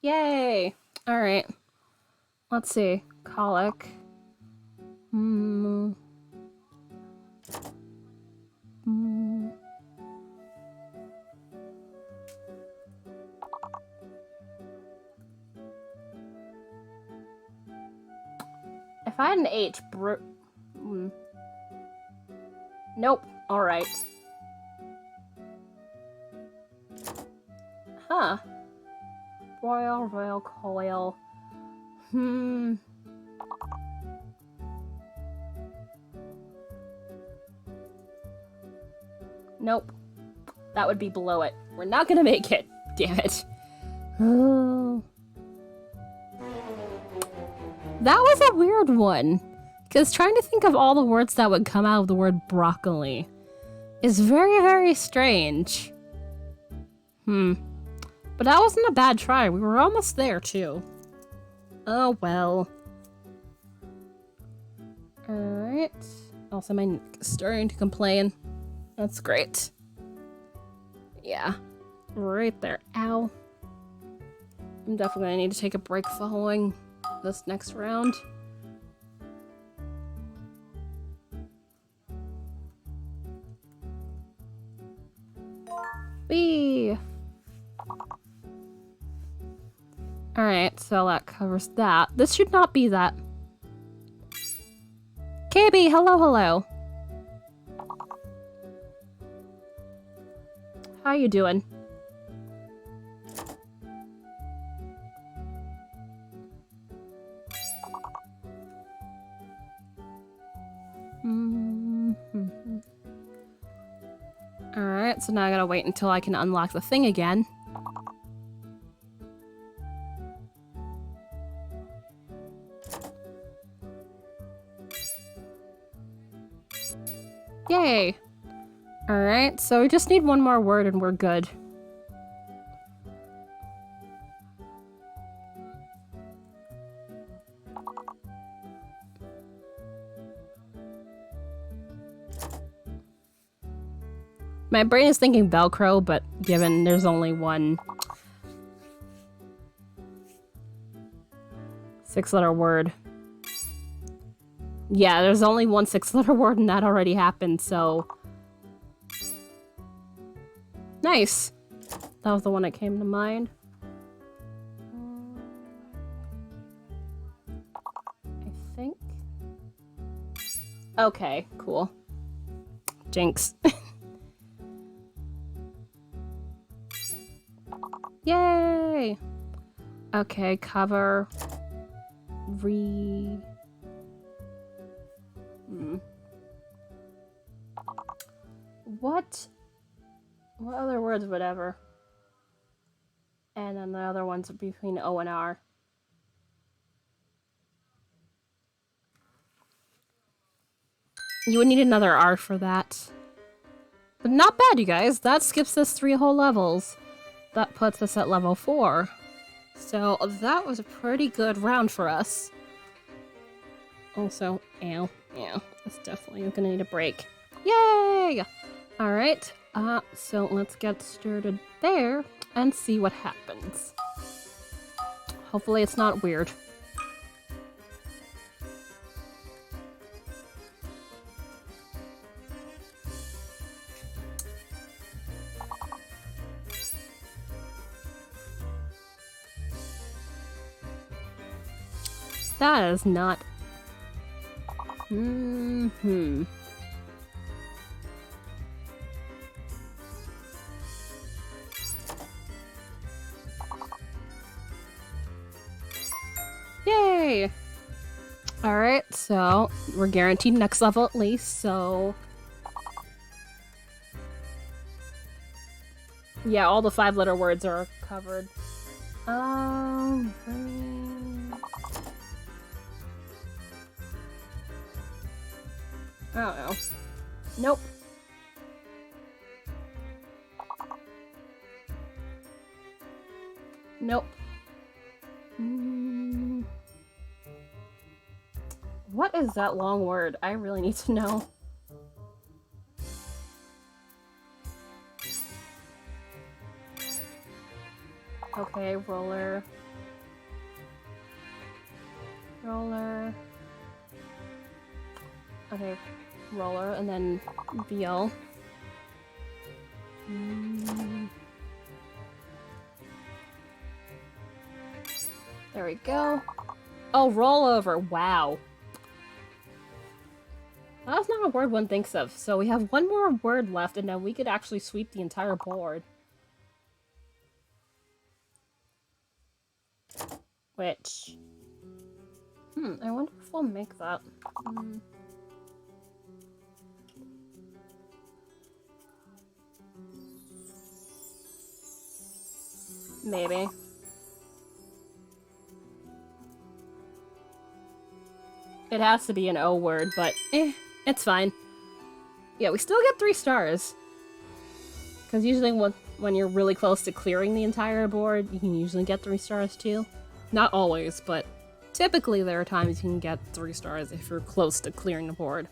Yay! Alright. Let's see. Colic. If I had an H, Nope. Alright. Huh. Royal coil. Nope. That would be below it. We're not gonna make it. Damn it. Oh. That was a weird one. Because trying to think of all the words that would come out of the word broccoli is very, very strange. But that wasn't a bad try. We were almost there, too. Oh, well. Alright. Also, my neck is starting to complain. That's great. Yeah. Right there. Ow. I'm definitely gonna need to take a break following this next round. Whee! Alright, so that covers that. This should not be that. KB, hello, hello. How you doing? Alright, so now I gotta wait until I can unlock the thing again. Yay! Alright, so we just need one more word and we're good. My brain is thinking Velcro, but given there's only one 6-letter word. Yeah, there's only one 6-letter word and that already happened, so... Nice! That was the one that came to mind. I think... Okay, cool. Jinx. Yay! Okay, cover... What other words would ever? And then the other ones are between O and R. You would need another R for that. But not bad, you guys. That skips us 3 whole levels. That puts us at level 4. So that was a pretty good round for us. Also, ow, yeah, that's definitely gonna need a break. Yay! Alright, so let's get started there and see what happens. Hopefully it's not weird. That is not... Yay! Alright, so we're guaranteed next level at least, so... Yeah, all the 5-letter words are covered. I don't know. Nope. Nope. What is that long word? I really need to know. Okay, roller. Roller. Okay, roller, and then VL. There we go. Oh, rollover. Wow. That's not a word one thinks of. So we have one more word left, and then we could actually sweep the entire board. Which... I wonder if we'll make that. Maybe. It has to be an O word, but it's fine. Yeah, we still get 3 stars. Because usually when you're really close to clearing the entire board, you can usually get 3 stars too. Not always, but typically there are times you can get 3 stars if you're close to clearing the board.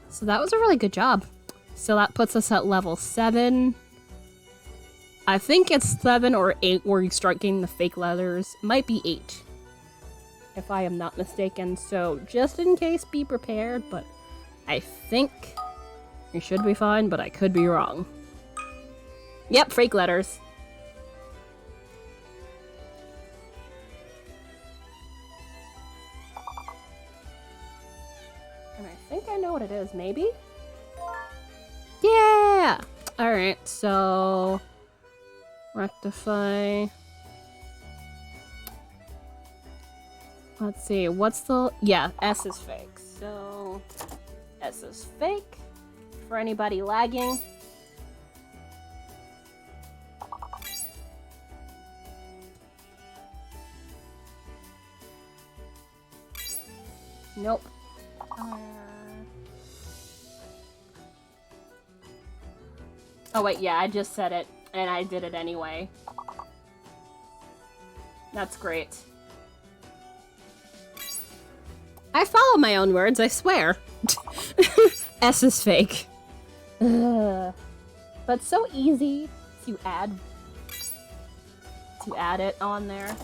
So that was a really good job. So that puts us at level 7. I think it's 7 or 8 where you start getting the fake letters. It might be 8. If I am not mistaken. So just in case, be prepared. But I think you should be fine, but I could be wrong. Yep, fake letters. And I think I know what it is, maybe? Yeah! Alright, so... rectify... Let's see, what's the... Yeah, S is fake. So... S is fake. For anybody lagging. Nope. Oh wait, yeah, I just said it, and I did it anyway. That's great. I follow my own words, I swear. S is fake. Ugh. But so easy to add it on there.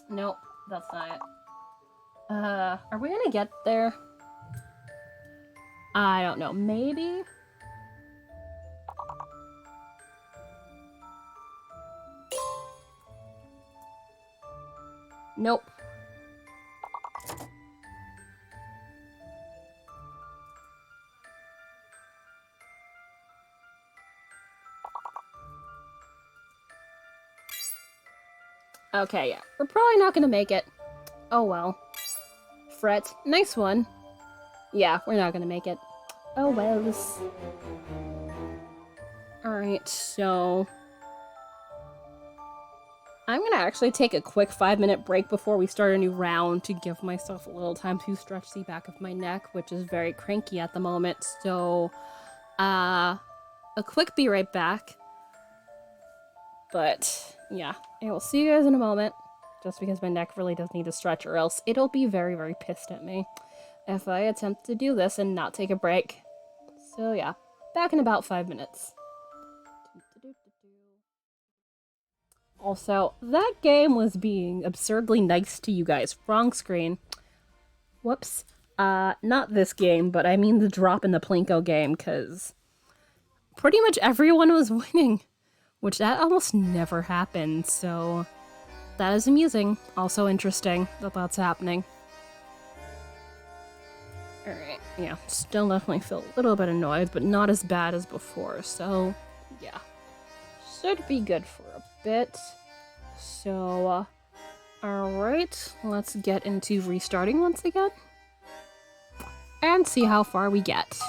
Nope, that's not it. Are we gonna get there? I don't know, maybe? Nope. Okay, yeah. We're probably not gonna make it. Oh well. Fret. Nice one. Yeah, we're not gonna make it. Oh wells. Alright, so... I'm gonna actually take a quick 5-minute break before we start a new round to give myself a little time to stretch the back of my neck, which is very cranky at the moment. So, a quick be right back. But, yeah, I will see you guys in a moment. Just because my neck really does need to stretch, or else it'll be very, very pissed at me if I attempt to do this and not take a break. So, yeah, back in about 5 minutes. Also, that game was being absurdly nice to you guys. Wrong screen. Whoops. Not this game, but I mean the drop in the Plinko game, because pretty much everyone was winning, which that almost never happens, so that is amusing. Also interesting that that's happening. Alright, yeah, still definitely feel a little bit annoyed, but not as bad as before, so yeah. Should be good for a bit. So, alright, let's get into restarting once again. And see how far we get.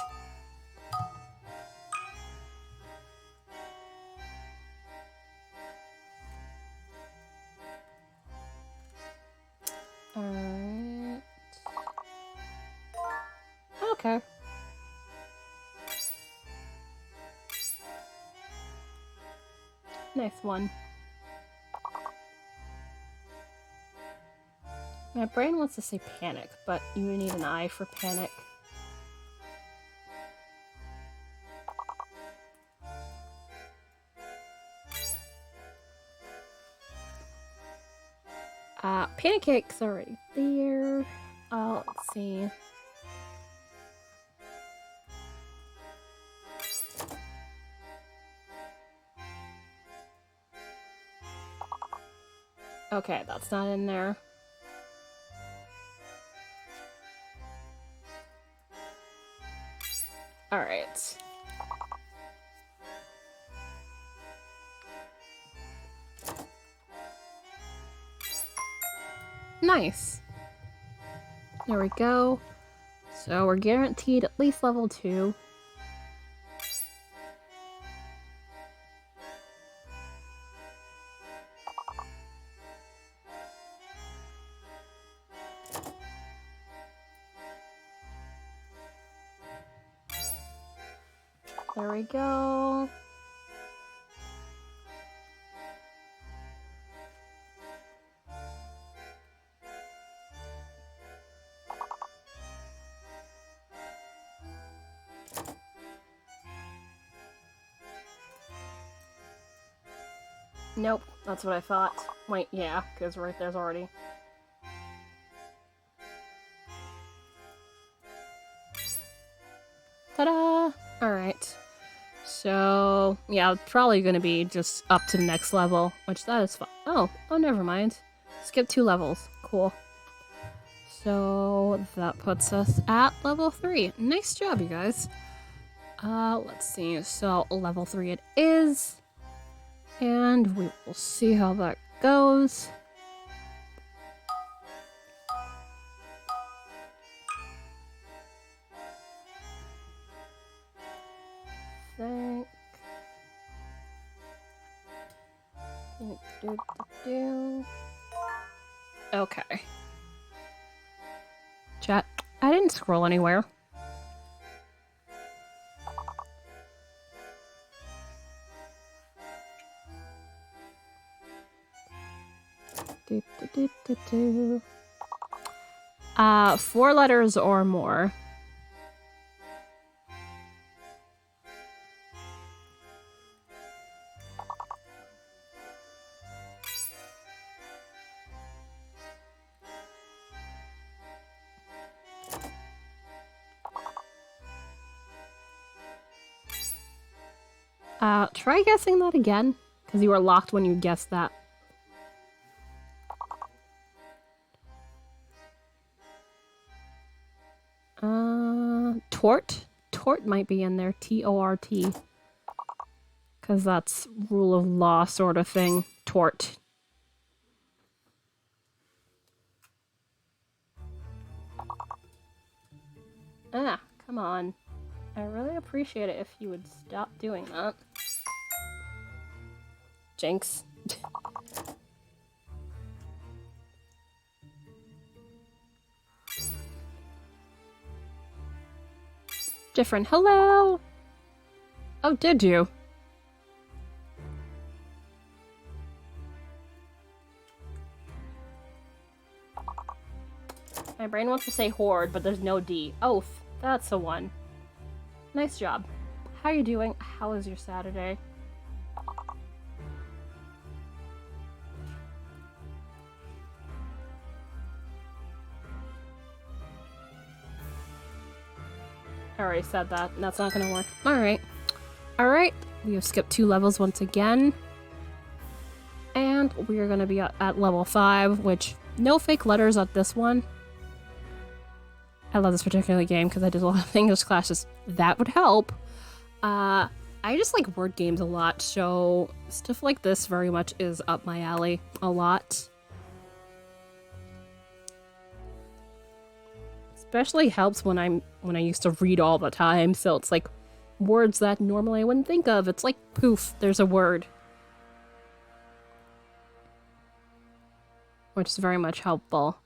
Alright. Okay. Nice one. My brain wants to say panic, but you need an I for panic. Pancake's already there. Let's see. Okay, that's not in there. Alright. Nice. There we go. So we're guaranteed at least level 2. There we go. Nope, that's what I thought. Wait, yeah, because right there's already. Ta-da! Alright. So, yeah, probably gonna be just up to the next level, which that is fun. Oh, never mind. Skip 2 levels. Cool. So, that puts us at level 3. Nice job, you guys. Let's see. So, level 3 it is. And we will see how that goes. Okay. Chat, I didn't scroll anywhere. Do, do, do, do, do. 4 letters or more. Try guessing that again, because you were locked when you guessed that. tort? Tort might be in there. T-O-R-T. Because that's rule of law sort of thing. Tort. Ah, come on. I really appreciate it if you would stop doing that. Jinx. Different. Hello! Oh, did you? My brain wants to say horde, but there's no D. Oath. That's the one. Nice job. How are you doing? How was your Saturday? I already said that. That's not gonna work. Alright. Alright. We have skipped 2 levels once again. And we are gonna be at level 5, which no fake letters at this one. I love this particular game because I did a lot of English classes. That would help. I just like word games a lot, so stuff like this very much is up my alley a lot. Especially helps when I used to read all the time, so it's like words that normally I wouldn't think of. It's like poof, there's a word. Which is very much helpful.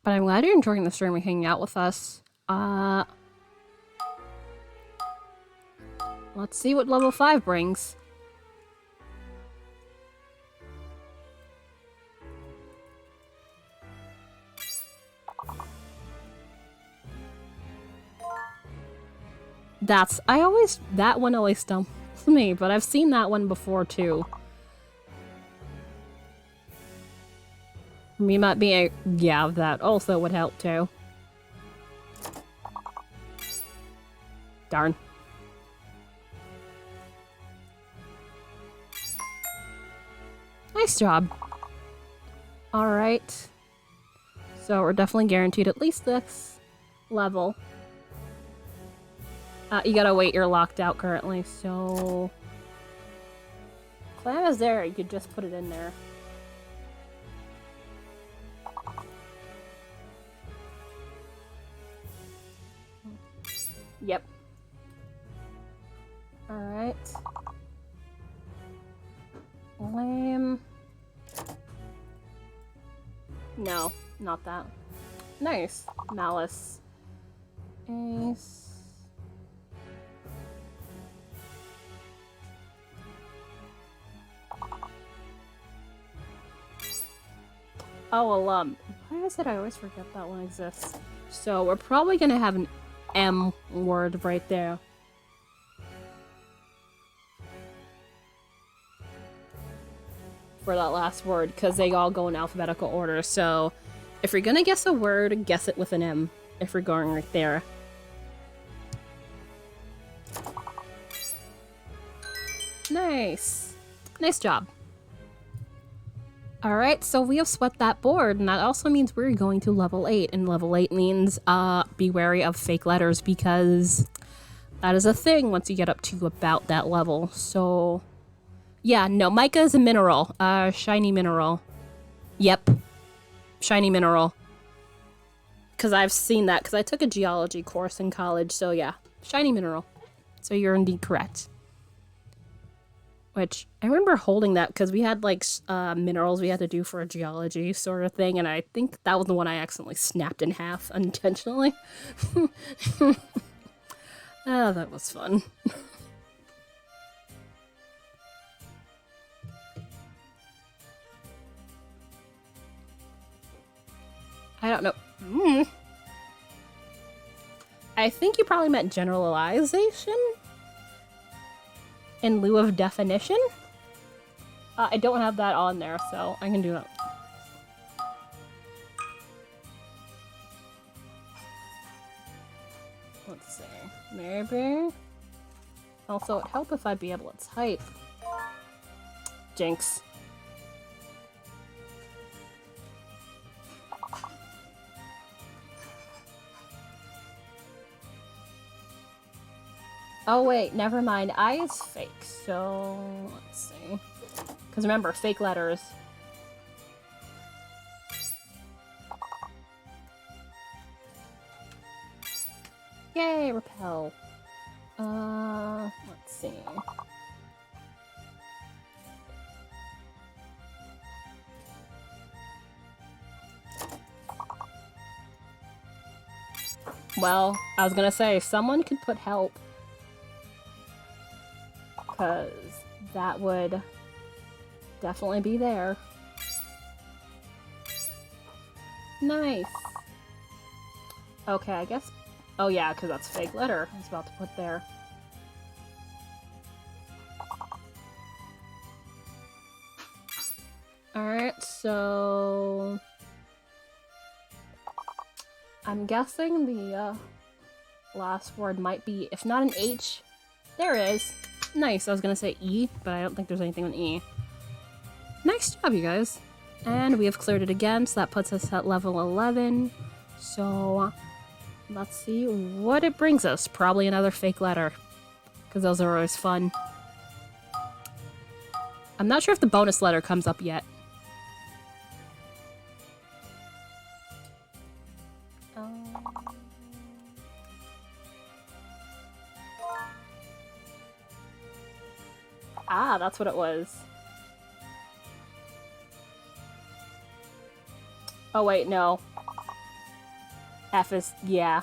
But I'm glad you're enjoying the stream and hanging out with us. Let's see what level 5 brings. That one always stumps me, but I've seen that one before too. Me not being yeah, that also would help too. Darn. Nice job. Alright. So we're definitely guaranteed at least this level. You gotta wait, you're locked out currently, so... Clam is there, you could just put it in there. Yep. Alright. Lame. No, not that. Nice. Malice. Ace. Oh, why is it I always forget that one exists? So we're probably gonna have an M word right there. For that last word, because they all go in alphabetical order, so if you're gonna guess a word, guess it with an M, if you're going right there. Nice. Nice job. Alright, so we have swept that board, and that also means we're going to level 8, and level 8 means, be wary of fake letters, because that is a thing once you get up to about that level, so... Yeah, no, mica is a mineral, shiny mineral. Yep. Shiny mineral. Because I've seen that, because I took a geology course in college, so yeah. Shiny mineral. So you're indeed correct. Which, I remember holding that because we had, like, minerals we had to do for a geology sort of thing, and I think that was the one I accidentally snapped in half unintentionally. Oh, that was fun. I don't know. I think you probably meant generalization? In lieu of definition? I don't have that on there, so I can do that. Let's see. Maybe? Also, it'd help if I'd be able to type. Jinx. Oh wait, never mind. I is fake, so let's see. Because remember, fake letters. Yay, repel. Let's see. Well, I was gonna say, someone could put help. Because that would definitely be there. Nice. Okay, I guess... Oh yeah, because that's fake letter I was about to put there. Alright, so... I'm guessing the last word might be, if not an H, there is. Nice, I was gonna say E, but I don't think there's anything on E. Nice job, you guys. And we have cleared it again, so that puts us at level 11. So, let's see what it brings us. Probably another fake letter, because those are always fun. I'm not sure if the bonus letter comes up yet. Ah, that's what it was. Oh wait, no. F is, yeah.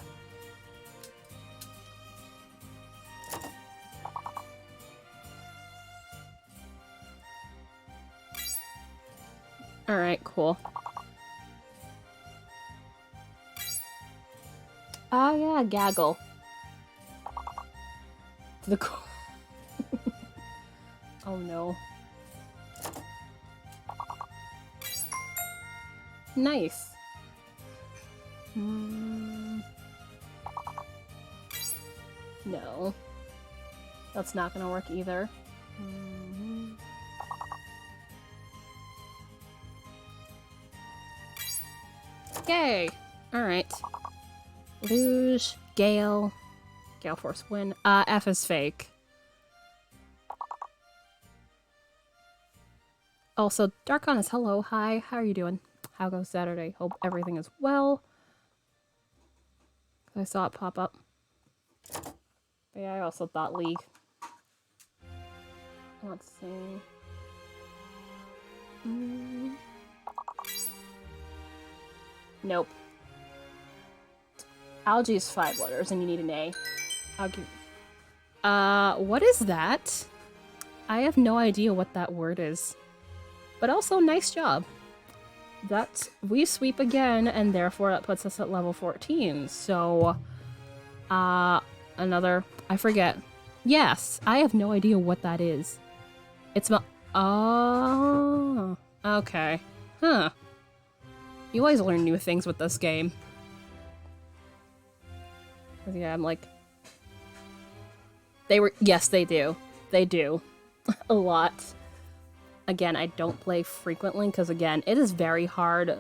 Alright, cool. Oh yeah, gaggle. To the oh no. Nice. No. That's not gonna work either. Yay! Alright. Luge, Gale. Gale Force win. F is fake. Also, Darkon is hello. Hi, how are you doing? How goes Saturday? Hope everything is well. I saw it pop up. But yeah, I also thought League. Let's see. Nope. Algae is 5 letters and you need an A. I'll give... what is that? I have no idea what that word is. But also, nice job. That's... We sweep again, and therefore that puts us at level 14. So, another... I forget. Yes, I have no idea what that is. It's oh... Okay. Huh. You always learn new things with this game. Yeah, I'm like... They were... Yes, they do. They do. A lot. Again, I don't play frequently because, again, it is very hard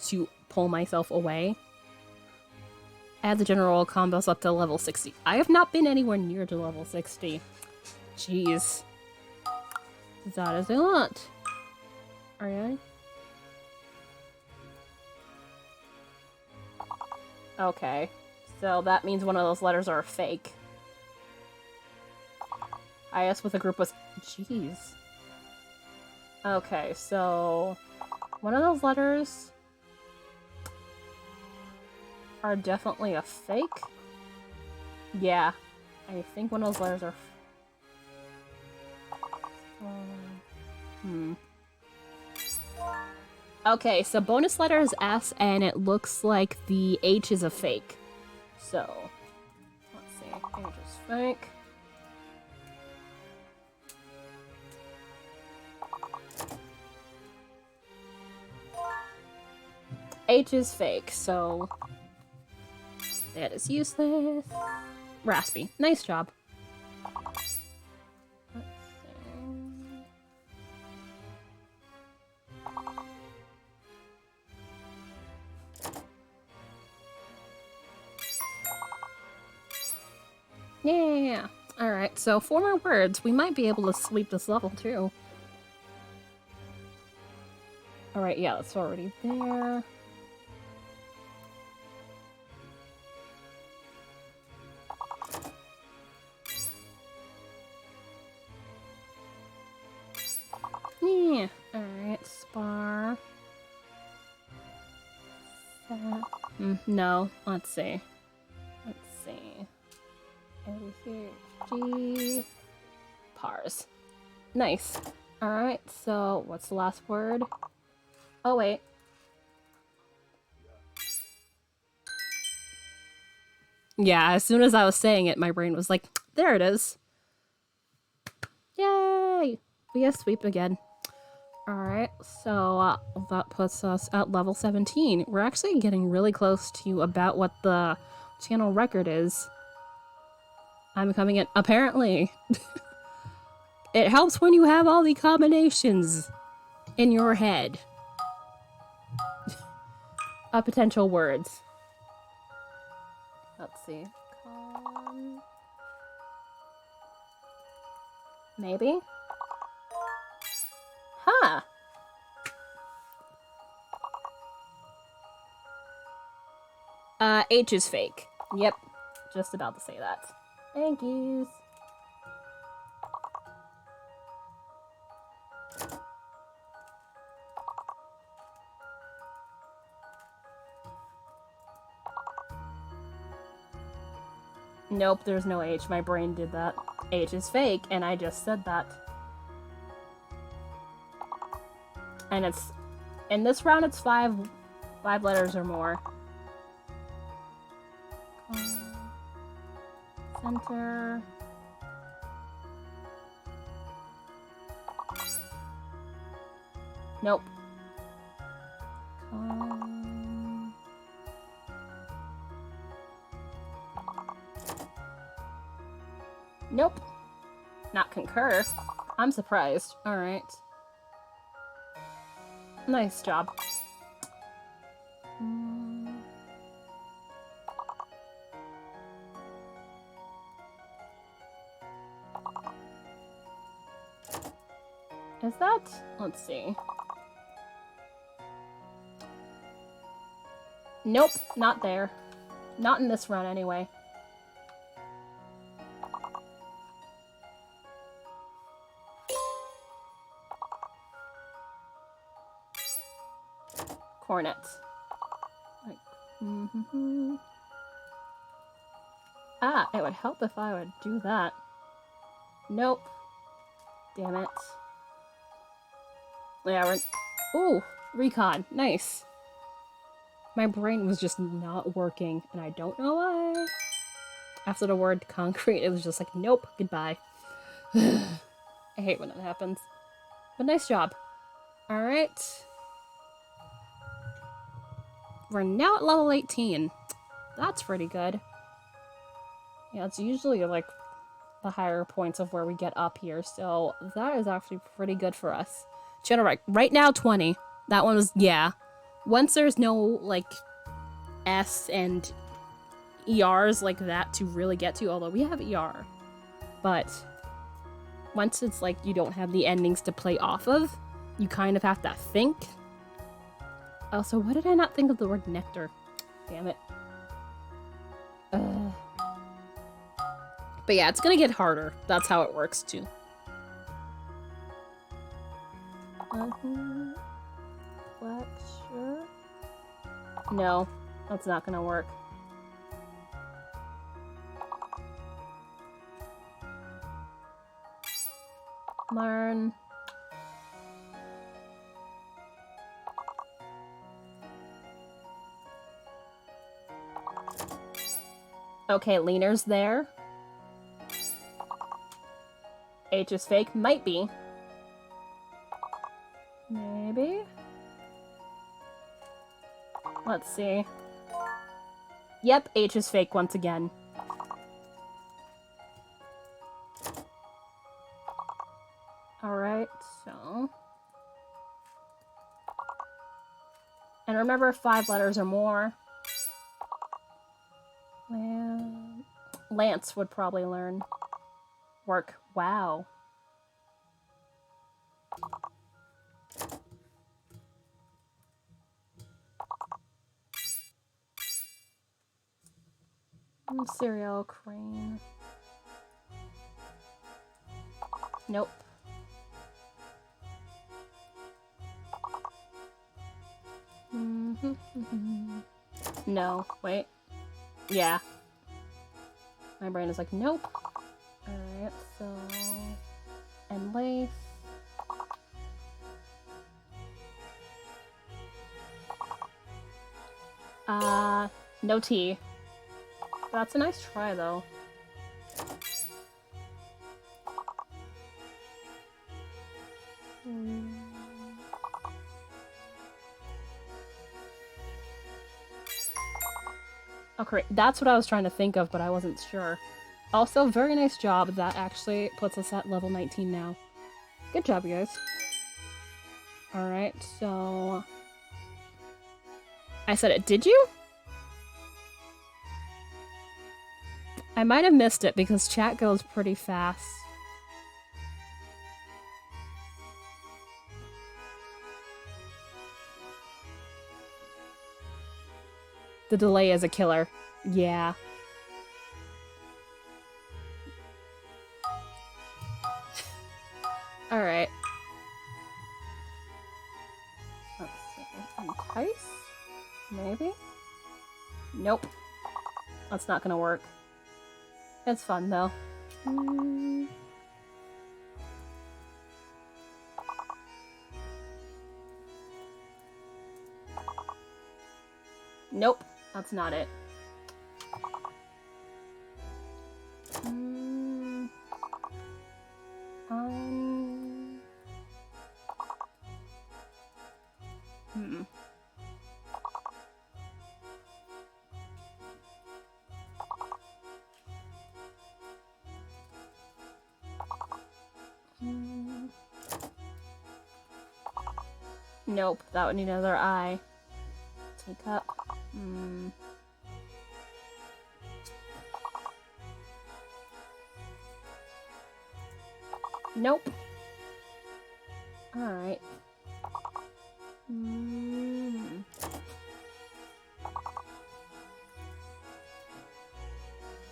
to pull myself away. Add the general combos up to level 60. I have not been anywhere near to level 60. Jeez. That is a lot. Alright. Okay. So that means one of those letters are fake. IS with a group was... Jeez. Okay, so... One of those letters... are definitely a fake? Yeah. I think one of those letters are... Okay, so bonus letter is S, and it looks like the H is a fake. So... Let's see. H is fake. H is fake, so... That is useless. Raspy. Nice job. Let's see. Yeah. Alright, so 4 more words. We might be able to sweep this level too. Alright, yeah, that's already there. Yeah, alright, spar. No, let's see. ADHD. Pars. Nice. Alright, so what's the last word? Oh, wait. Yeah, as soon as I was saying it, my brain was like, there it is. Yay! We have sweep again. Alright, so that puts us at level 17. We're actually getting really close to about what the channel record is. I'm coming in. Apparently. It helps when you have all the combinations in your head of potential words. Let's see. Maybe? Huh. H is fake. Yep. Just about to say that. Thank yous. Nope, there's no H. My brain did that. H is fake, and I just said that. And it's... in this round, it's five letters or more. Center... Nope. Nope. Not concur. I'm surprised. Alright. Nice job. Is that... let's see. Nope, not there. Not in this run, anyway. Cornet. Like, Ah, it would help if I would do that. Nope. Damn it. Yeah, we're... ooh, recon. Nice. My brain was just not working, and I don't know why. After the word concrete, it was just like, nope, goodbye. I hate when that happens. But nice job. Alright. We're now at level 18. That's pretty good. Yeah, it's usually like the higher points of where we get up here, so that is actually pretty good for us. Channel right now 20. That one was, yeah. Once there's no, like, S and ERs like that to really get to, although we have ER. But once it's like you don't have the endings to play off of, you kind of have to think. Also, why did I not think of the word nectar? Damn it. But yeah, it's gonna get harder. That's how it works, too. Flexure? No, that's not gonna work. Learn. Okay, leaner's there. H is fake. Might be. Maybe? Let's see. Yep, H is fake once again. Alright, so... and remember, 5 letters or more. Lance would probably learn. Work. Wow. Cereal crane. Nope. No, wait. Yeah. My brain is like, nope. Alright, so... And lace. No tea. That's a nice try, though. Okay, that's what I was trying to think of, but I wasn't sure. Also, very nice job. That actually puts us at level 19 now. Good job, you guys. Alright, so... I said it, did you? I might have missed it because chat goes pretty fast. The delay is a killer. Yeah. Alright. Let's see. Entice? Maybe? Nope. That's not gonna work. It's fun, though. Nope. That's not it. Nope, that would need another eye. Take up. Nope. Alright.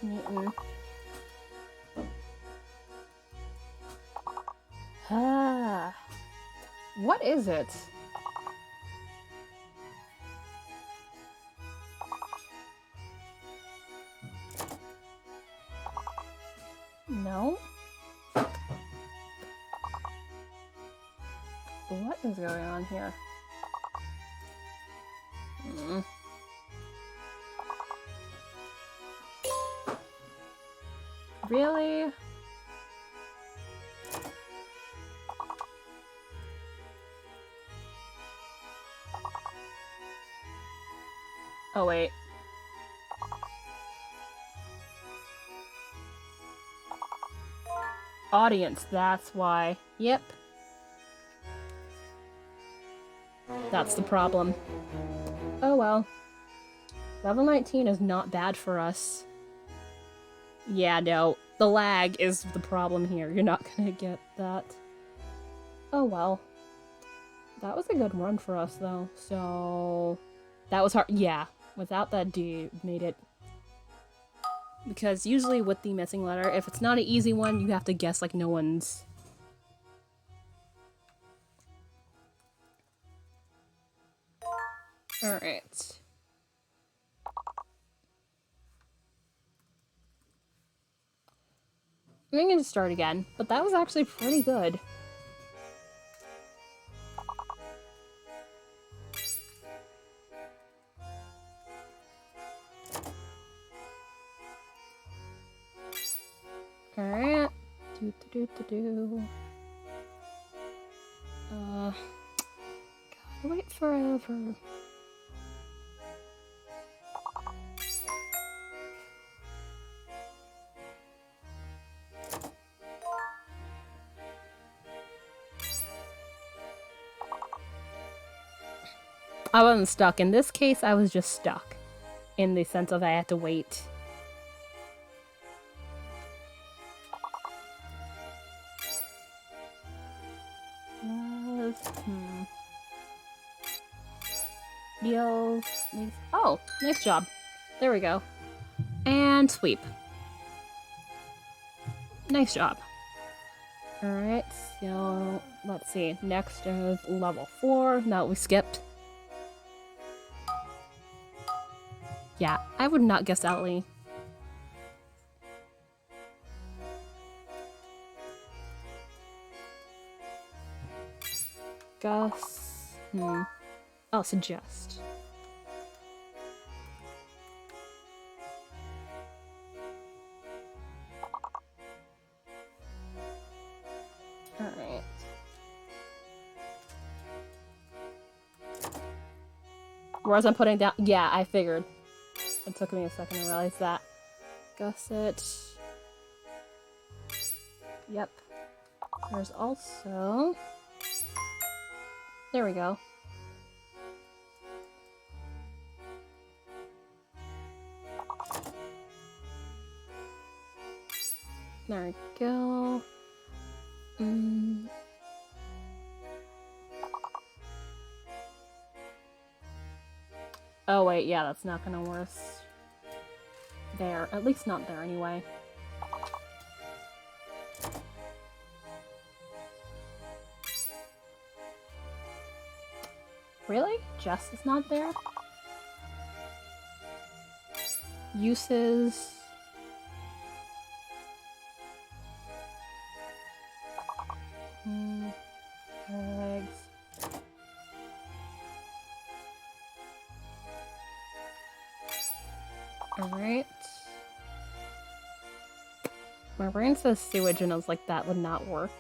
Newton. What is it? No? What is going on here? Really? Oh, wait. Audience, that's why. Yep. That's the problem. Oh well. Level 19 is not bad for us. Yeah, no. The lag is the problem here. You're not gonna get that. Oh well. That was a good run for us, though. So... That was hard. Yeah. Without that D, made it... Because usually with the missing letter, if it's not an easy one, you have to guess like no one's... Alright. I'm going to start again, but that was actually pretty good. Alright. Gotta wait forever. I wasn't stuck. In this case, I was just stuck. In the sense of I had to wait. those. Heels. Oh, nice job. There we go. And sweep. Nice job. Alright, so let's see. Next is level 4. No, we skipped. Yeah, I would not guess Outly. Gus. I'll suggest. Alright. Whereas I'm putting down. Yeah, I figured. It took me a second to realize that. Gusset. Yep. There's also. There we go. There we go. Oh wait, yeah, that's not gonna work there. At least not there anyway. Really? Jess is not there? Uses... Eggs. Alright. My brain says sewage and I was like, that would not work.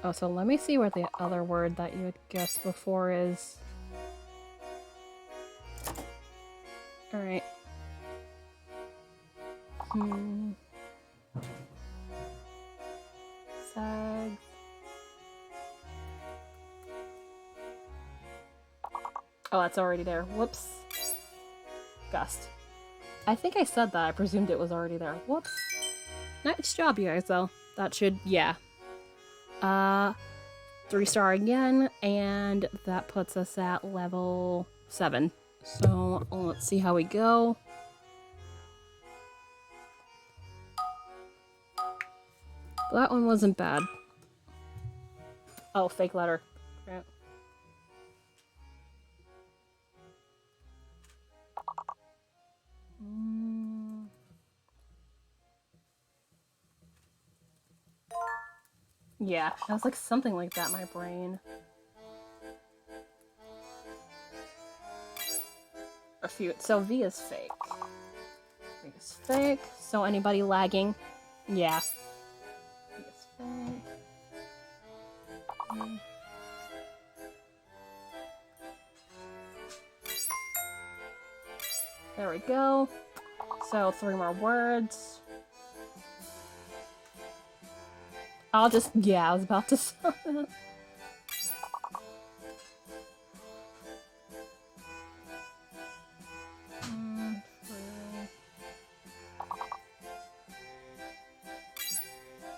Oh, so let me see what the other word that you had guessed before is. Alright. Sags. Oh, that's already there. Whoops. Gust. I think I said that. I presumed it was already there. Whoops. Nice job, you guys, though. That should... yeah. 3-star again, and that puts us at level 7. So, let's see how we go. That one wasn't bad. Oh, fake letter. Right. Yeah, it was like something like that in my brain. A few. So V is fake. V is fake. So anybody lagging? Yeah. V is fake. There we go. So 3 more words. I'll just, yeah, I was about to say that.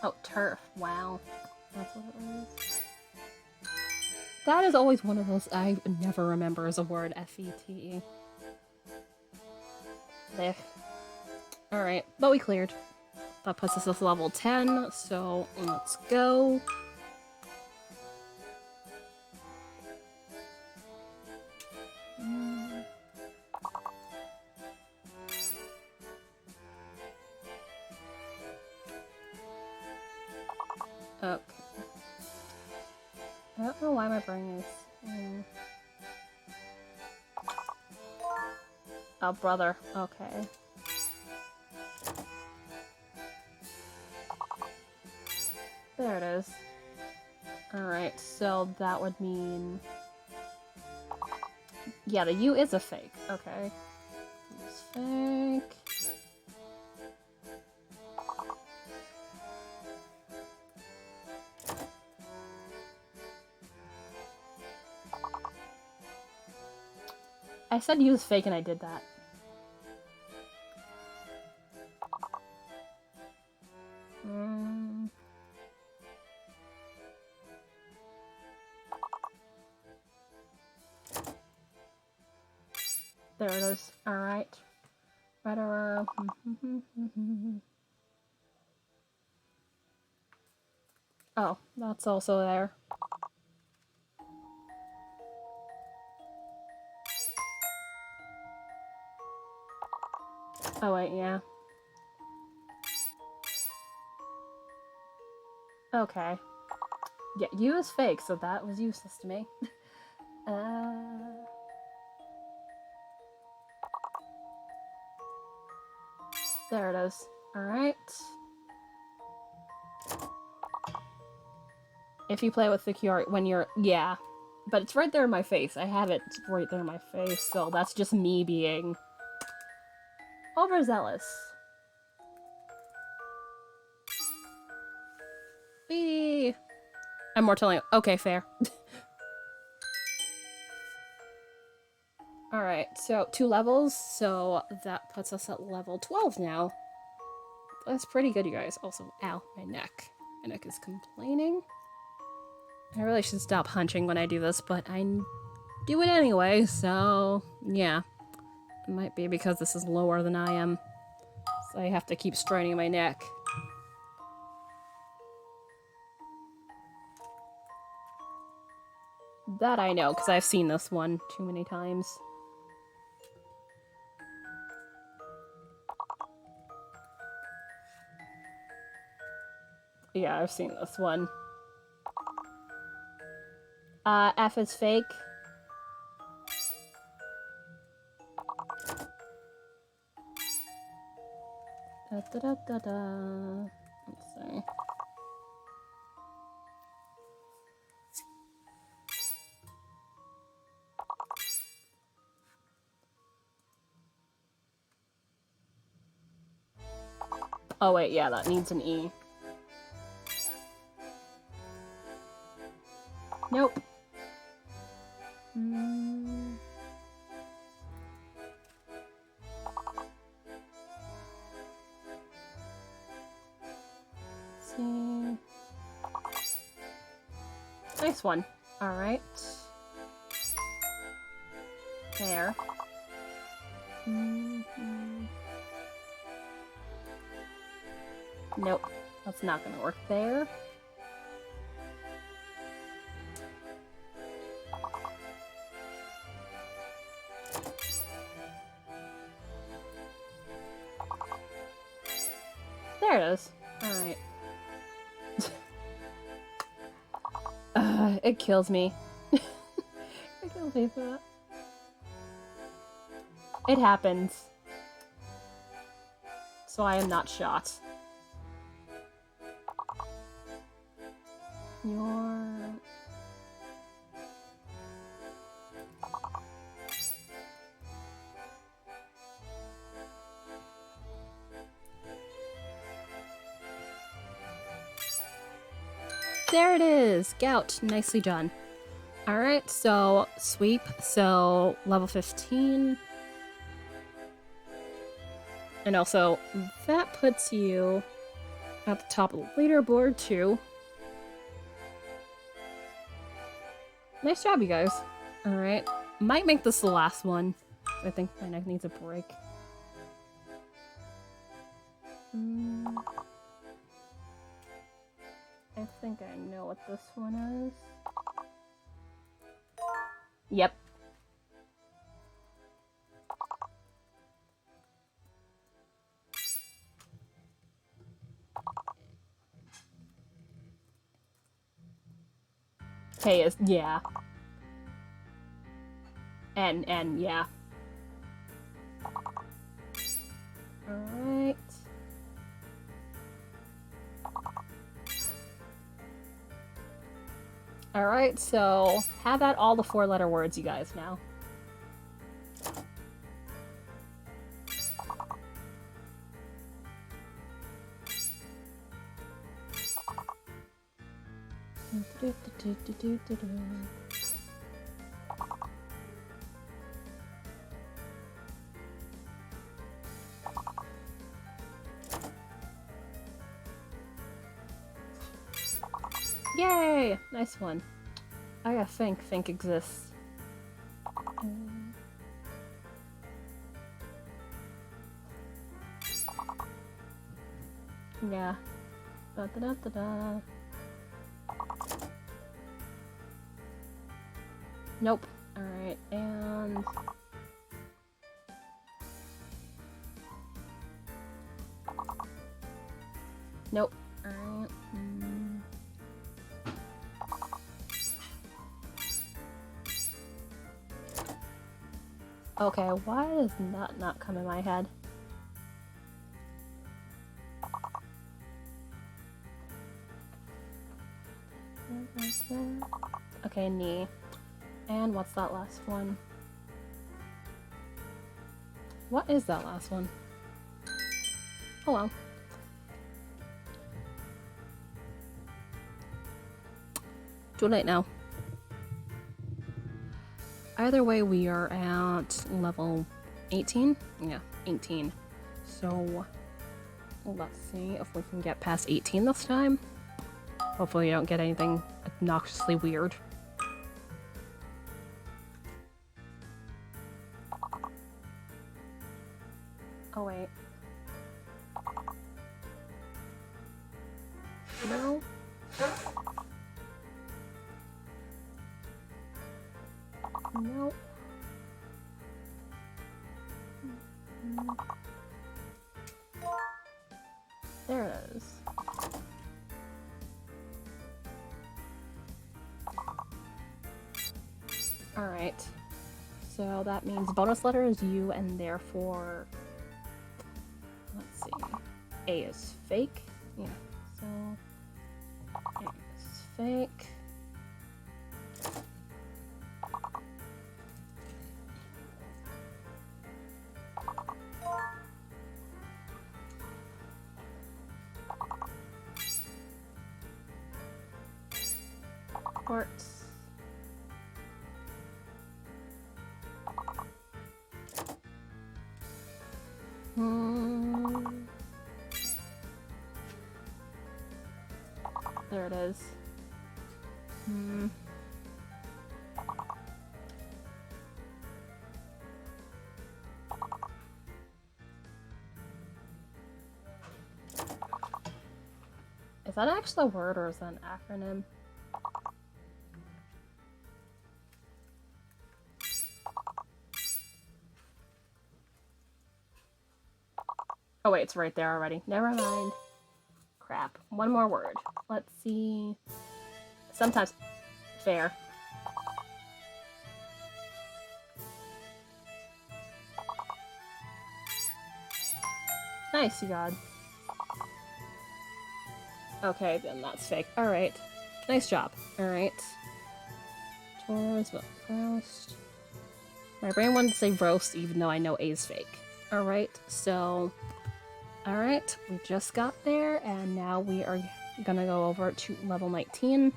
Oh, turf. Wow. That's what it was. That is always one of those I never remember as a word. F-E-T-E. There. Alright, but we cleared. That puts us at level 10, so let's go. Okay. I don't know why my brain is... Oh, brother. Okay. There it is. Alright, so that would mean... yeah, the U is a fake. Okay. U's fake. I said use fake and I did that. There it is. Alright. Right around. Oh, that's also there. Oh wait, yeah. Okay. Yeah, you is fake, so that was useless to me. There it is. Alright. If you play with the QR when you're... Yeah. But it's right there in my face. I have it right there in my face, so that's just me being... overzealous. Whee! I'm more telling... Okay, fair. Alright, so 2 levels, so that puts us at level 12 now. That's pretty good, you guys. Also, ow, my neck. My neck is complaining. I really should stop hunching when I do this, but I do it anyway, so yeah. It might be because this is lower than I am, so I have to keep straining my neck. That I know, because I've seen this one too many times. Yeah, I've seen this one. F is fake. Da-da-da-da-da. Let's see. Oh wait, yeah, that needs an E. Nope. See. Nice one. Alright. There. Nope. That's not gonna work there. There it is. Alright. It kills me. It kills me for that. It happens. So I am not shot. You're... There it is! Gout. Nicely done. Alright, so sweep. So level 15. And also, that puts you at the top of the leaderboard, too. Nice job, you guys. Alright. Might make this the last one. I think my neck needs a break. I think I know what this one is. Yep. K is, yeah. N, yeah. Alright. Alright, so have at all the 4-letter words, you guys, now. Yay! Nice one. I gotta think exists. Yeah. Da da da da da. Nope. Alright, and... Nope. Alright. Okay, why does that not come in my head? Okay, knee. And what's that last one? What is that last one? Oh well. Too late now. Either way, we are at level 18? Yeah, 18. So, let's see if we can get past 18 this time. Hopefully you don't get anything obnoxiously weird. Oh wait. No? Nope. There it is. Alright. So that means bonus letter is U, and therefore... Let's see. A is fake. Yeah, so... A is fake. Quartz. There it is. Is that actually a word or is that an acronym? Oh wait, it's right there already. Never mind. Crap. One more word. Let's see. Sometimes fair. Nice, you got. Okay, then that's fake. Alright. Nice job. Alright. Taurus, but roast. My brain wanted to say roast, even though I know A is fake. Alright, so... Alright, we just got there, and now we are gonna go over to level 19.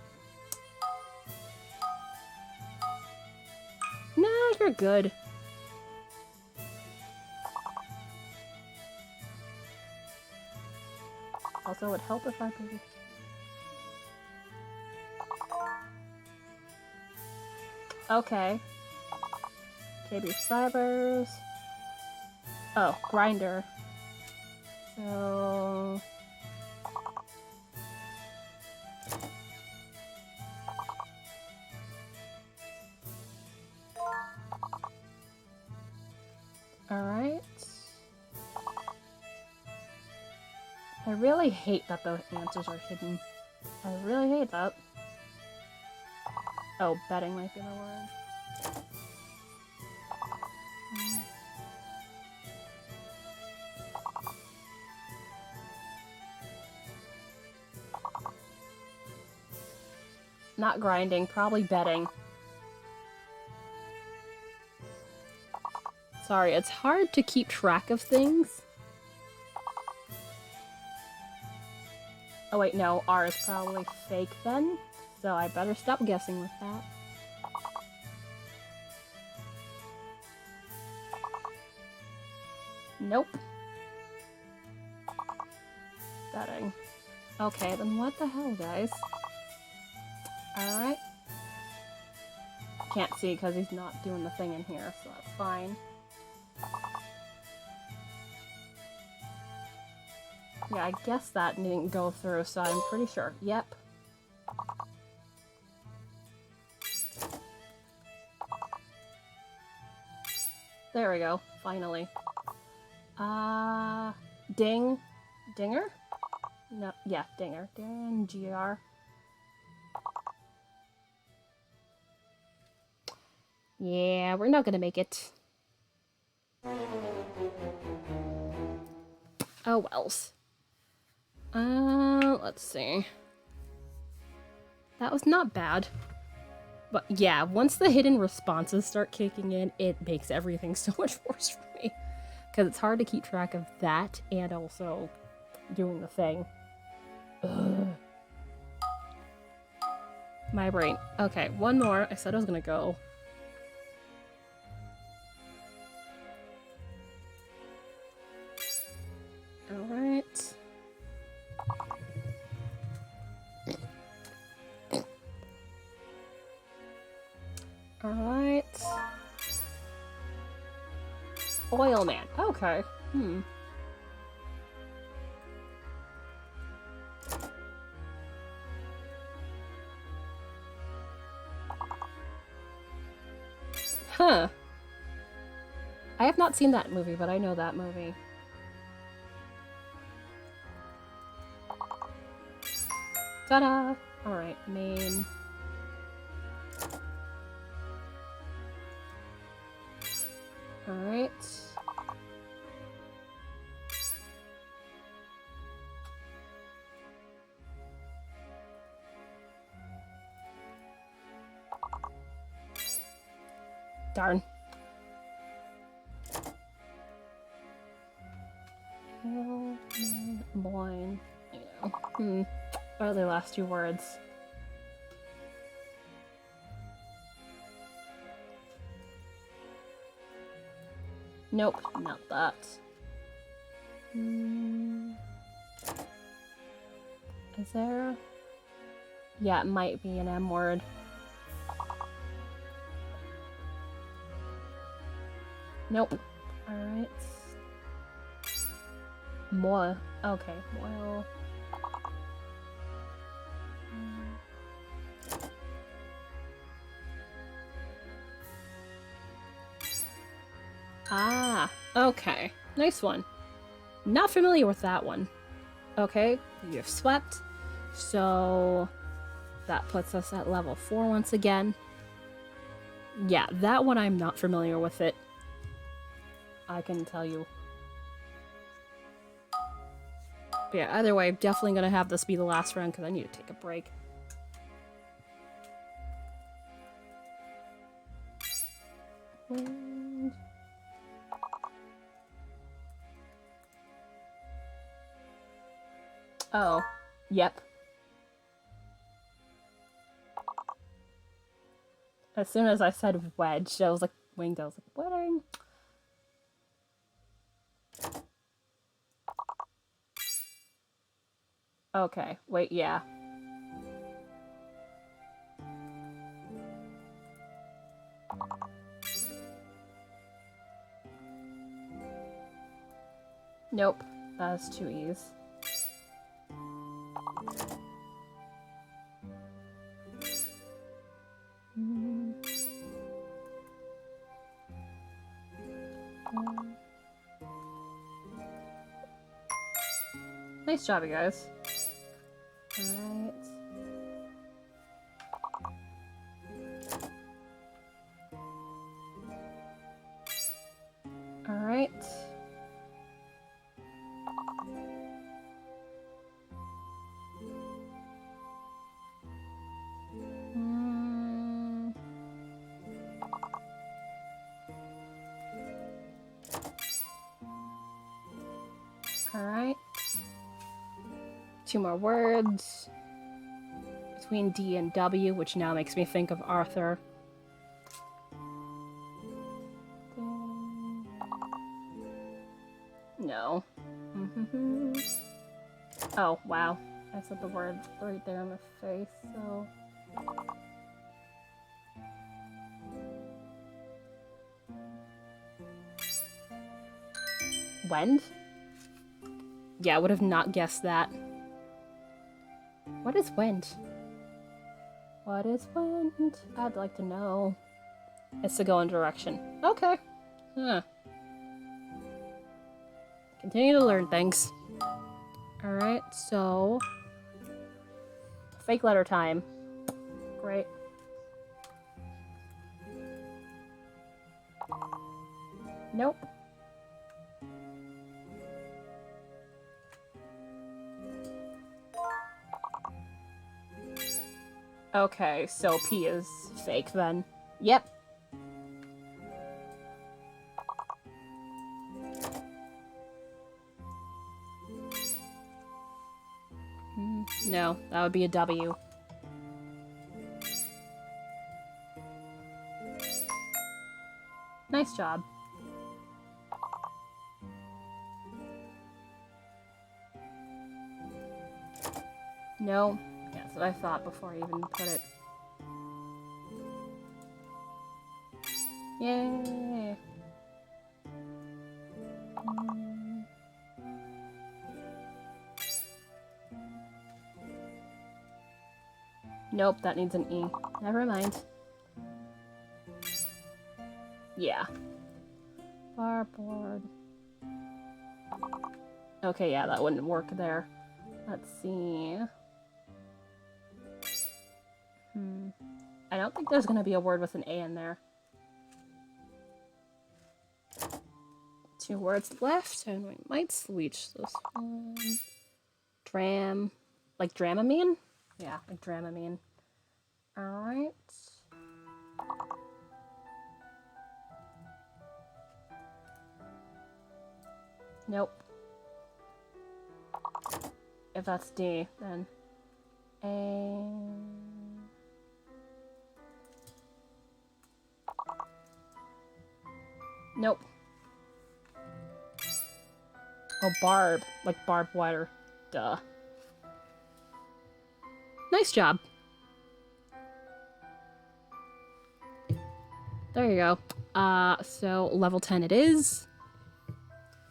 Nah, you're good. Also, it would help if I could... Okay. KB fibers. Oh, grinder. So... Alright. I really hate that the answers are hidden. I really hate that. Oh, betting might be the word. Not grinding, probably betting. Sorry, it's hard to keep track of things. Oh wait, no, R is probably fake then, so I better stop guessing with that. Nope. Betting. Okay, then what the hell, guys? Alright. Can't see because he's not doing the thing in here, so that's fine. Yeah, I guess that didn't go through, so I'm pretty sure. Yep. There we go. Finally. Ding. Dinger? No, yeah, Dinger. D-I-N-G-R. Yeah, we're not gonna make it. Oh wells. Let's see. That was not bad. But yeah, once the hidden responses start kicking in, it makes everything so much worse for me. Because it's hard to keep track of that and also doing the thing. Ugh. My brain. Okay, one more. I said I was gonna go. Alright. Alright. Oil man. Okay. Huh. I have not seen that movie, but I know that movie. Ta-da! Alright, main. Alright. Darn. Blind. What are the last two words? Nope, not that. Is there? Yeah, it might be an M word. Nope. Alright. Moi. Okay, well. Ah, okay. Nice one. Not familiar with that one. Okay, you've swept. So that puts us at level 4 once again. Yeah, that one I'm not familiar with it. I can tell you. But yeah, either way, I'm definitely gonna have this be the last round because I need to take a break. Oh, yep. As soon as I said wedge, I was like, winged, I was like, wedding. Okay, wait, yeah. Nope, that's 2 E's. Nice job, you guys. Alright. Alright. Alright. 2 more words. Between D and W, which now makes me think of Arthur. No. Oh, wow. I said the word right there in the face, so... Wend? Yeah, I would have not guessed that. What is wind? What is wind? I'd like to know. It's to go in direction. Okay. Huh. Continue to learn things. Alright, so... fake letter time. Great. Nope. Okay, so P is fake then. Yep. No, that would be a W. Nice job. No, that's what I thought before I even put it. Yay! Nope, that needs an E. Never mind. Yeah. Barboard. Okay, yeah, that wouldn't work there. Let's see. I don't think there's gonna be a word with an A in there. 2 words left, and we might switch this one. Dram. Like Dramamine? Yeah, like Dramamine. Alright. Nope. If that's D, then A. Nope. Oh, barb. Like barbed wire. Duh. Nice job. There you go. So level 10 it is.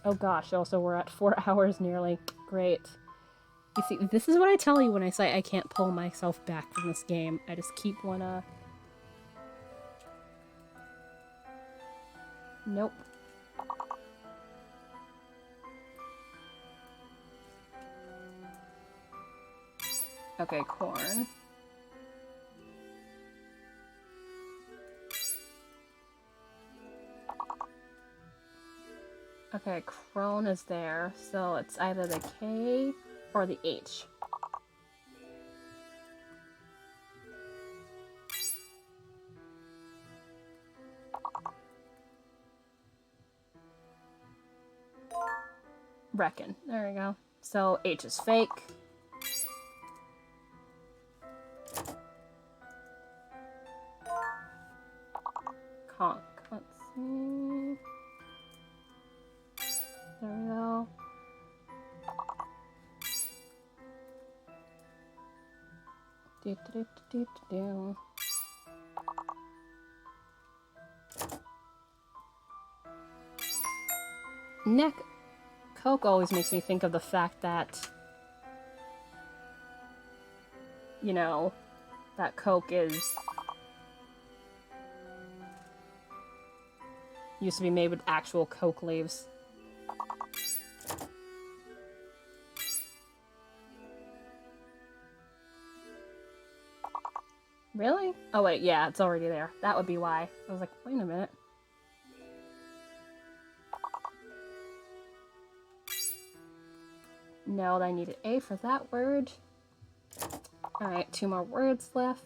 Oh gosh, also we're at 4 hours nearly. Great. You see, this is what I tell you when I say I can't pull myself back from this game. I just keep wanna... Nope. Okay, corn. Okay, crone is there, so it's either the K or the H. Reckon. There we go. So H is fake. Conk. Let's see. There we go. Do, do, do, do, do. Neck. Coke always makes me think of the fact that, you know, that Coke is... used to be made with actual Coke leaves. Really? Oh wait, yeah, it's already there. That would be why. I was like, wait a minute. No, I needed A for that word. Alright, 2 more words left.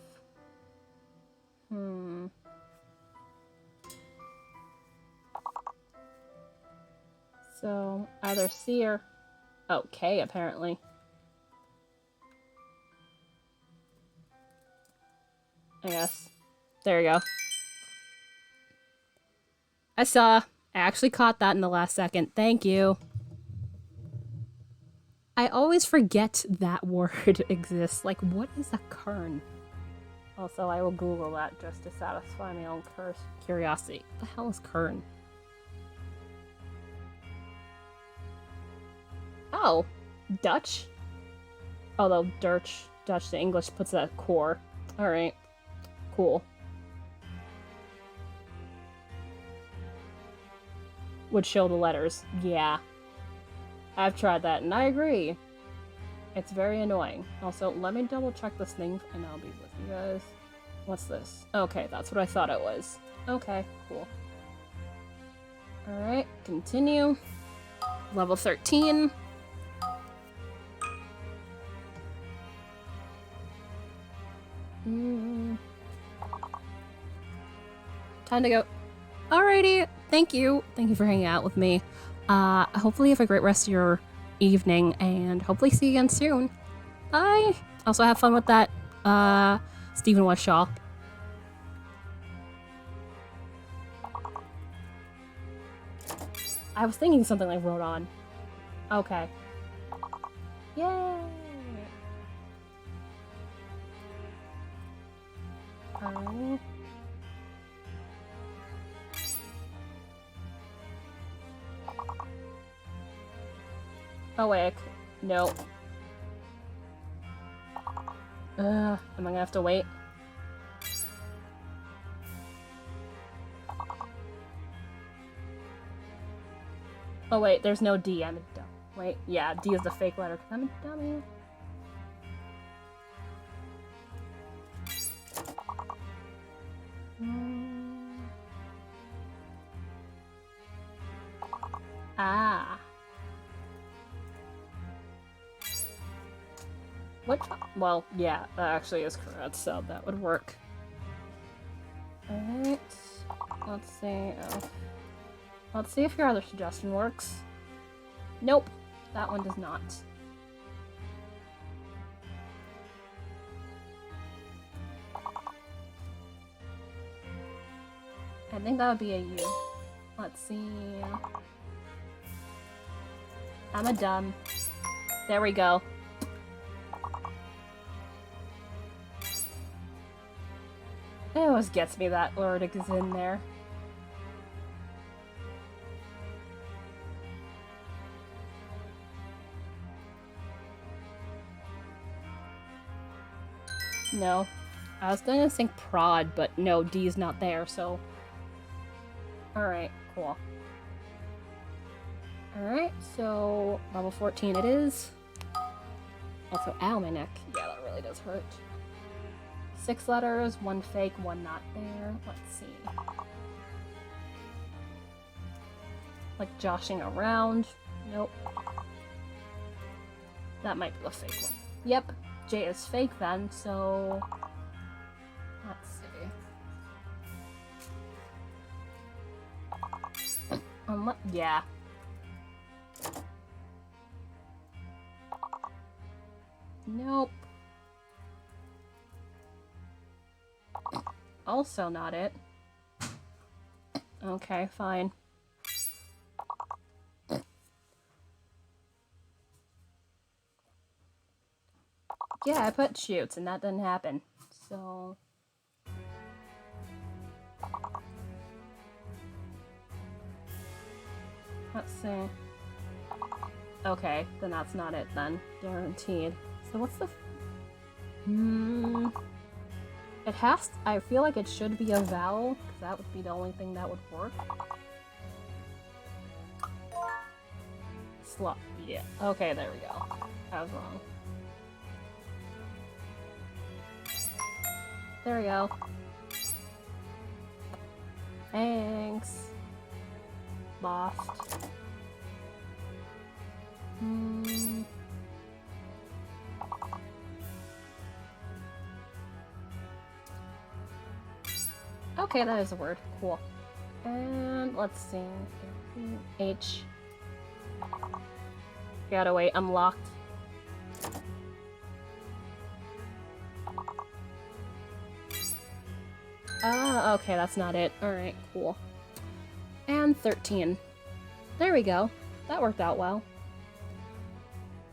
So, either C or... oh, K, apparently. I guess. There you go. I saw. I actually caught that in the last second. Thank you. I always forget that word exists. Like, what is a kern? Also, I will Google that just to satisfy my own curiosity. What the hell is kern? Oh, Dutch? Although Dutch to English puts that core. Alright. Cool. Would show the letters. Yeah. I've tried that, and I agree. It's very annoying. Also, let me double check this thing, and I'll be with you guys. What's this? Okay, that's what I thought it was. Okay, cool. Alright, continue. Level 13. Time to go. Alrighty, thank you. Thank you for hanging out with me. Hopefully you have a great rest of your evening, and hopefully see you again soon. Bye! Also have fun with that, Stephen West Shaw. I was thinking something like wrote on. Okay. Yay! Oh wait, no. Am I gonna have to wait? Oh wait, there's no D, I'm a dumb. Wait, yeah, D is the fake letter, 'cause I'm a dummy. Ah. What? Well, yeah, that actually is correct, so that would work. Alright. Let's see. Let's see if your other suggestion works. Nope. That one does not. I think that would be a U. Let's see. I'm a dumb. There we go. It always gets me that Lurdic is in there. No. I was gonna think prod, but no, D is not there, so... Alright, cool. Alright, so level 14 it is. Also, ow, my neck. Yeah, that really does hurt. 6 letters, 1 fake, 1 not there. Let's see. Like joshing around. Nope. That might be the fake one. Yep, J is fake then, so... Let's see. Yeah. Nope. Also not it. Okay, fine. Yeah, I put shoots and that didn't happen. So... Let's see. Okay, then that's not it then. Guaranteed. So what's the... It has... I feel like it should be a vowel, because that would be the only thing that would work. Slot. Yeah. Okay, there we go. I was wrong. There we go. Thanks. Lost. Okay, that is a word. Cool. And let's see. H. Gotta wait, I'm locked. Ah, okay, that's not it. Alright, cool. And 13. There we go. That worked out well.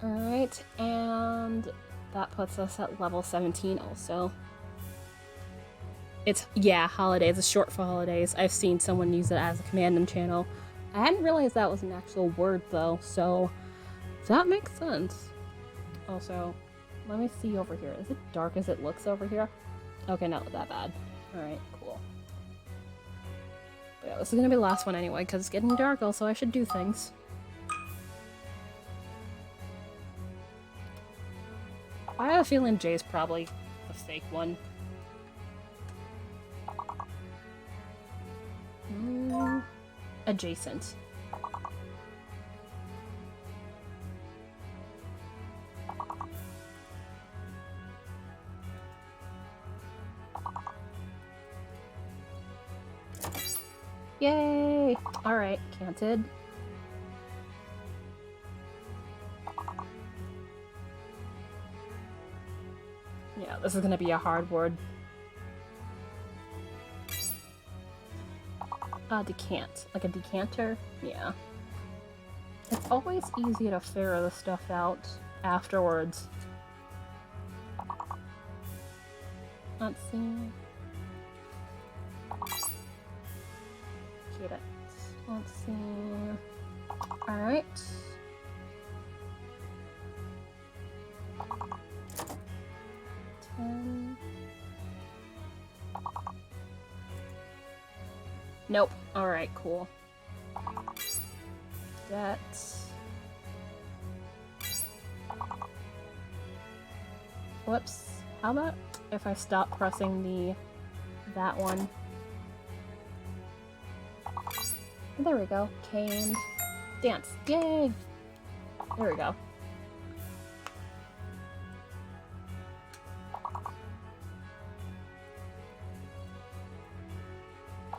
Alright, and that puts us at level 17 also. It's, yeah, holidays. It's short for holidays. I've seen someone use it as a command in channel. I hadn't realized that was an actual word, though, so That makes sense. Also, let me see over here. Is it dark as it looks over here? Okay, not that bad. Alright, cool. But yeah, this is gonna be the last one anyway, because it's getting dark also. I should do things. I have a feeling Jay's probably the fake one. Adjacent. Yay! Alright, canted. Yeah, this is gonna be a hard word. Decant. Like a decanter? Yeah. It's always easy to figure this stuff out afterwards. Let's see. Get it. Let's see. Alright. Nope. Alright, cool. That's... Whoops. How about if I stop pressing that one? There we go. Caned. Dance. Yay! There we go.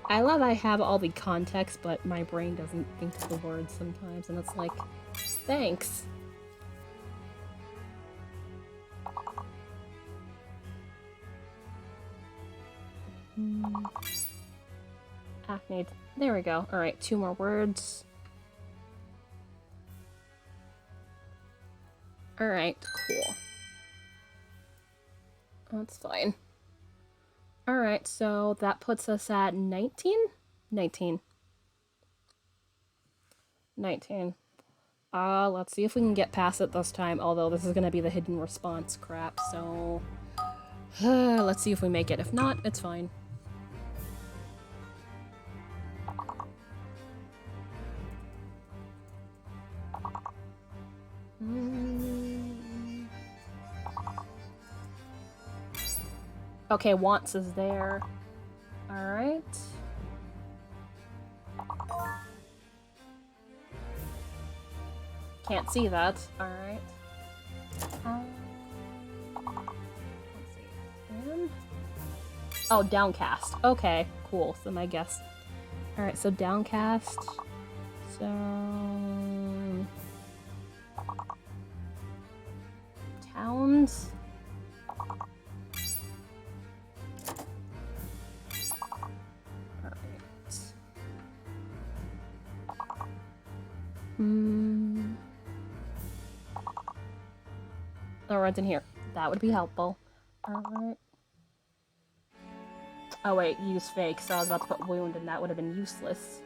I love I have all the context, but my brain doesn't think of the words sometimes, and it's like, thanks. Acne. There we go. Alright, 2 more words. Alright, cool. That's fine. Alright, so that puts us at 19? 19. 19. Let's see if we can get past it this time, although this is gonna be the hidden response crap, so... let's see if we make it. If not, it's fine. Okay, wants is there. Alright. Can't see that. Alright. Let's see. And... oh, downcast. Okay, so my guess. Alright, so downcast. So... towns. The words in here. That would be helpful. Alright. Oh wait, use fake, so I was about to put wound and that would have been useless.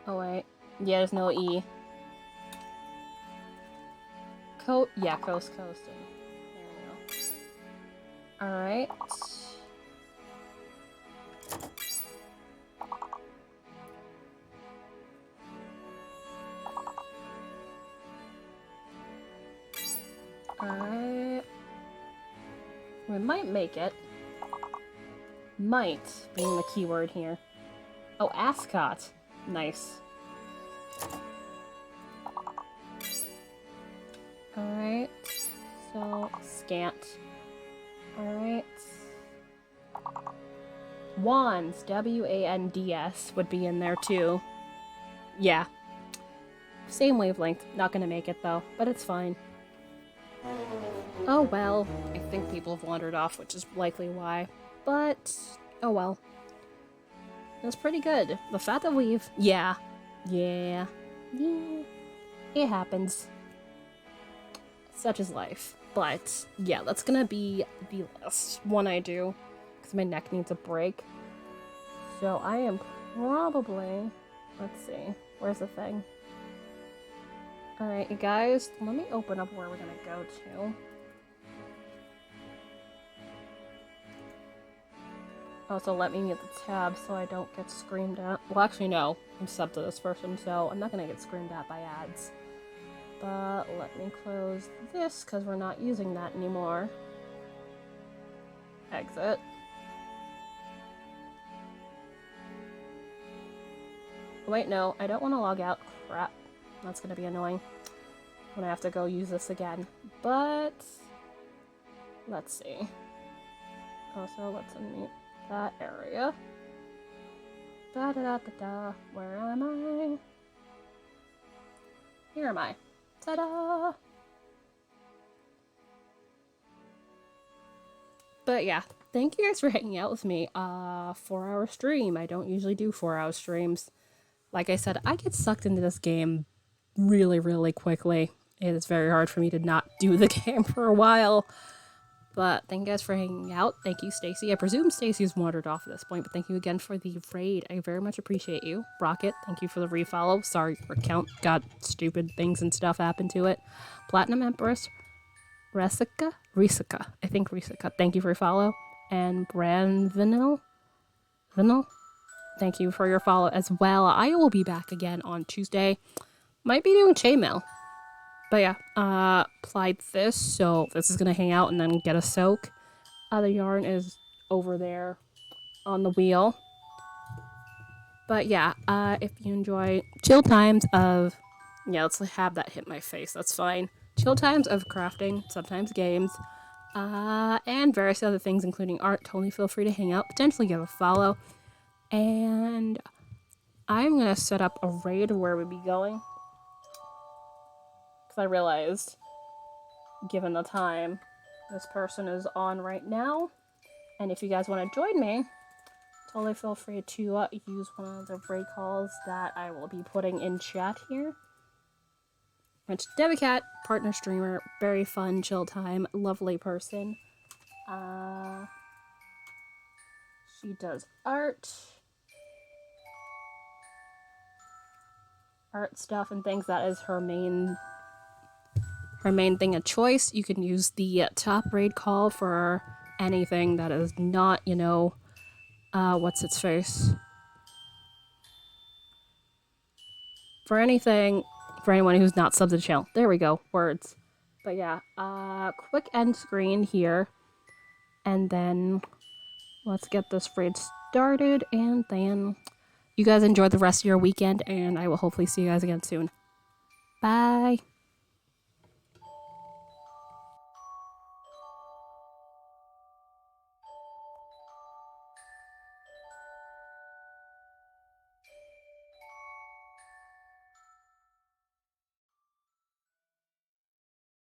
Oh wait. Yeah, there's no E. Yeah, coasting. There we go. Alright. Alright. We might make it. Might being the keyword here. Oh, ascot. Nice. Alright. So, scant. Alright. Wands. W-A-N-D-S would be in there too. Yeah. Same wavelength. Not gonna make it though, but it's fine. Oh well, I think people have wandered off, which is likely why. But, oh well. That's pretty good. The fact that we've... Yeah. It happens. Such is life. But, yeah, that's gonna be the last one I do. Because my neck needs a break. So I am probably, let's see, where's the thing? Alright, you guys, let me open up where we're gonna go to. Also, let me mute the tab so I don't get screamed at. Well, actually, no. I'm subbed to this person, so I'm not gonna get screamed at by ads. But let me close this, because we're not using that anymore. Exit. Wait, no, I don't want to log out. Crap. That's gonna be annoying when I have to go use this again. But let's see. Also, let's unmute that area. Da da da da da. Where am I? Here am I. Ta-da! But yeah, thank you guys for hanging out with me. 4-hour stream. I don't usually do 4-hour streams. Like I said, I get sucked into this game really, really quickly. It is very hard for me to not do the game for a while. But thank you guys for hanging out. Thank you, Stacy. I presume Stacy's wandered off at this point, but thank you again for the raid. I very much appreciate you. Rocket, thank you for the refollow. Sorry, your account got stupid things and stuff happened to it. Platinum Empress, Resica? I think Resica. Thank you for your follow. And Brand Vinyl, thank you for your follow as well. I will be back again on Tuesday. Might be doing chainmail. But yeah, plied this, so this is gonna hang out and then get a soak. The yarn is over there on the wheel. But yeah, if you enjoy chill times of, yeah, let's have that hit my face, that's fine. Chill times of crafting, sometimes games, and various other things, including art, totally feel free to hang out, potentially give a follow. And I'm gonna set up a raid of where we'd be going. I realized, given the time, this person is on right now. And if you guys want to join me, totally feel free to use one of the break calls that I will be putting in chat here. It's Devicat, partner streamer, very fun, chill time, lovely person. She does art stuff and things. That is her main thing of choice. You can use the top raid call for anything that is not, you know, what's its face? For anything, for anyone who's not subbed to the channel. There we go, words. But yeah, quick end screen here. And then let's get this raid started, and then you guys enjoy the rest of your weekend, and I will hopefully see you guys again soon. Bye!